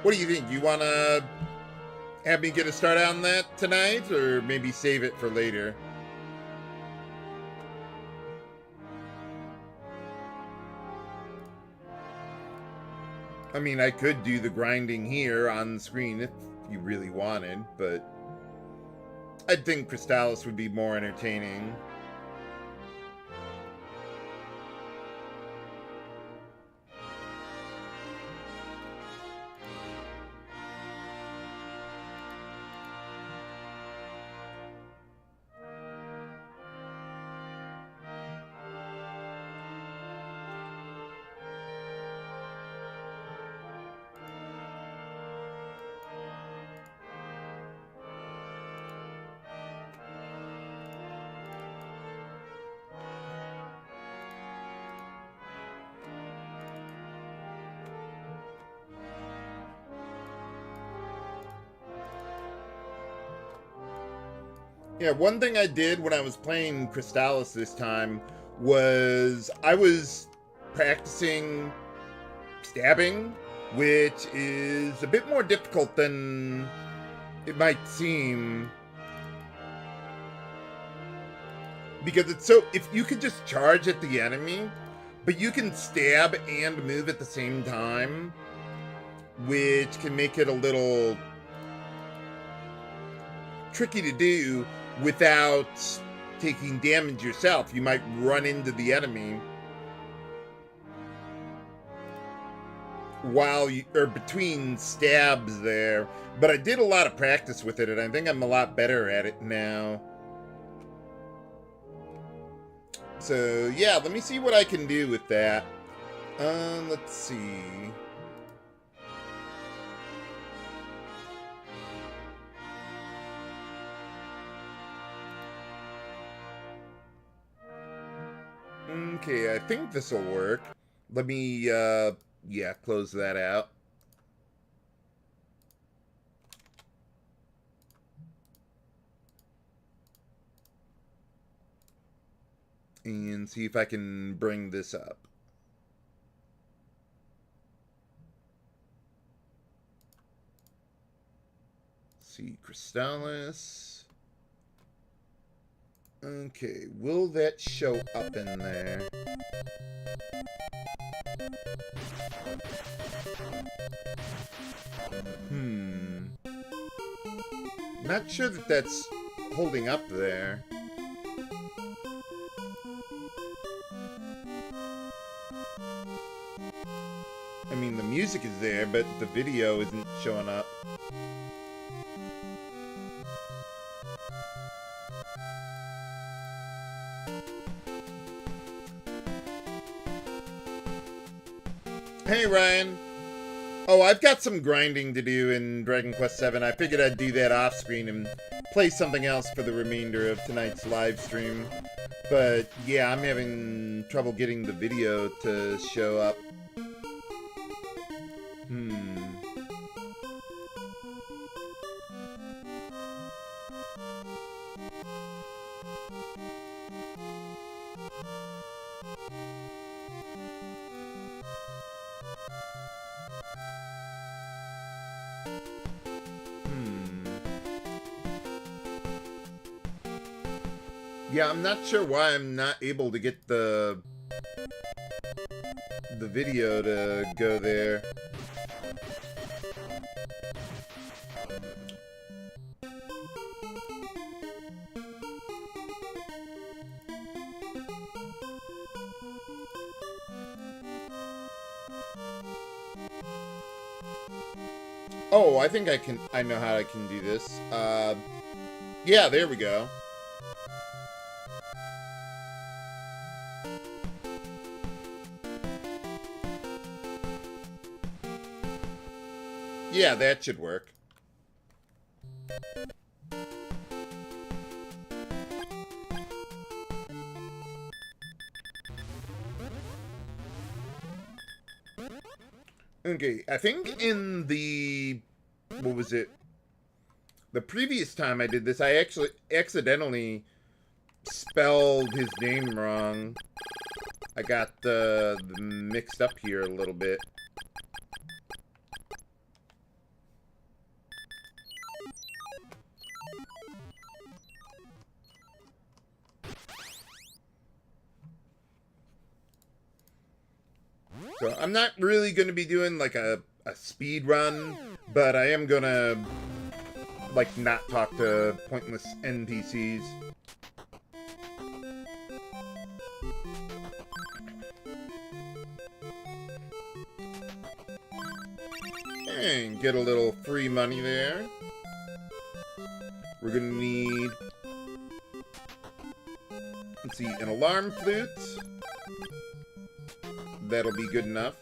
What do you think? You want to have me get a start on that tonight, or maybe save it for later? I mean, I could do the grinding here on the screen if you really wanted, but I think Cristales would be more entertaining. Yeah, one thing I did when I was playing Crystalis this time was I was practicing stabbing, which is a bit more difficult than it might seem. Because it's so, if you could just charge at the enemy, but you can stab and move at the same time, which can make it a little tricky to do without taking damage yourself. You might run into the enemy while you, or between stabs there. But I did a lot of practice with it, and I think I'm a lot better at it now. So yeah, let me see what I can do with that. Let's see. Okay, I think this will work. Let me, yeah, close that out. And see if I can bring this up. See, Crystalis. Okay, will that show up in there? Not sure that that's holding up there. I mean, the music is there, but the video isn't showing up. Hey, Ryan. Oh, I've got some grinding to do in Dragon Quest VII. I figured I'd do that off screen and play something else for the remainder of tonight's live stream. But yeah, I'm having trouble getting the video to show up. Yeah, I'm not sure why I'm not able to get the video to go there. Oh, I think I know how I can do this. Yeah, there we go. Yeah, that should work. Okay, I think in the... what was it? The previous time I did this, I actually accidentally spelled his name wrong. I got the mixed up here a little bit. So I'm not really going to be doing like a speed run, but I am going to like not talk to pointless NPCs. And get a little free money there. We're going to need, let's see, an alarm flute. That'll be good enough.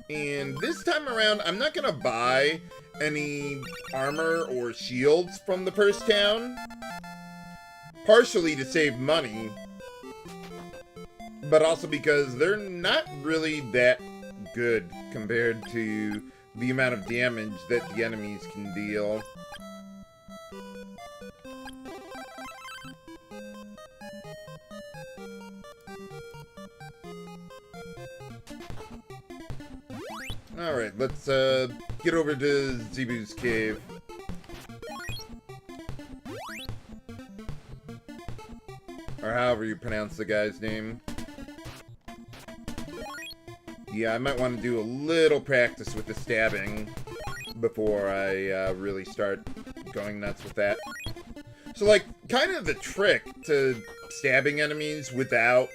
And this time around, I'm not gonna buy any armor or shields from the first town. Partially to save money, but also because they're not really that good compared to the amount of damage that the enemies can deal. Alright, let's get over to Zebu's cave. Or however you pronounce the guy's name. Yeah, I might want to do a little practice with the stabbing before I really start going nuts with that. So, like, kind of the trick to stabbing enemies without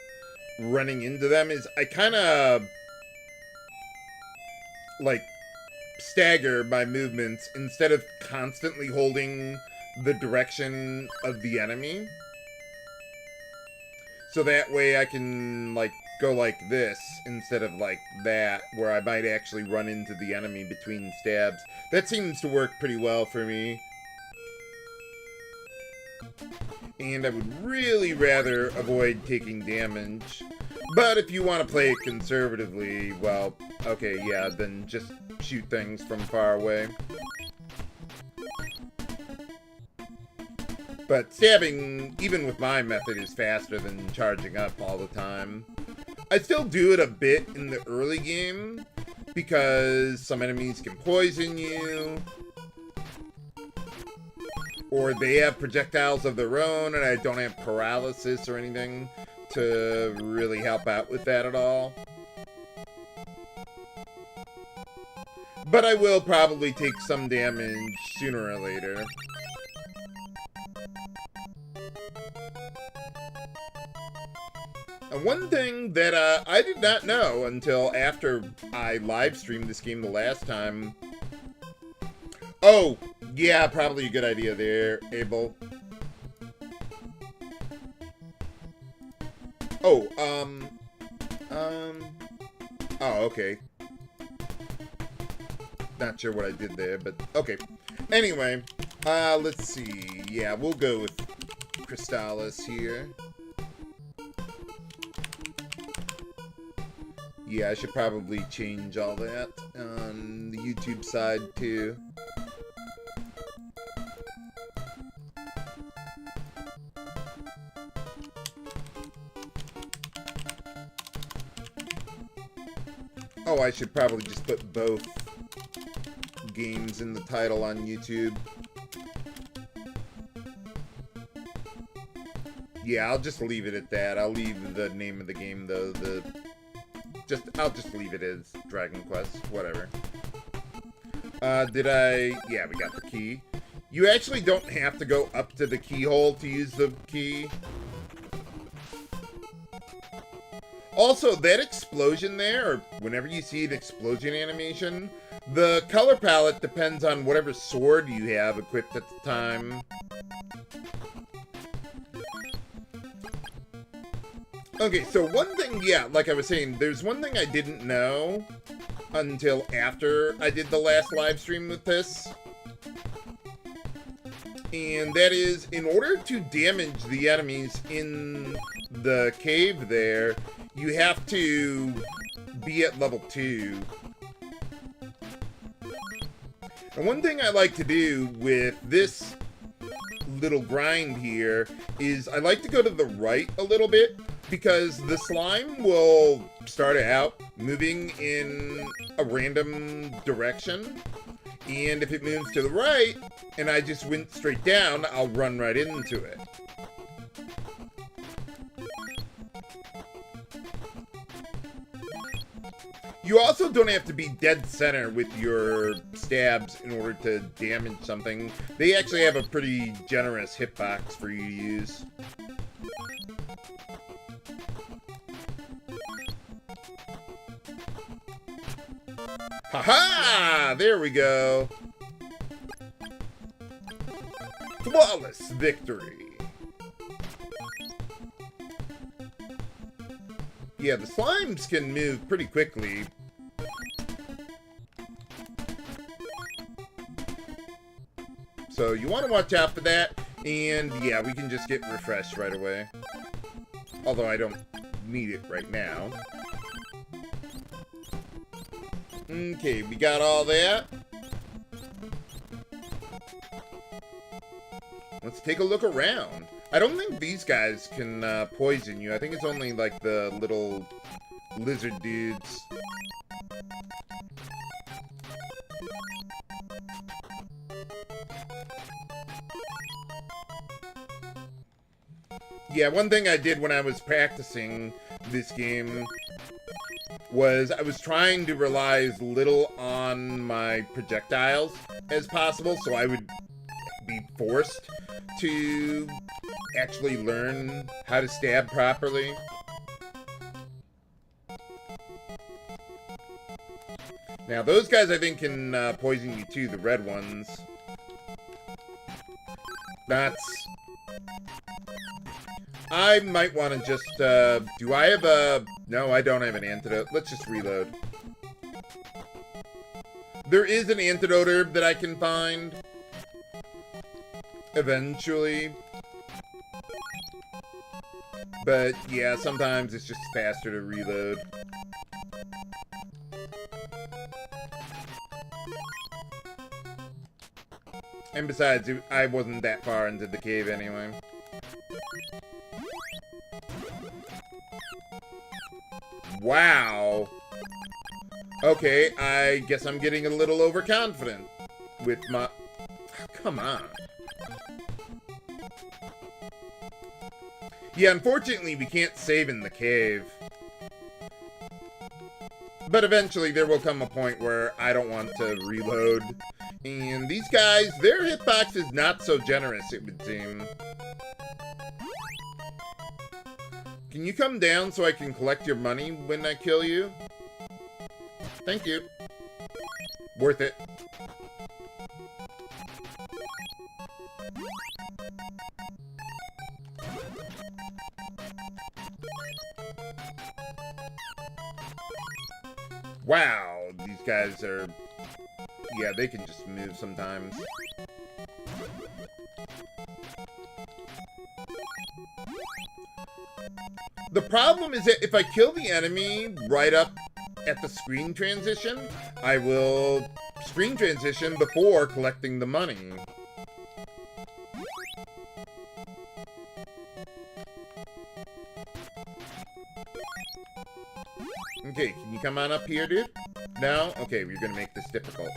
running into them is I kind of like stagger my movements instead of constantly holding the direction of the enemy. So that way I can like go like this instead of like that, where I might actually run into the enemy between stabs. That seems to work pretty well for me. And I would really rather avoid taking damage. But if you want to play it conservatively, well, okay, yeah, then just shoot things from far away. But stabbing, even with my method, is faster than charging up all the time. I still do it a bit in the early game, because some enemies can poison you, or they have projectiles of their own, and I don't have paralysis or anything to really help out with that at all. But I will probably take some damage sooner or later. And one thing that I did not know until after I live streamed this game the last time. Oh, yeah, probably a good idea there, Abel. Oh, oh, okay. Not sure what I did there, but okay. Anyway, let's see. Yeah, we'll go with Crystalis here. Yeah, I should probably change all that on the YouTube side, too. Oh, I should probably just put both games in the title on YouTube. Yeah, I'll just leave it at that. I'll leave the name of the game, though, I'll just leave it as Dragon Quest, whatever. Yeah, we got the key. You actually don't have to go up to the keyhole to use the key. Also, that explosion there, or whenever you see an explosion animation, the color palette depends on whatever sword you have equipped at the time. Okay, so one thing, yeah, like I was saying, there's one thing I didn't know until after I did the last live stream with this. And that is, in order to damage the enemies in the cave there, you have to be at level 2. And one thing I like to do with this little grind here is I like to go to the right a little bit, because the slime will start out moving in a random direction. And if it moves to the right, and I just went straight down, I'll run right into it. You also don't have to be dead center with your stabs in order to damage something. They actually have a pretty generous hitbox for you to use. Haha! There we go. Flawless victory. Yeah, the slimes can move pretty quickly. So you want to watch out for that. And yeah, we can just get refreshed right away. Although I don't need it right now. Okay, we got all that. Let's take a look around. I don't think these guys can poison you. I think it's only like the little lizard dudes. Yeah, one thing I did when I was practicing this game was I was trying to rely as little on my projectiles as possible, so I would be forced to actually learn how to stab properly. Now, those guys I think can poison you too, the red ones. I might want to just, do I have a... No, I don't have an antidote. Let's just reload. There is an antidote herb that I can find. Eventually. But, yeah, sometimes it's just faster to reload. And besides, I wasn't that far into the cave anyway. Wow. Okay, I guess I'm getting a little overconfident with my... Come on. Yeah, unfortunately, we can't save in the cave. But eventually, there will come a point where I don't want to reload. And these guys, their hitbox is not so generous, it would seem. Can you come down so I can collect your money when I kill you? Thank you. Worth it. Wow, these guys are... Yeah, they can just move sometimes. The problem is that if I kill the enemy right up at the screen transition, I will screen transition before collecting the money. Okay, can you come on up here, dude? No? Okay, we're gonna make this difficult.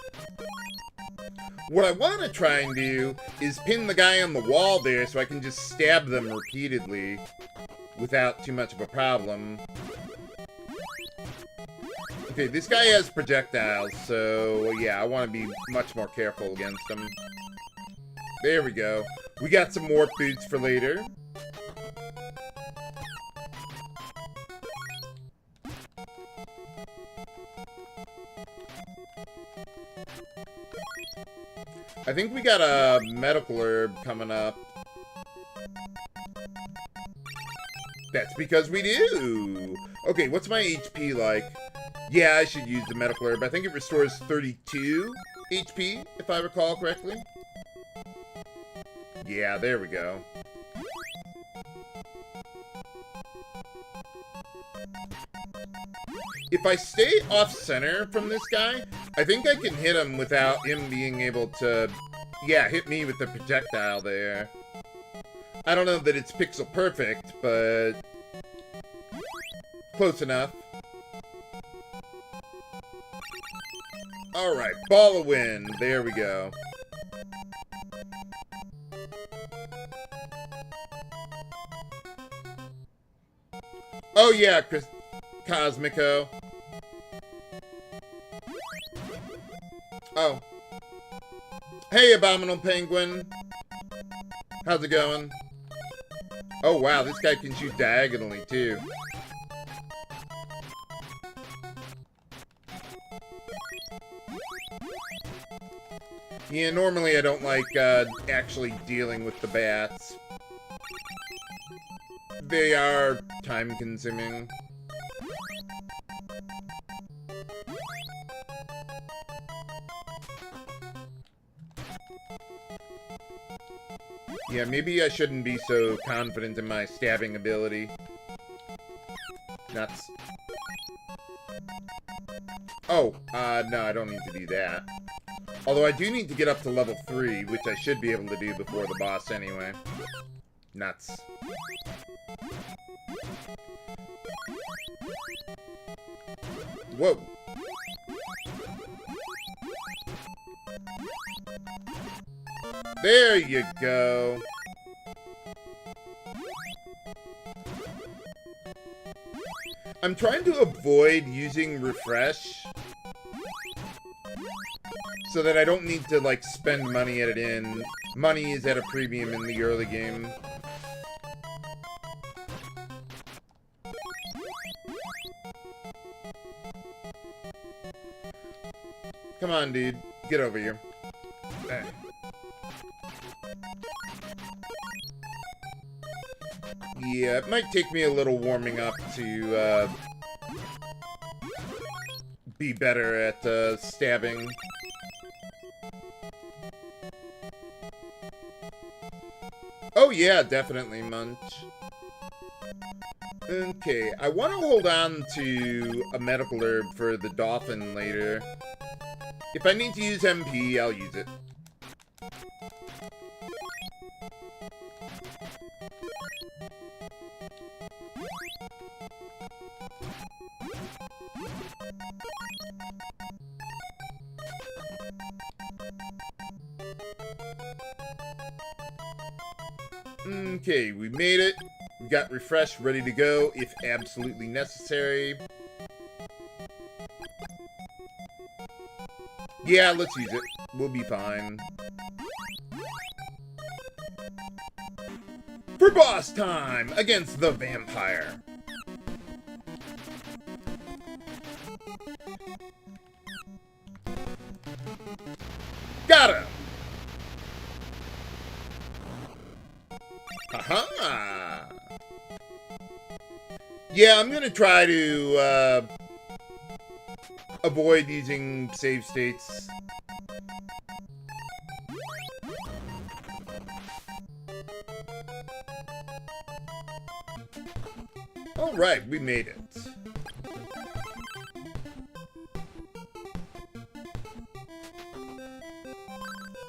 What I want to try and do is pin the guy on the wall there so I can just stab them repeatedly without too much of a problem. Okay, this guy has projectiles, so yeah, I want to be much more careful against him. There we go. We got some more foods for later. I think we got a medical herb coming up. That's because we do. Okay, what's my HP like? Yeah, I should use the medical herb. I think it restores 32 HP, if I recall correctly. Yeah, there we go. If I stay off-center from this guy, I think I can hit him without him being able to, yeah, hit me with the projectile there. I don't know that it's pixel perfect, but close enough. Alright, ball of wind. There we go. Oh yeah, Cosmico. Oh. Hey, Abominable Penguin. How's it going? Oh wow, this guy can shoot diagonally too. Yeah, normally I don't like actually dealing with the bats. They are time-consuming. Yeah, maybe I shouldn't be so confident in my stabbing ability. Nuts. Oh, no, I don't need to do that. Although I do need to get up to level 3, which I should be able to do before the boss anyway. Nuts. Whoa. There you go. I'm trying to avoid using refresh so that I don't need to, like, spend money at it in. Money is at a premium in the early game. Come on, dude. Get over here. Yeah, it might take me a little warming up to be better at stabbing. Oh yeah, definitely, Munch. Okay, I want to hold on to a medical herb for the dolphin later. If I need to use MP, I'll use it. Okay, we made it. We got refresh ready to go if absolutely necessary. Yeah, let's use it. We'll be fine. For boss time against the vampire. Got him! Haha! Yeah, I'm gonna try to avoid using save states. Alright, we made it.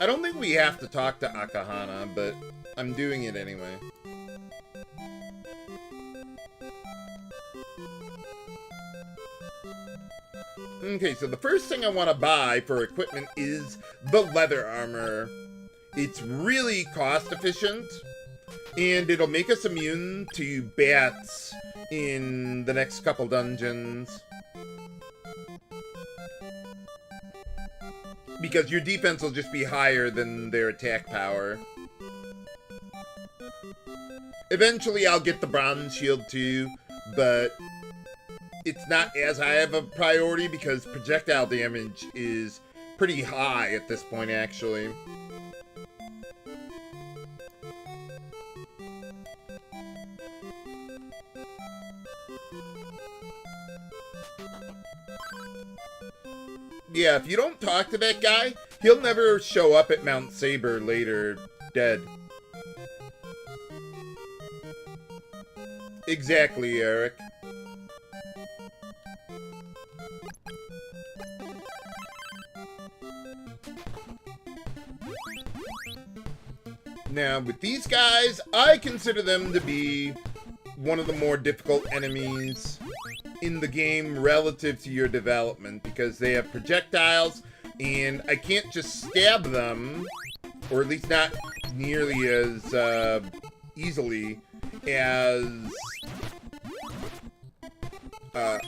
I don't think we have to talk to Akahana, but I'm doing it anyway. Okay, so the first thing I want to buy for equipment is the leather armor. It's really cost efficient, and it'll make us immune to bats in the next couple dungeons. Because your defense will just be higher than their attack power. Eventually I'll get the bronze shield too, but it's not as high of a priority because projectile damage is pretty high at this point, actually. Yeah, if you don't talk to that guy, he'll never show up at Mount Saber later, dead. Exactly, Eric. Now, with these guys, I consider them to be one of the more difficult enemies in the game relative to your development, because they have projectiles, and I can't just stab them, or at least not nearly as easily as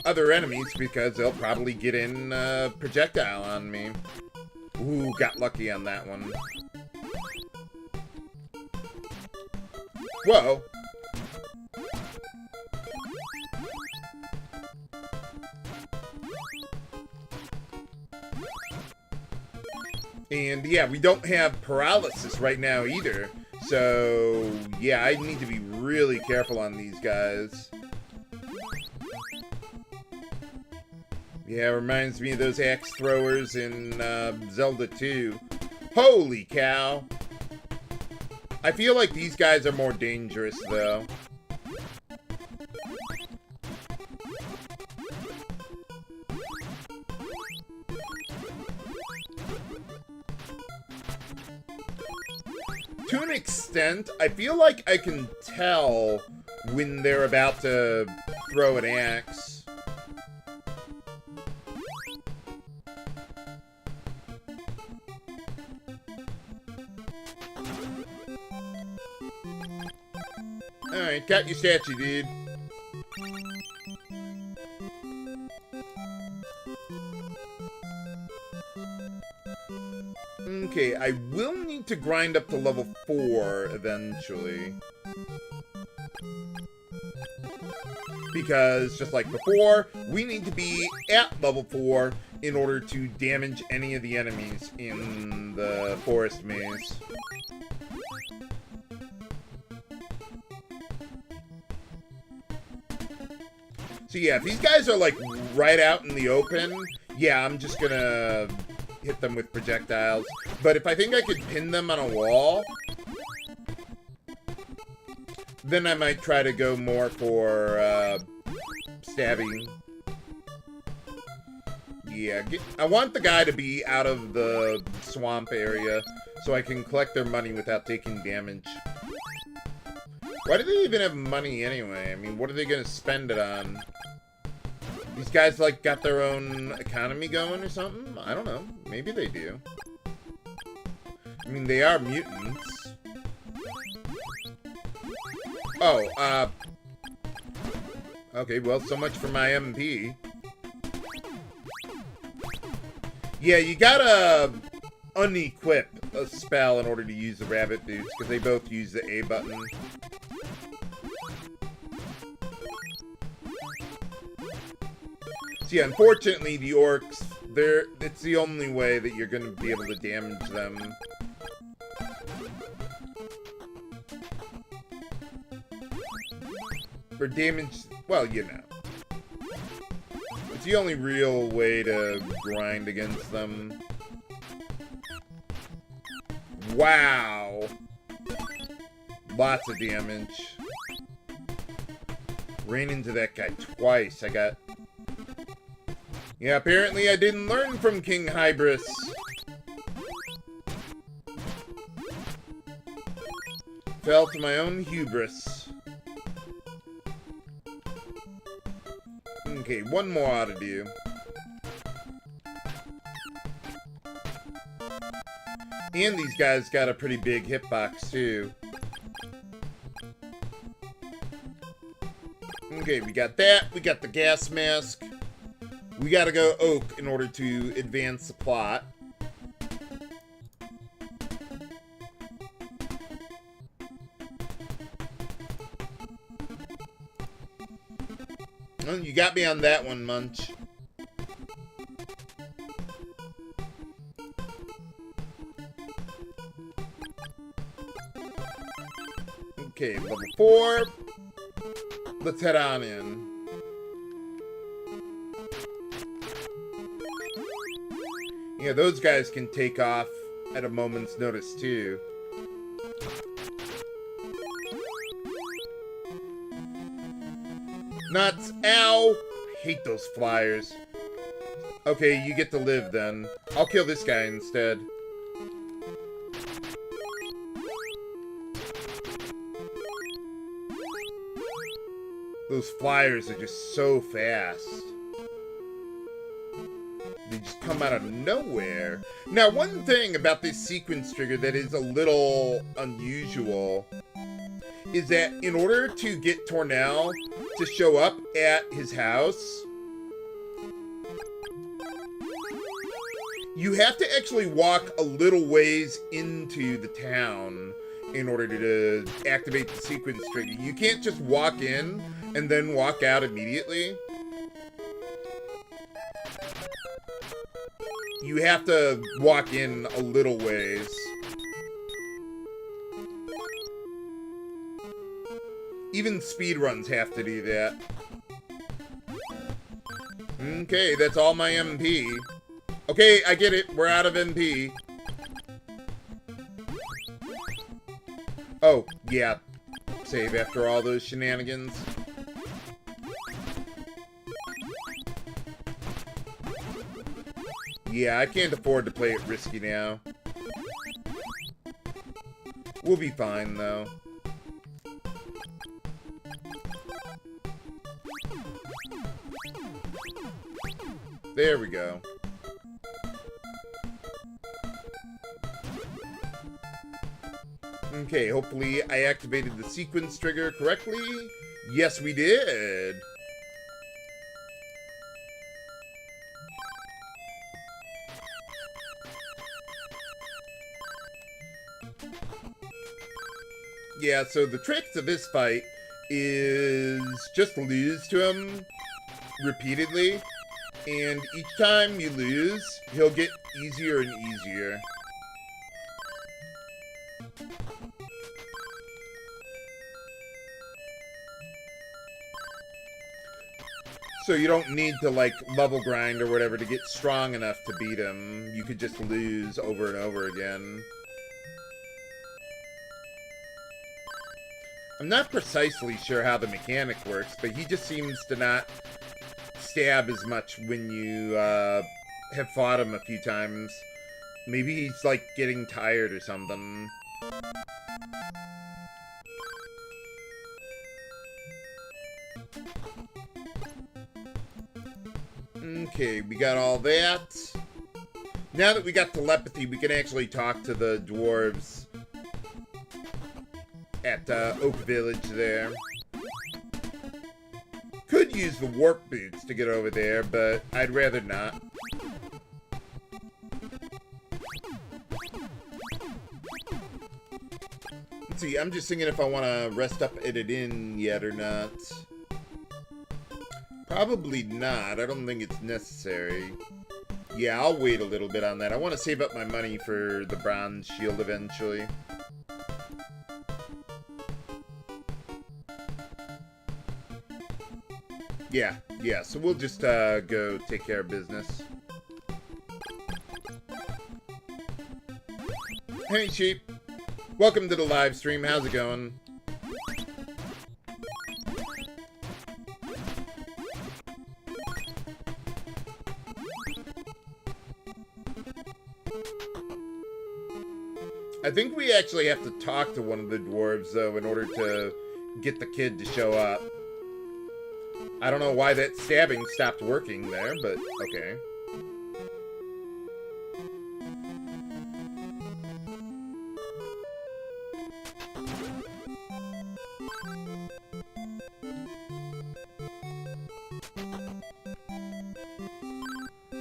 other enemies, because they'll probably get in projectile on me. Ooh, got lucky on that one. Whoa. And yeah, we don't have paralysis right now either. So yeah, I need to be really careful on these guys. Yeah, reminds me of those axe throwers in Zelda 2. Holy cow. I feel like these guys are more dangerous, though. To an extent, I feel like I can tell when they're about to throw an axe. Alright, got your statue, dude. Okay, I will need to grind up to level 4 eventually. Because, just like before, we need to be at level 4 in order to damage any of the enemies in the forest maze. So yeah, if these guys are like right out in the open, yeah, I'm just gonna hit them with projectiles. But if I think I could pin them on a wall, then I might try to go more for stabbing. Yeah, I want the guy to be out of the swamp area so I can collect their money without taking damage. Why do they even have money anyway? I mean, what are they gonna spend it on? These guys, like, got their own economy going or something? I don't know. Maybe they do. I mean, they are mutants. Oh, okay, well, so much for my MP. Yeah, you gotta unequip a spell in order to use the rabbit boots, because they both use the A button. So yeah, unfortunately, the orcs, it's the only way that you're going to be able to damage them. For damage, well, you know. It's the only real way to grind against them. Wow! Lots of damage. Ran into that guy twice. I got... Yeah, apparently I didn't learn from King Hybrris. Fell to my own hubris. Okay, one more ought to do. And these guys got a pretty big hitbox, too. Okay, we got that. We got the gas mask. We gotta go oak in order to advance the plot. Well, you got me on that one, Munch. Okay, level 4. Let's head on in. Yeah, those guys can take off at a moment's notice, too. Nuts! Ow! Hate those flyers. Okay, you get to live, then. I'll kill this guy instead. Those flyers are just so fast. They just come out of nowhere. Now, one thing about this sequence trigger that is a little unusual is that in order to get Tornell to show up at his house, you have to actually walk a little ways into the town in order to activate the sequence trigger. You can't just walk in and then walk out immediately. You have to walk in a little ways. Even speedruns have to do that. Okay, that's all my MP. Okay, I get it. We're out of MP. Oh, yeah. Save after all those shenanigans. Yeah, I can't afford to play it risky now. We'll be fine, though. There we go. Okay, hopefully I activated the sequence trigger correctly. Yes, we did. Yeah, so the trick to this fight is just lose to him repeatedly. And each time you lose, he'll get easier and easier. So you don't need to, like, level grind or whatever to get strong enough to beat him. You could just lose over and over again. I'm not precisely sure how the mechanic works, but he just seems to not stab as much when you have fought him a few times. Maybe he's, like, getting tired or something. Okay, we got all that. Now that we got telepathy, we can actually talk to the dwarves at Oak Village there. Could use the warp boots to get over there, but I'd rather not. Let's see, I'm just thinking if I want to rest up at it in yet or not. Probably not. I don't think it's necessary. Yeah, I'll wait a little bit on that. I want to save up my money for the bronze shield eventually. Yeah, so we'll just go take care of business. Hey, sheep. Welcome to the live stream. How's it going? I think we actually have to talk to one of the dwarves, though, in order to get the kid to show up. I don't know why that stabbing stopped working there, but okay.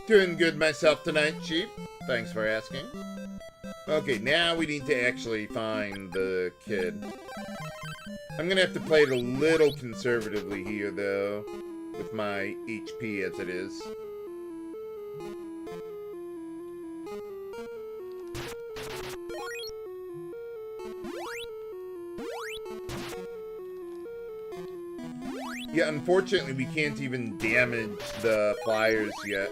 Doing good myself tonight, Chief. Thanks for asking. Okay, now we need to actually find the kid. I'm gonna have to play it a little conservatively here, though, with my HP as it is. Yeah, unfortunately, we can't even damage the flyers yet.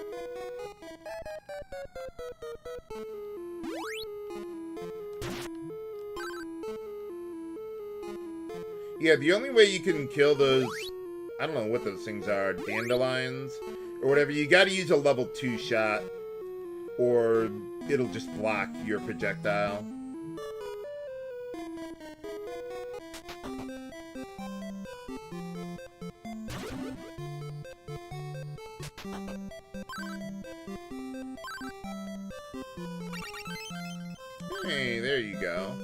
Yeah, the only way you can kill those... I don't know what those things are. Dandelions? Or whatever. You gotta use a level 2 shot. Or it'll just block your projectile. Hey, there you go.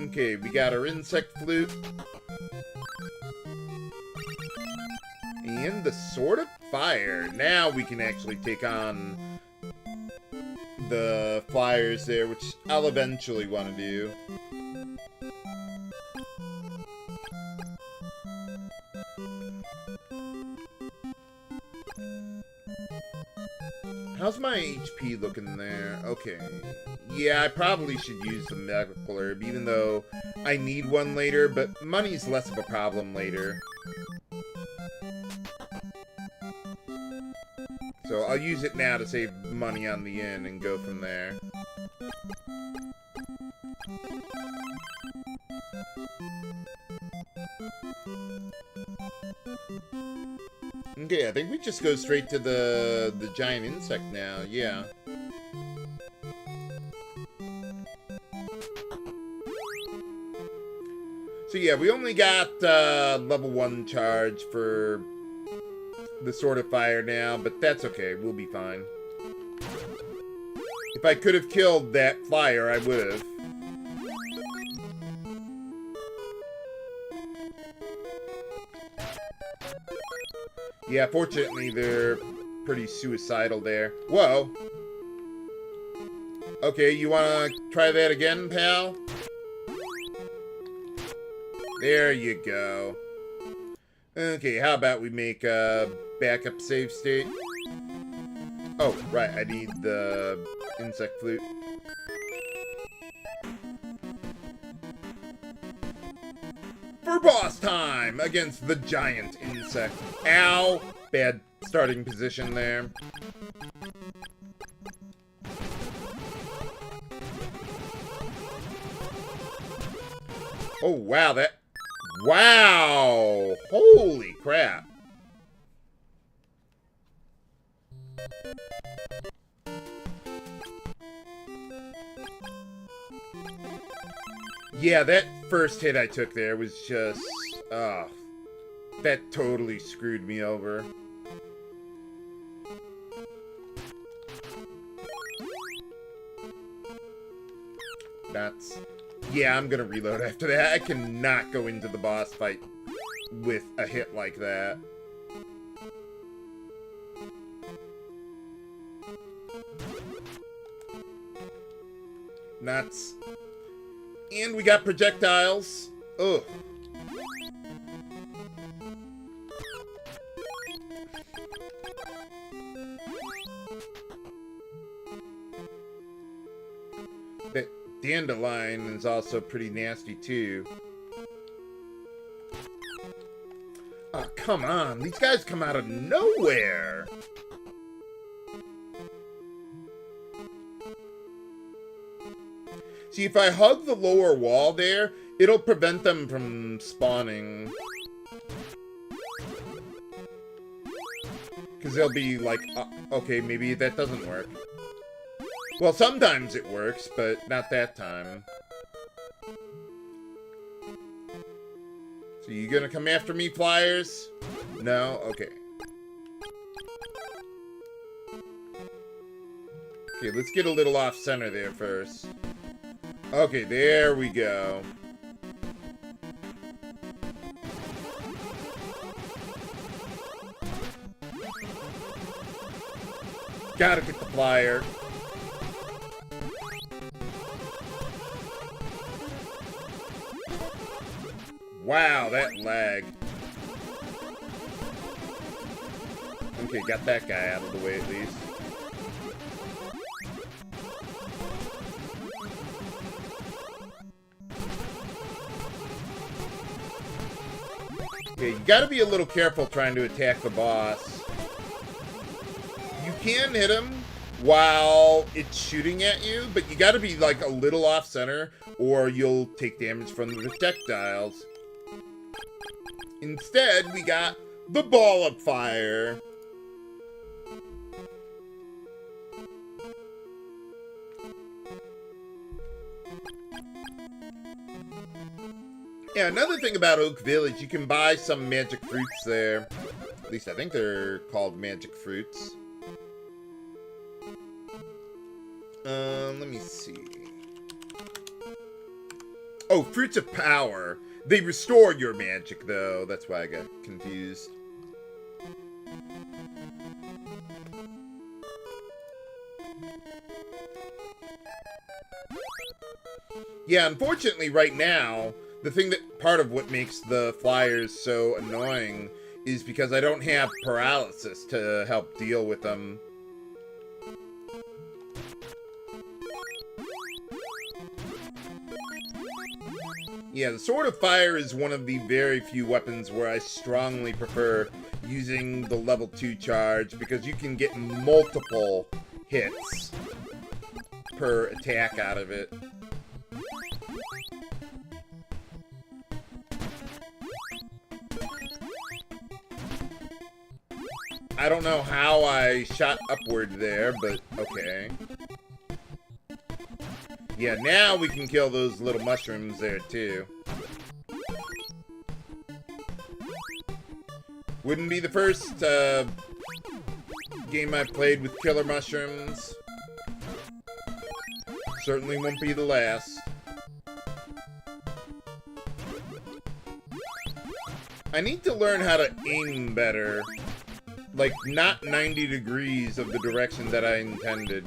Okay, we got our insect flute. And the Sword of Fire. Now we can actually take on the flyers there, which I'll eventually want to do. How's my HP looking there? Okay. Yeah, I probably should use the medical herb, even though I need one later, but money's less of a problem later. So I'll use it now to save money on the inn and go from there. Okay, I think we just go straight to the giant insect now, yeah. So yeah, we only got level 1 charge for the Sword of Fire now, but that's okay, we'll be fine. If I could have killed that flyer, I would have. Yeah, fortunately, they're pretty suicidal there. Whoa. Okay, you wanna try that again, pal? There you go. Okay, how about we make a backup save state? Oh, right, I need the insect flute. For boss time against the giant insect. Ow! Bad starting position there. Oh, wow, that... Wow! Holy crap. Yeah, that first hit I took there was just... that totally screwed me over. That's... Yeah, I'm gonna reload after that. I cannot go into the boss fight with a hit like that. Nuts. And we got projectiles. Ugh. That dandelion is also pretty nasty too. Oh, come on. These guys come out of nowhere. See, if I hug the lower wall there, it'll prevent them from spawning. Because they'll be like, okay, maybe that doesn't work. Well, sometimes it works, but not that time. So you gonna come after me, flyers? No? Okay. Okay, let's get a little off-center there first. Okay, there we go. Gotta get the flyer. Wow, that lag. Okay, got that guy out of the way at least. Okay, you gotta be a little careful trying to attack the boss. You can hit him while it's shooting at you, but you gotta be like a little off center or you'll take damage from the projectiles. Instead, we got the ball of fire. Yeah, another thing about Oak Village, you can buy some magic fruits there. At least I think they're called magic fruits. Let me see. Oh, fruits of power. They restore your magic, though. That's why I got confused. Yeah, unfortunately, right now, part of what makes the flyers so annoying is because I don't have paralysis to help deal with them. Yeah, the Sword of Fire is one of the very few weapons where I strongly prefer using the level 2 charge because you can get multiple hits per attack out of it. I don't know how I shot upward there, but okay. Yeah, now we can kill those little mushrooms there, too. Wouldn't be the first game I've played with killer mushrooms. Certainly won't be the last. I need to learn how to aim better. Like, not 90 degrees of the direction that I intended.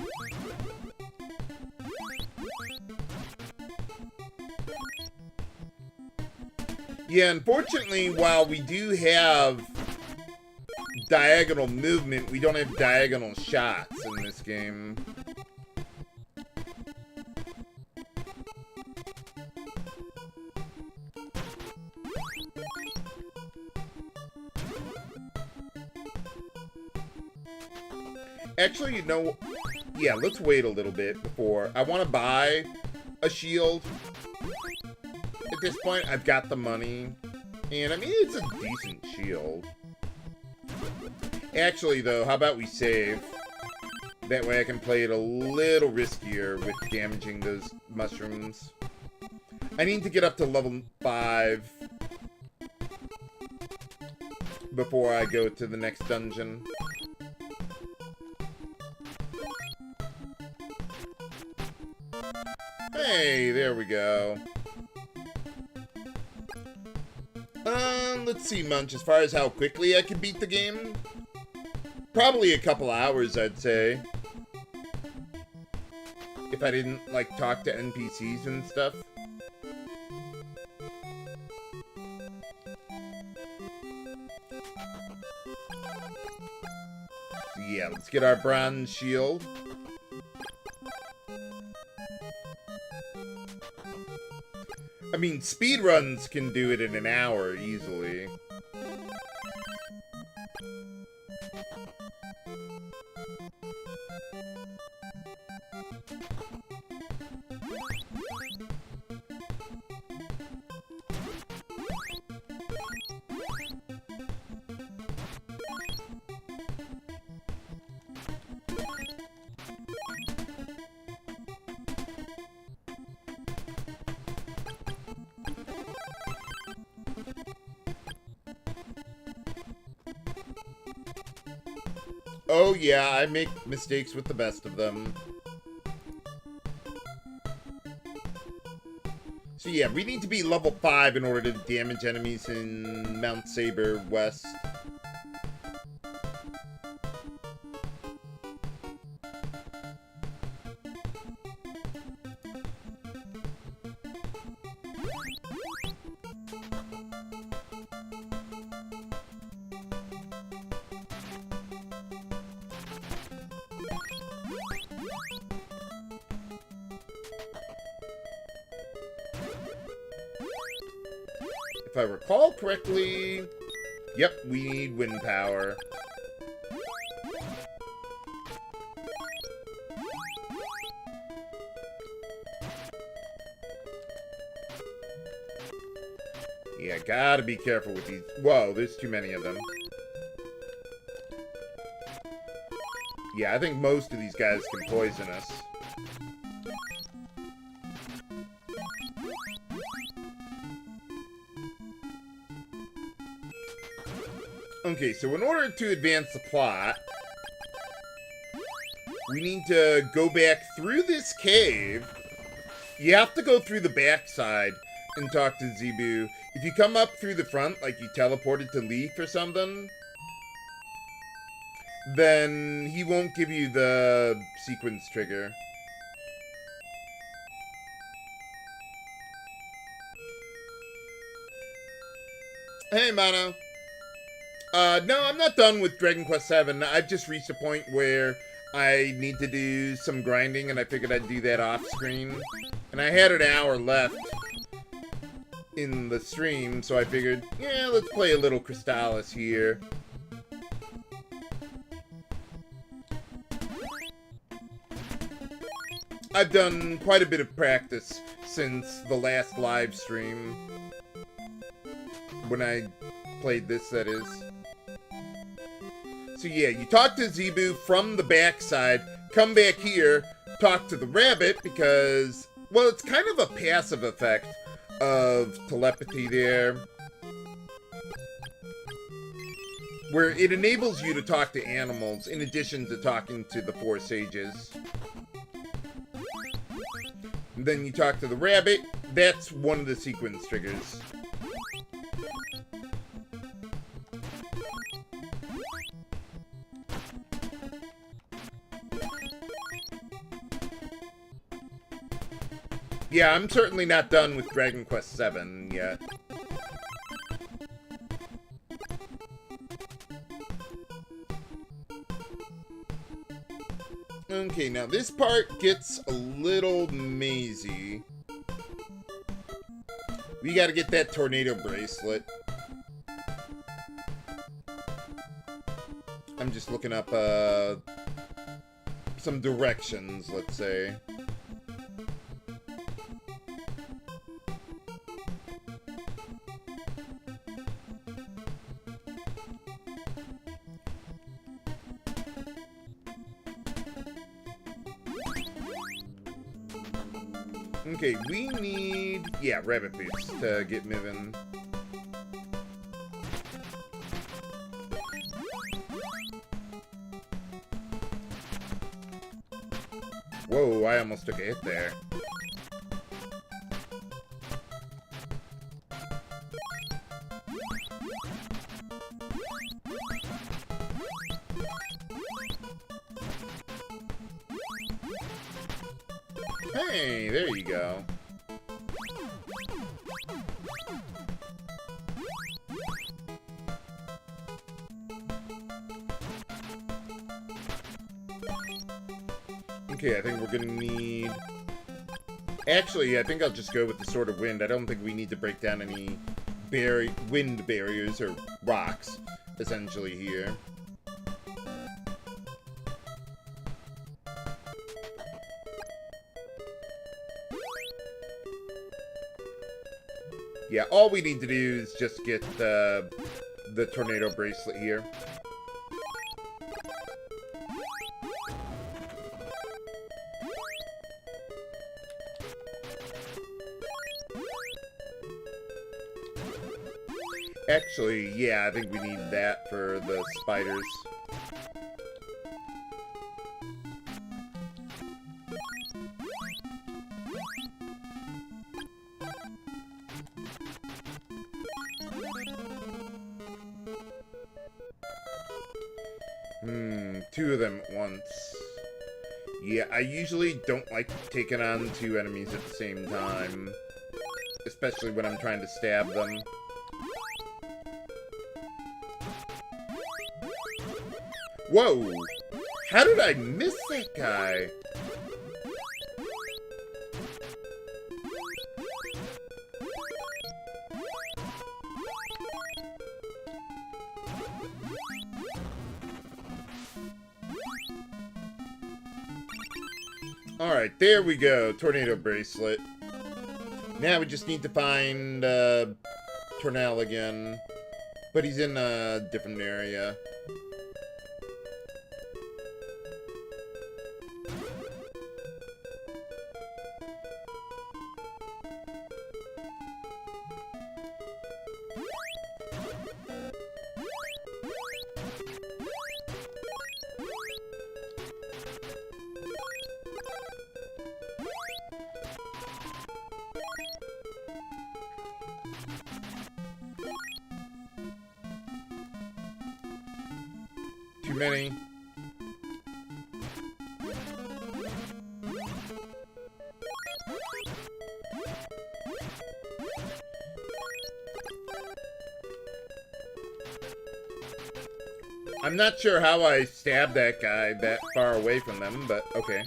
Yeah, unfortunately, while we do have diagonal movement, we don't have diagonal shots in this game. Actually, you know, yeah, let's wait a little bit before. I want to buy a shield. At this point, I've got the money. And, I mean, it's a decent shield. Actually, though, how about we save? That way I can play it a little riskier with damaging those mushrooms. I need to get up to level 5 before I go to the next dungeon. Hey, there we go. Let's see, Munch, as far as how quickly I can beat the game. Probably a couple hours, I'd say. If I didn't, like, talk to NPCs and stuff. So yeah, let's get our bronze shield. I mean, speedruns can do it in an hour easily. Oh yeah, I make mistakes with the best of them. So yeah, we need to be level 5 in order to damage enemies in Mount Saber West. If I recall correctly, Yep, we need wind power. Yeah, gotta be careful with these. Whoa, there's too many of them. Yeah, I think most of these guys can poison us. Okay, so in order to advance the plot, we need to go back through this cave. You have to go through the backside and talk to Zebu. If you come up through the front, like you teleported to Leaf or something, then he won't give you the sequence trigger. Hey, Mono. No, I'm not done with Dragon Quest VII. I've just reached a point where I need to do some grinding, and I figured I'd do that off screen. And I had an hour left in the stream, so I figured, yeah, let's play a little Crystalis here. I've done quite a bit of practice since the last live stream. When I played this, that is. So yeah, you talk to Zebu from the backside, come back here, talk to the rabbit, because, well, it's kind of a passive effect of telepathy there, where it enables you to talk to animals in addition to talking to the four sages. And then you talk to the rabbit. That's one of the sequence triggers. Yeah, I'm certainly not done with Dragon Quest VII yet. Okay, now this part gets a little mazy. We gotta get that tornado bracelet. I'm just looking up, some directions, let's say. Okay, we need, yeah, rabbit boots to get moving. Whoa, I almost took a hit there. Hey, there you go. Okay, I think we're gonna need... Actually, I think I'll just go with the Sword of Wind. I don't think we need to break down any wind barriers or rocks, essentially, here. Yeah, all we need to do is just get the tornado bracelet here. Actually, yeah, I think we need that for the spiders. Two of them at once. Yeah, I usually don't like taking on two enemies at the same time. Especially when I'm trying to stab them. Whoa! How did I miss that guy? Alright, there we go. Tornado bracelet. Now we just need to find Tornell again. But he's in a different area. Too many. I'm not sure how I stabbed that guy that far away from them, but okay.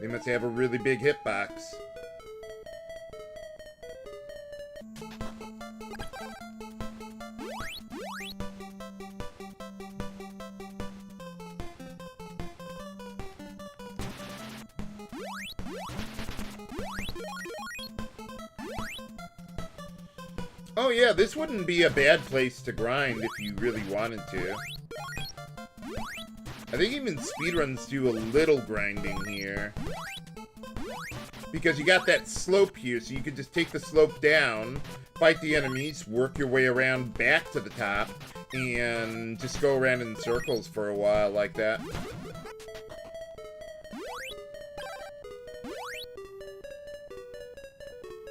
They must have a really big hitbox. Oh yeah, this wouldn't be a bad place to grind if you really wanted to. I think even speedruns do a little grinding here. Because you got that slope here, so you could just take the slope down, fight the enemies, work your way around back to the top, and just go around in circles for a while like that.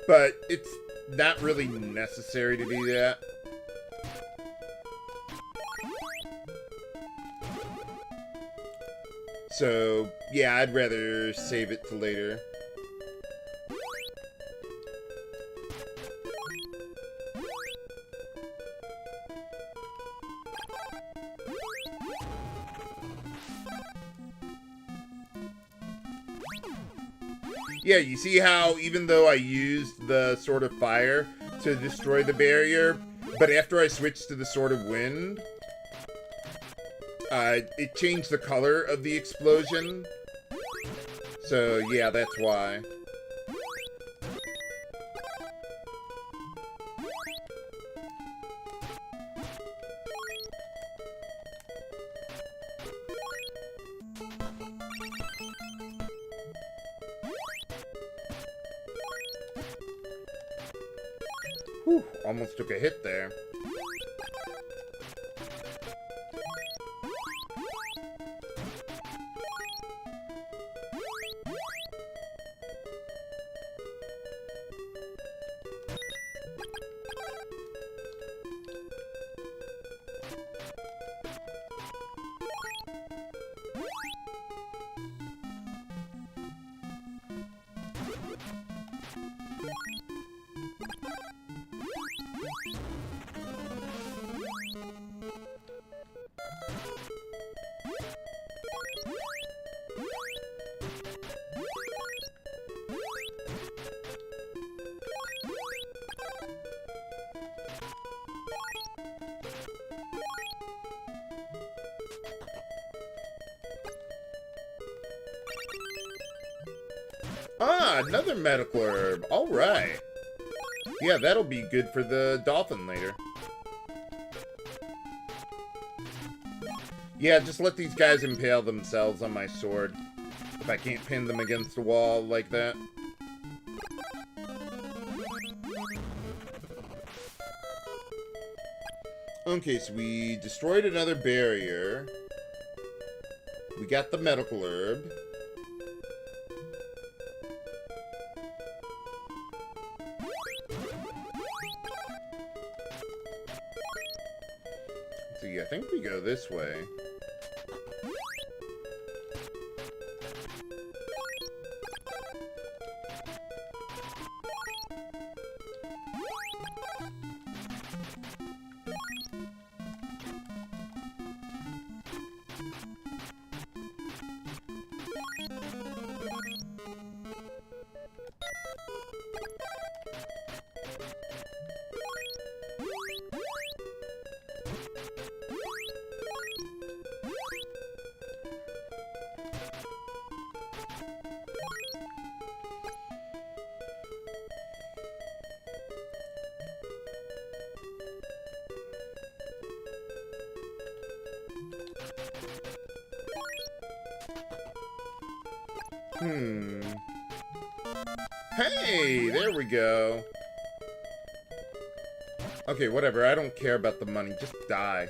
But it's not really necessary to do that. So, yeah, I'd rather save it to later. Yeah, you see how even though I used the Sword of Fire to destroy the barrier, but after I switched to the Sword of Wind, it changed the color of the explosion. So, yeah, that's why. Whew, almost took a hit there. Ah, another medical herb. Alright. Yeah, that'll be good for the dolphin later. Yeah, just let these guys impale themselves on my sword. If I can't pin them against the wall like that. Okay, so we destroyed another barrier. We got the medical herb. See, I think we go this way. Hey, there we go. Okay, whatever. I don't care about the money. Just die.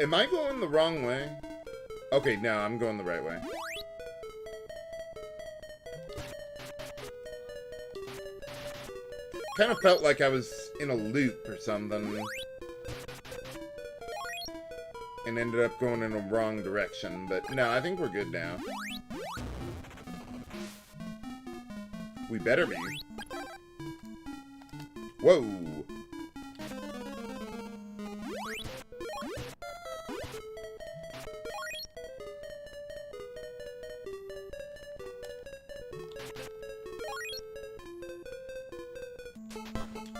Am I going the wrong way? Okay, no, I'm going the right way. Kind of felt like I was in a loop or something. And ended up going in the wrong direction. But no, I think we're good now. We better be. Whoa.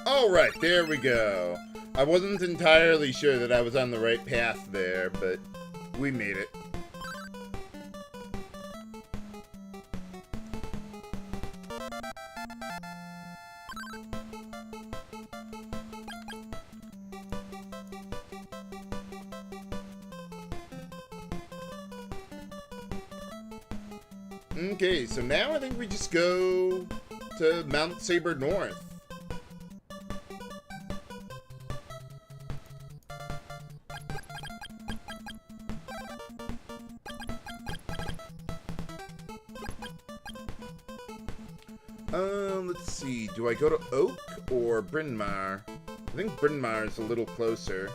Alright, there we go. I wasn't entirely sure that I was on the right path there, but we made it. Okay, so now I think we just go to Mount Saber North. Let's see. Do I go to Oak or Bryn Mawr? I think Bryn Mawr is a little closer.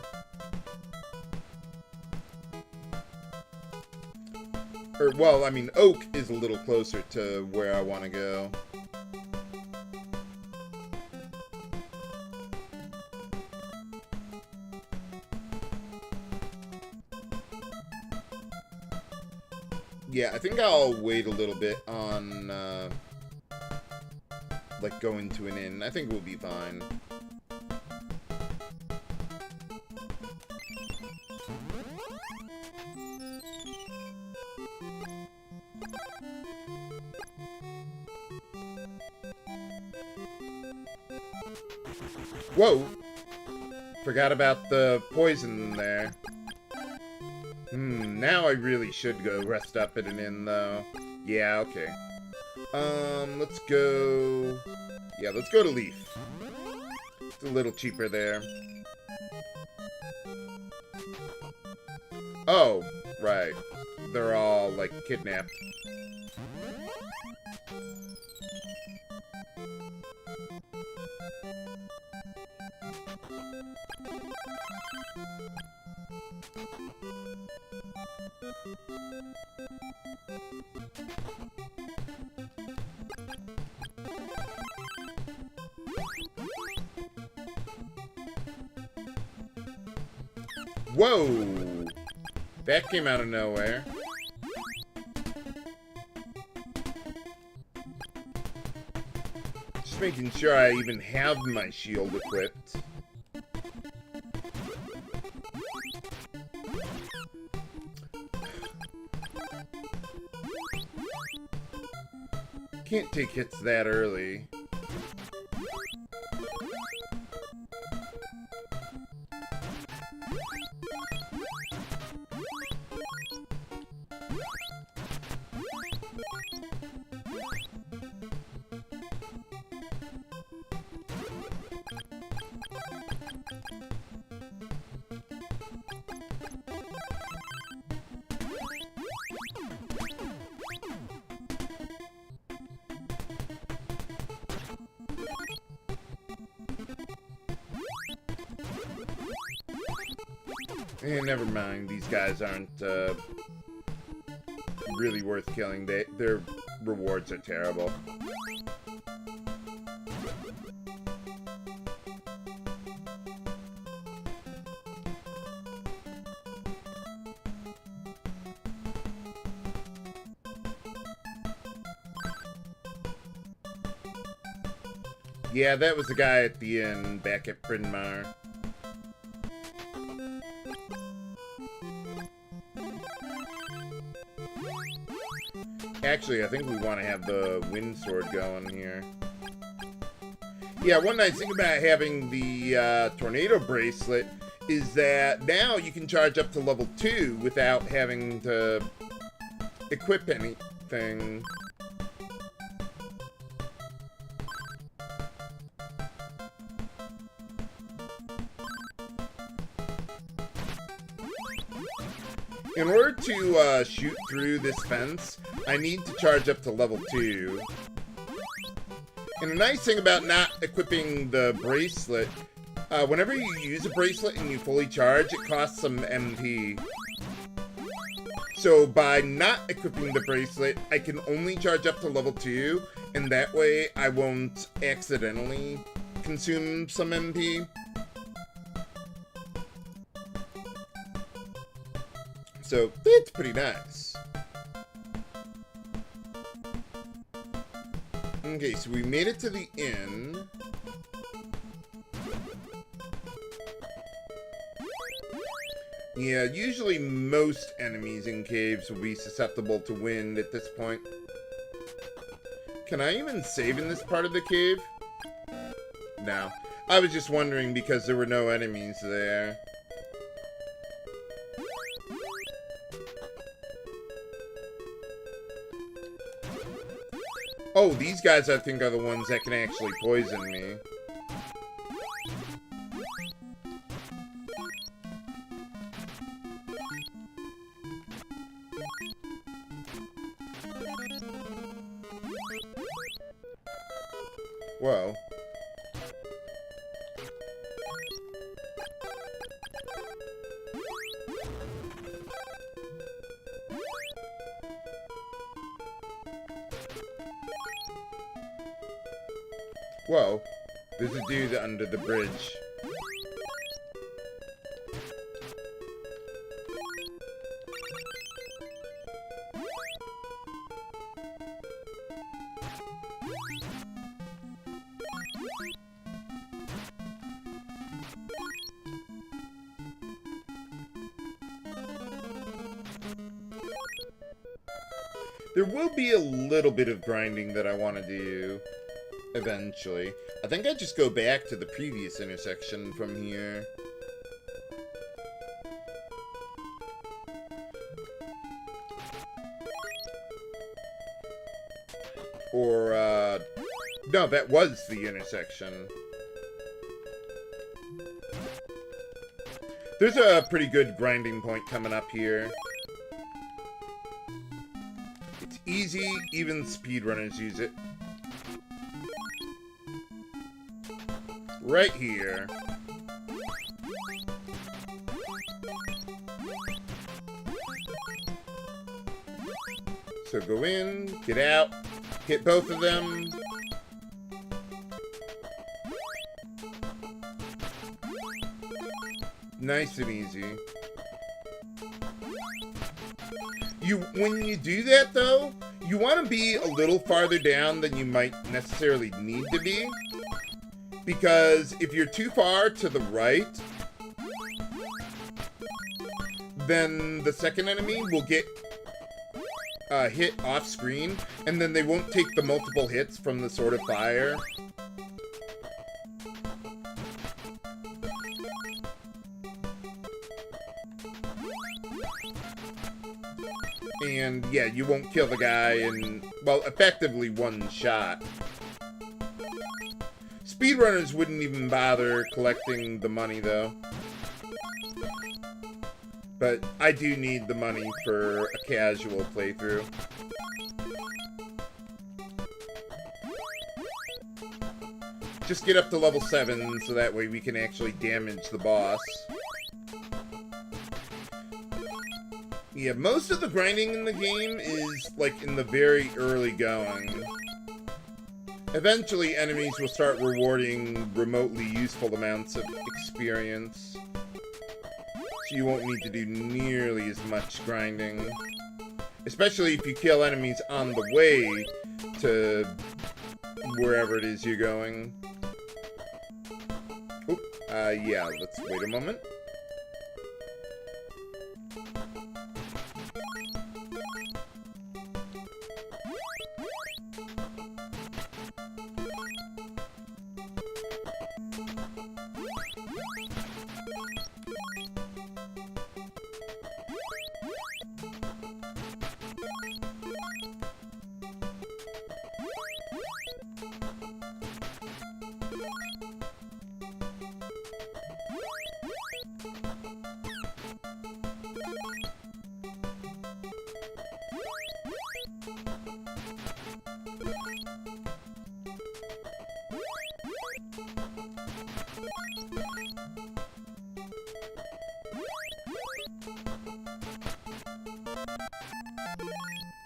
Or, well, I mean, Oak is a little closer to where I want to go. Yeah, I think I'll wait a little bit on, like, going to an inn. I think we'll be fine. Whoa! Forgot about the poison there. Now I really should go rest up at an inn, though. Yeah, okay. Let's go... Yeah, let's go to Leaf. It's a little cheaper there. Oh, right. They're all, like, kidnapped. Whoa! That came out of nowhere. Just making sure I even have my shield equipped. Can't take hits that early. Never mind. These guys aren't really worth killing. Their rewards are terrible. Yeah, that was the guy at the inn back at Bryn Mawr. Actually, I think we want to have the wind sword going here. Yeah, one nice thing about having the tornado bracelet is that now you can charge up to level 2 without having to equip anything. In order to shoot through this fence, I need to charge up to level 2. And the nice thing about not equipping the bracelet, whenever you use a bracelet and you fully charge, it costs some MP. So by not equipping the bracelet, I can only charge up to level 2, and that way I won't accidentally consume some MP. So, it's pretty nice. Okay, so we made it to the inn. Yeah, usually most enemies in caves will be susceptible to wind at this point. Can I even save in this part of the cave? No. I was just wondering because there were no enemies there. Oh, these guys I think are the ones that can actually poison me. Whoa. Whoa, there's a dude under the bridge. There will be a little bit of grinding that I want to do. Eventually. I think I just go back to the previous intersection from here. Or, no, that was the intersection. There's a pretty good grinding point coming up here. It's easy, even speedrunners use it. Right here. So go in, get out, hit both of them. Nice and easy. When you do that though, you want to be a little farther down than you might necessarily need to be. Because if you're too far to the right, then the second enemy will get hit off screen, and then they won't take the multiple hits from the Sword of Fire. And yeah, you won't kill the guy in, well, effectively one shot. Speedrunners wouldn't even bother collecting the money, though. But I do need the money for a casual playthrough. Just get up to level 7, so that way we can actually damage the boss. Yeah, most of the grinding in the game is, like, in the very early going. Eventually, enemies will start rewarding remotely useful amounts of experience. So you won't need to do nearly as much grinding. Especially if you kill enemies on the way to wherever it is you're going. Oop, yeah, let's wait a moment.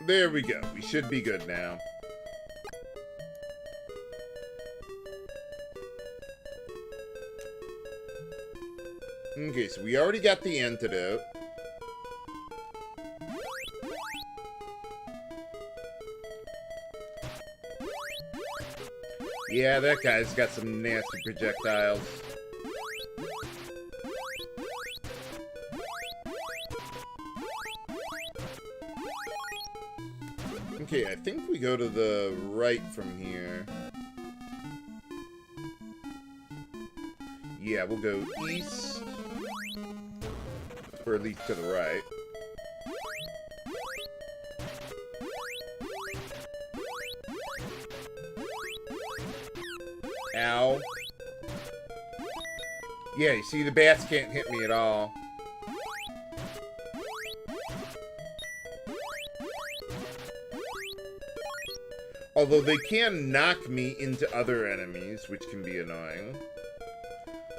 There we go. We should be good now. Okay, so we already got the antidote. Yeah, that guy's got some nasty projectiles. Okay, I think we go to the right from here. Yeah, we'll go east. Or at least to the right. Ow. Yeah, you see, the bats can't hit me at all. Although they can knock me into other enemies, which can be annoying.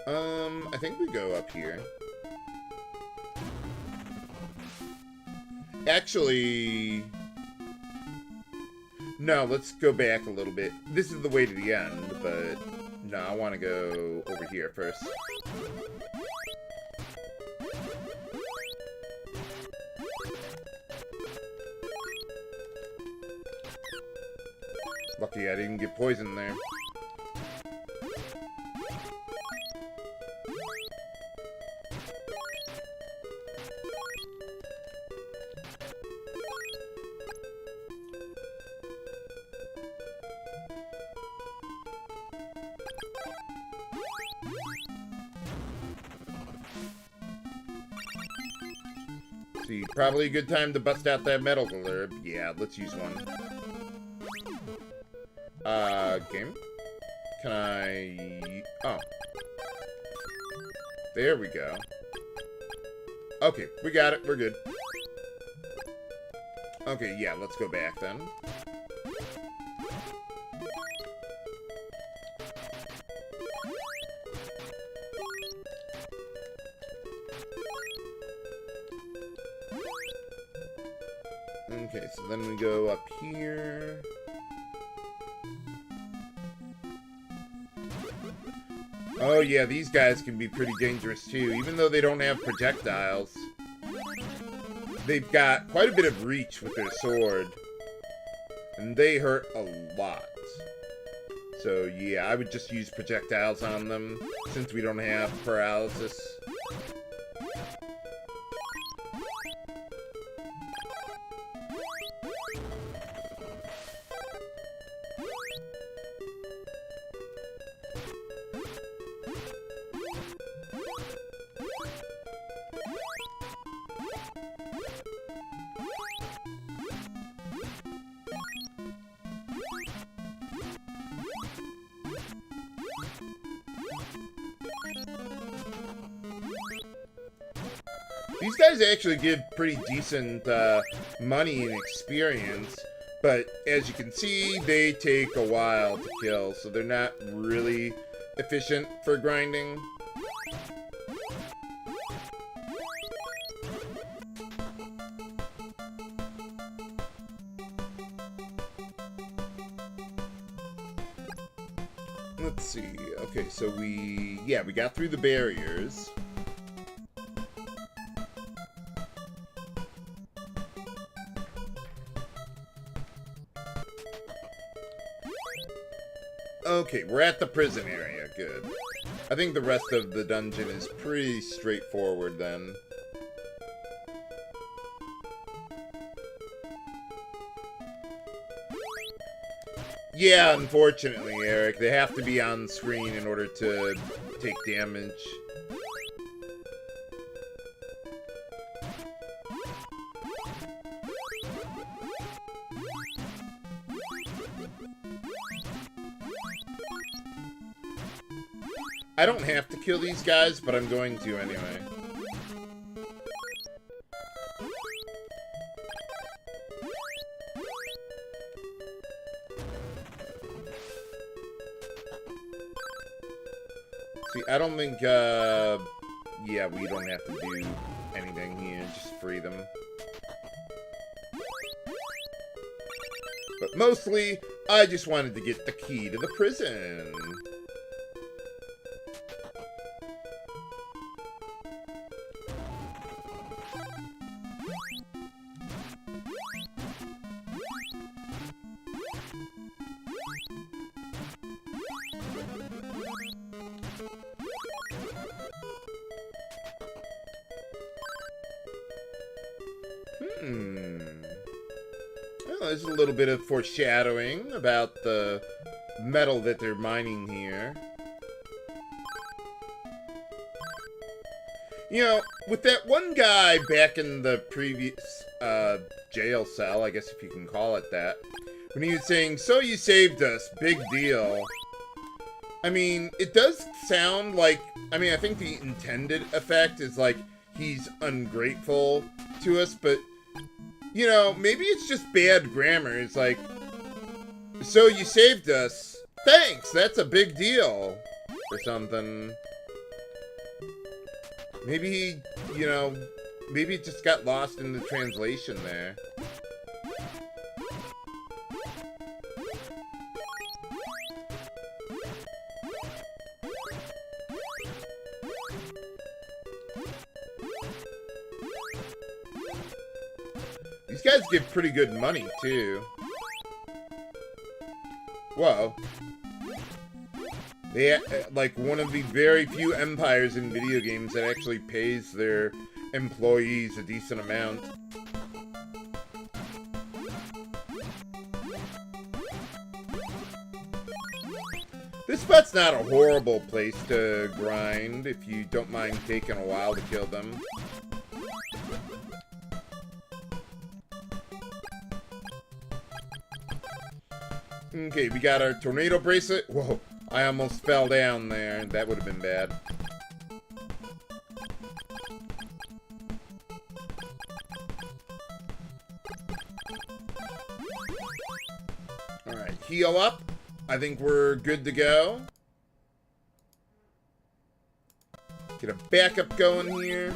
I think we go up here. Actually... No, let's go back a little bit. This is the way to the end, but... No, I want to go over here first. Lucky I didn't get poisoned there. See, probably a good time to bust out that metal glurb. Yeah, let's use one. Game? Can I... Oh. There we go. Okay, we got it. We're good. Okay, yeah, let's go back then. Okay, so then we go up here. Oh yeah, these guys can be pretty dangerous too, even though they don't have projectiles. They've got quite a bit of reach with their sword, and they hurt a lot. So yeah, I would just use projectiles on them, since we don't have paralysis. These guys actually give pretty decent money and experience, but as you can see, they take a while to kill, so they're not really efficient for grinding. Let's see. Okay, so we got through the barriers. Okay, we're at the prison area. Good. I think the rest of the dungeon is pretty straightforward then. Yeah, unfortunately, Eric. They have to be on screen in order to take damage. I don't have to kill these guys, but I'm going to anyway. See, I don't think, yeah, we don't have to do anything here, just free them. But mostly, I just wanted to get the key to the prison. Well, there's a little bit of foreshadowing about the metal that they're mining here. You know, with that one guy back in the previous jail cell, I guess if you can call it that, when he was saying, "So you saved us, big deal." I mean, it does sound like, I mean, I think the intended effect is like he's ungrateful to us, but, you know, maybe it's just bad grammar. It's like, "So you saved us. Thanks, that's a big deal." Or something. Maybe he, you know, maybe it just got lost in the translation there. These guys give pretty good money, too. Whoa. They, like, one of the very few empires in video games that actually pays their employees a decent amount. This spot's not a horrible place to grind if you don't mind taking a while to kill them. Okay, we got our tornado bracelet. Whoa, I almost fell down there. That would have been bad. Alright, heal up. I think we're good to go. Get a backup going here.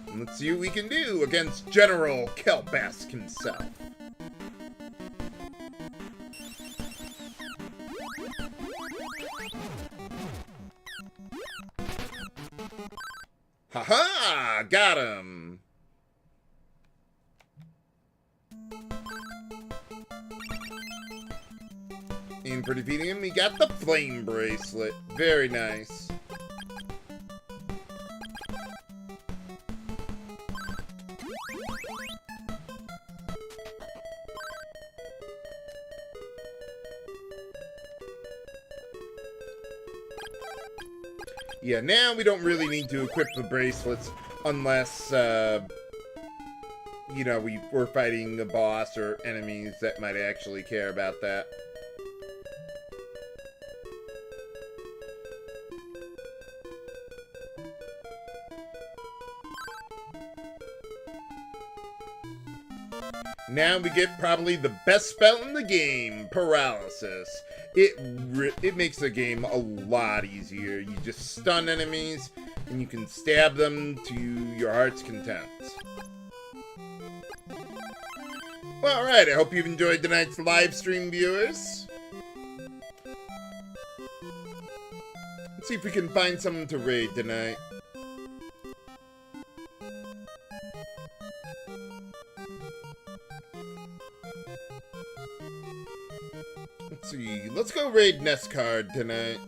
And let's see what we can do against General Kelbask himself. Haha! Got him! And for defeating him, we got the flame bracelet. Very nice. Yeah, now we don't really need to equip the bracelets unless, you know, we're fighting the boss or enemies that might actually care about that. Now we get probably the best spell in the game, Paralysis. It makes the game a lot easier. You just stun enemies, and you can stab them to your heart's content. Well, alright, I hope you've enjoyed tonight's live stream, viewers. Let's see if we can find someone to raid tonight. Let's see, let's go raid Nestcard tonight.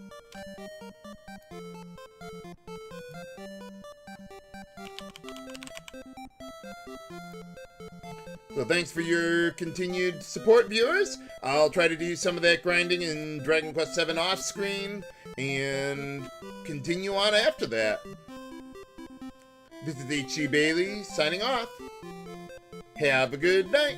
So thanks for your continued support, viewers. I'll try to do some of that grinding in Dragon Quest VII off screen and continue on after that. This is H.C. Bailey signing off. Have a good night.